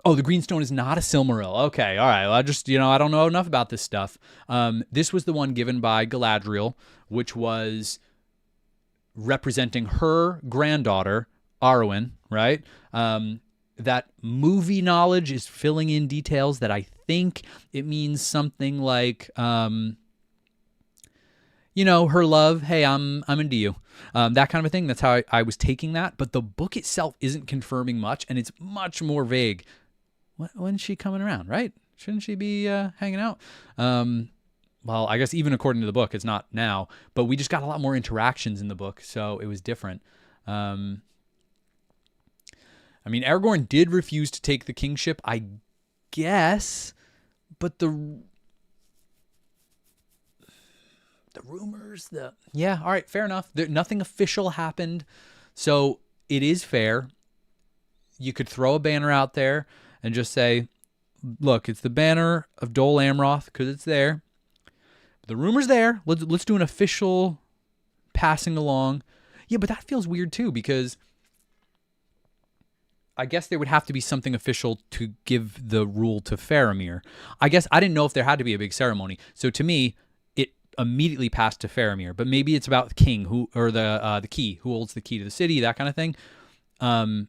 Oh, the Greenstone is not a Silmaril. Okay, all right. Well, I just, I don't know enough about this stuff. This was the one given by Galadriel, which was representing her granddaughter, Arwen, right? That movie knowledge is filling in details that I think it means something like, her love, hey, I'm into you. That kind of a thing. That's how I was taking that. But the book itself isn't confirming much, and it's much more vague. When's she coming around, right? Shouldn't she be hanging out? Well, I guess even according to the book, it's not now. But we just got a lot more interactions in the book, so it was different. Aragorn did refuse to take the kingship, I guess. But the rumors, yeah, all right, fair enough. Nothing official happened, so it is fair. You could throw a banner out there and just say, look, it's the banner of Dol Amroth because it's there. The rumor's there. Let's do an official passing along. Yeah, but that feels weird too because I guess there would have to be something official to give the rule to Faramir. I guess I didn't know if there had to be a big ceremony. So to me, it immediately passed to Faramir. But maybe it's about the king who, or the key, who holds the key to the city, that kind of thing. And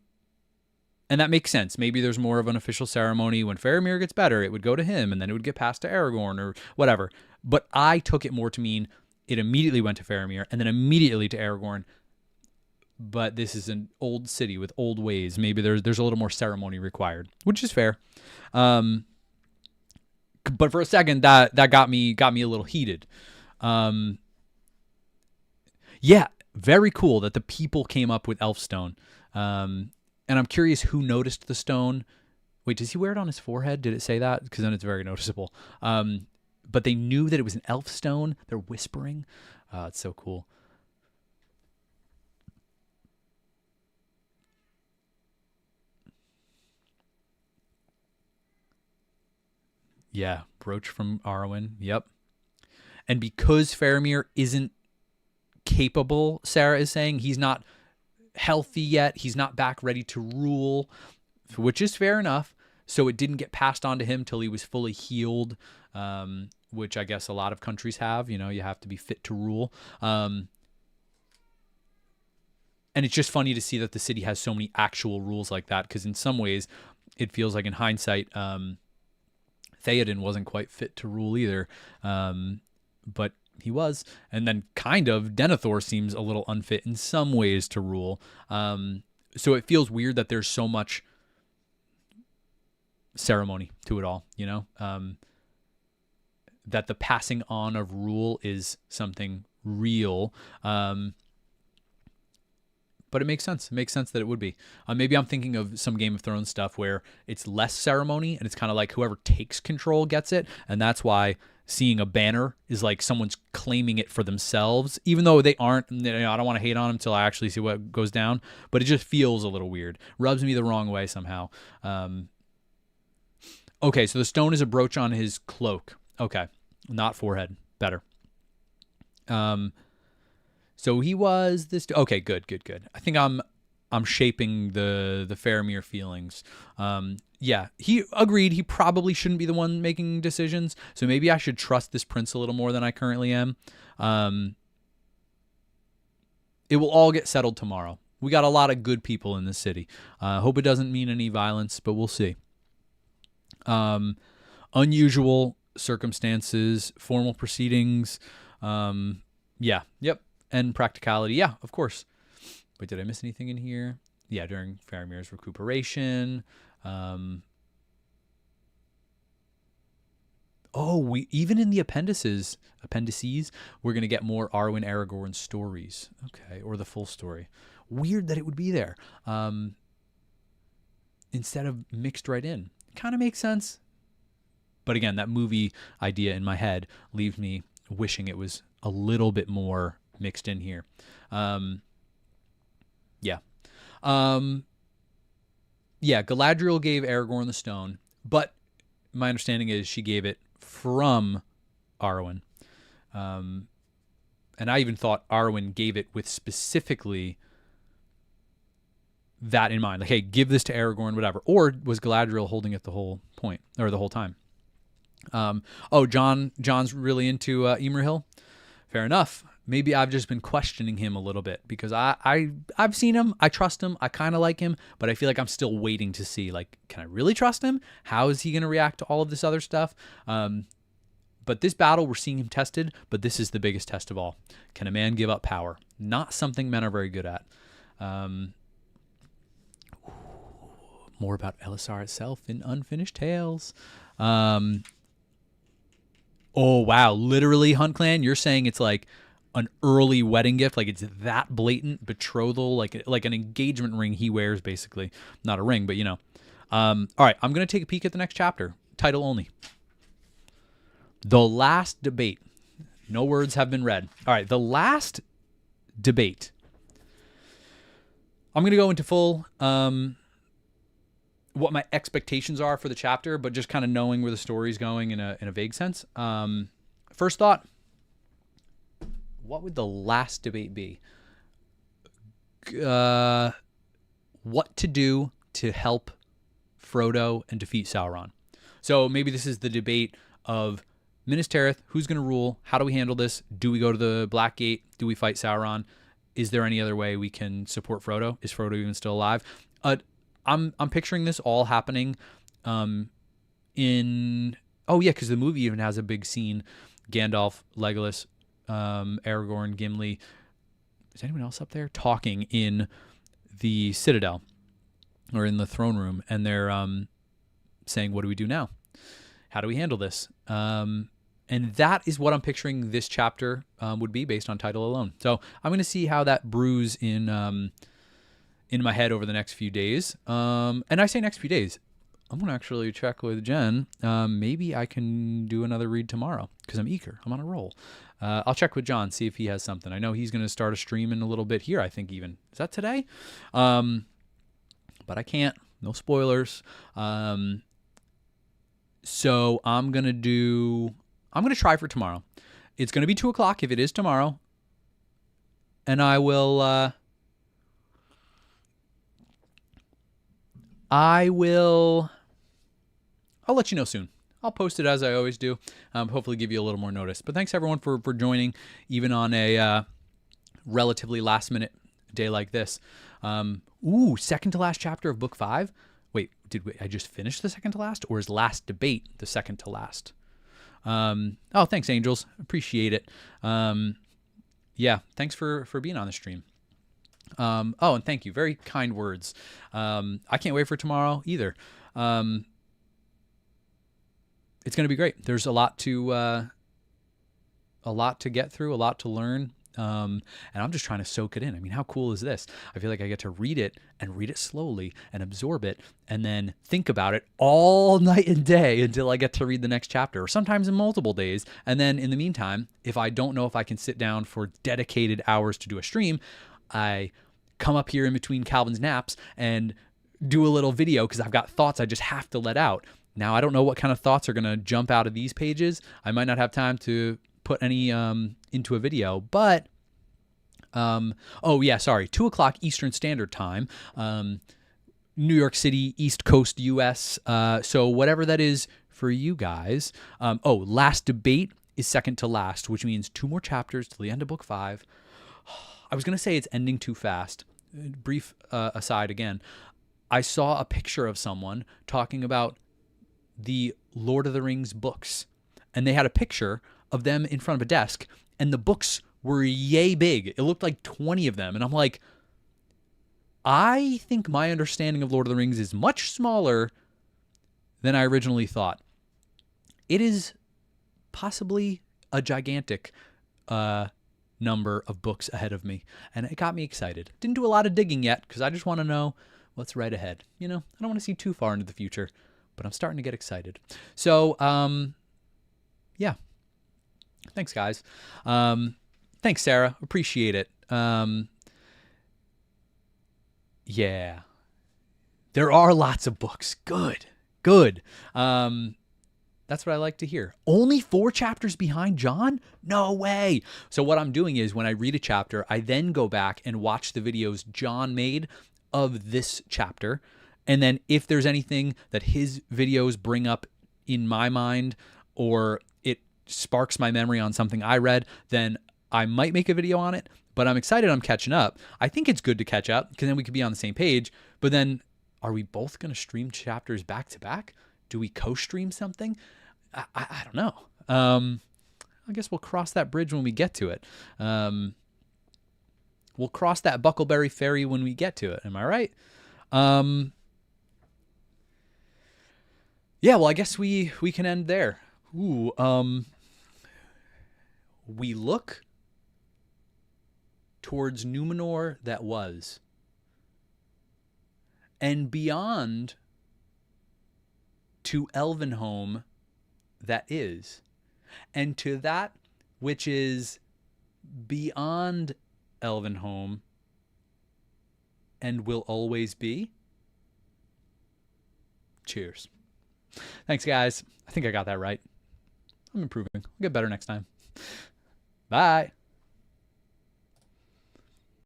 that makes sense. Maybe there's more of an official ceremony. When Faramir gets better, it would go to him, and then it would get passed to Aragorn or whatever. But I took it more to mean it immediately went to Faramir and then immediately to Aragorn. But this is an old city with old ways. Maybe there's a little more ceremony required, which is fair. But for a second, that got me a little heated. Yeah, very cool that the people came up with Elfstone. And I'm curious who noticed the stone. Wait, does he wear it on his forehead? Did it say that? Because then it's very noticeable. But they knew that it was an elf stone. They're whispering. It's so cool. Yeah, brooch from Arwen. Yep. And because Faramir isn't capable, Sarah is saying, he's not healthy yet. He's not back ready to rule, which is fair enough. So it didn't get passed on to him till he was fully healed, which I guess a lot of countries have. You know, you have to be fit to rule. And it's just funny to see that the city has so many actual rules like that, because in some ways it feels like in hindsight, Theoden wasn't quite fit to rule either. But he was. And then kind of Denethor seems a little unfit in some ways to rule. So it feels weird that there's so much ceremony to it all, you know? That the passing on of rule is something real. But it makes sense. It makes sense that it would be. Maybe I'm thinking of some Game of Thrones stuff where it's less ceremony and it's kind of like whoever takes control gets it. And that's why seeing a banner is like someone's claiming it for themselves, even though they aren't. You know, I don't want to hate on them until I actually see what goes down, but it just feels a little weird. Rubs me the wrong way somehow. Okay, so the stone is a brooch on his cloak. Okay, not forehead. Better. So he was this. Okay, good. I think I'm shaping the Faramir feelings. Yeah, he agreed. He probably shouldn't be the one making decisions. So maybe I should trust this prince a little more than I currently am. It will all get settled tomorrow. We got a lot of good people in this city. Hope it doesn't mean any violence, but we'll see. Unusual circumstances, formal proceedings. Yeah, yep. And practicality. Yeah, of course. Wait, did I miss anything in here? Yeah, during Faramir's recuperation. We even in the appendices, we're going to get more Arwen Aragorn stories. Okay, or the full story. Weird that it would be there. Instead of mixed right in. Kind of makes sense. But again, that movie idea in my head leaves me wishing it was a little bit more mixed in here. Yeah. Galadriel gave Aragorn the stone, but my understanding is she gave it from Arwen. And I even thought Arwen gave it with specifically that in mind. Like, hey, give this to Aragorn, whatever. Or was Galadriel holding it the whole point, or the whole time? John's really into Imrahil. Fair enough. Maybe I've just been questioning him a little bit because I've seen him. I trust him. I kind of like him, but I feel like I'm still waiting to see, like, can I really trust him? How is he going to react to all of this other stuff? But this battle, we're seeing him tested, but this is the biggest test of all. Can a man give up power? Not something men are very good at. More about Elisar itself in Unfinished Tales. Oh, wow. Literally, Hunt Clan, you're saying it's like an early wedding gift, like it's that blatant betrothal, like an engagement ring he wears, basically. Not a ring, but you know. All right, I'm going to take a peek at the next chapter. Title only. The Last Debate. No words have been read. All right, The Last Debate. I'm going to go into full what my expectations are for the chapter, but just kind of knowing where the story's going in a vague sense. First thought, what would the last debate be? What to do to help Frodo and defeat Sauron. So maybe this is the debate of Minas Tirith, who's going to rule? How do we handle this? Do we go to the Black Gate? Do we fight Sauron? Is there any other way we can support Frodo? Is Frodo even still alive? I'm picturing this all happening because the movie even has a big scene. Gandalf, Legolas, Aragorn, Gimli. Is anyone else up there? Talking in the Citadel or in the throne room. And they're saying, what do we do now? How do we handle this? And that is what I'm picturing this chapter would be based on title alone. So I'm going to see how that brews in my head over the next few days. And I say next few days. I'm going to actually check with Jen. Maybe I can do another read tomorrow because I'm eager. I'm on a roll. I'll check with John, see if he has something. I know he's going to start a stream in a little bit here, I think even. Is that today? But I can't. No spoilers. So I'm going to try for tomorrow. It's going to be 2 o'clock if it is tomorrow. And I will, I'll let you know soon. I'll post it as I always do. Hopefully give you a little more notice. But thanks everyone for joining, even on a relatively last minute day like this. Second to last chapter of book 5. Wait, I just finish the second to last, or is last debate the second to last? Thanks, Angels. Appreciate it. Thanks for being on the stream. And thank you. Very kind words. I can't wait for tomorrow either. It's going to be great. There's a lot to get through, a lot to learn. And I'm just trying to soak it in. I mean, how cool is this? I feel like I get to read it slowly and absorb it and then think about it all night and day until I get to read the next chapter, or sometimes in multiple days. And then in the meantime, if I don't know if I can sit down for dedicated hours to do a stream, I come up here in between Calvin's naps and do a little video because I've got thoughts I just have to let out. Now, I don't know what kind of thoughts are going to jump out of these pages. I might not have time to put any into a video, but 2 o'clock Eastern Standard Time, New York City, East Coast, US. So whatever that is for you guys. Last debate is second to last, which means 2 more chapters to the end of book 5. I was going to say it's ending too fast. Brief aside again. I saw a picture of someone talking about the Lord of the Rings books, and they had a picture of them in front of a desk, and the books were yay big. It looked like 20 of them. And I'm like, I think my understanding of Lord of the Rings is much smaller than I originally thought. It is possibly a gigantic number of books ahead of me, and it got me excited. Didn't do a lot of digging yet because I just want to know what's right ahead. I don't want to see too far into the future, but I'm starting to get excited. So, thanks, guys. Thanks, Sarah. Appreciate it. There are lots of books. Good. That's what I like to hear. Only 4 chapters behind John? No way. So what I'm doing is when I read a chapter, I then go back and watch the videos John made of this chapter. And then if there's anything that his videos bring up in my mind, or it sparks my memory on something I read, then I might make a video on it. But I'm excited I'm catching up. I think it's good to catch up because then we could be on the same page. But then are we both going to stream chapters back to back? Do we co-stream something? I don't know. I guess we'll cross that bridge when we get to it. We'll cross that Buckleberry Ferry when we get to it. Am I right? Well, I guess we can end there. We look towards Numenor that was, and beyond to Elvenhome that is, and to that which is beyond Elvenhome and will always be. Cheers. Thanks, guys. I think I got that right. I'm improving. I'll get better next time. Bye.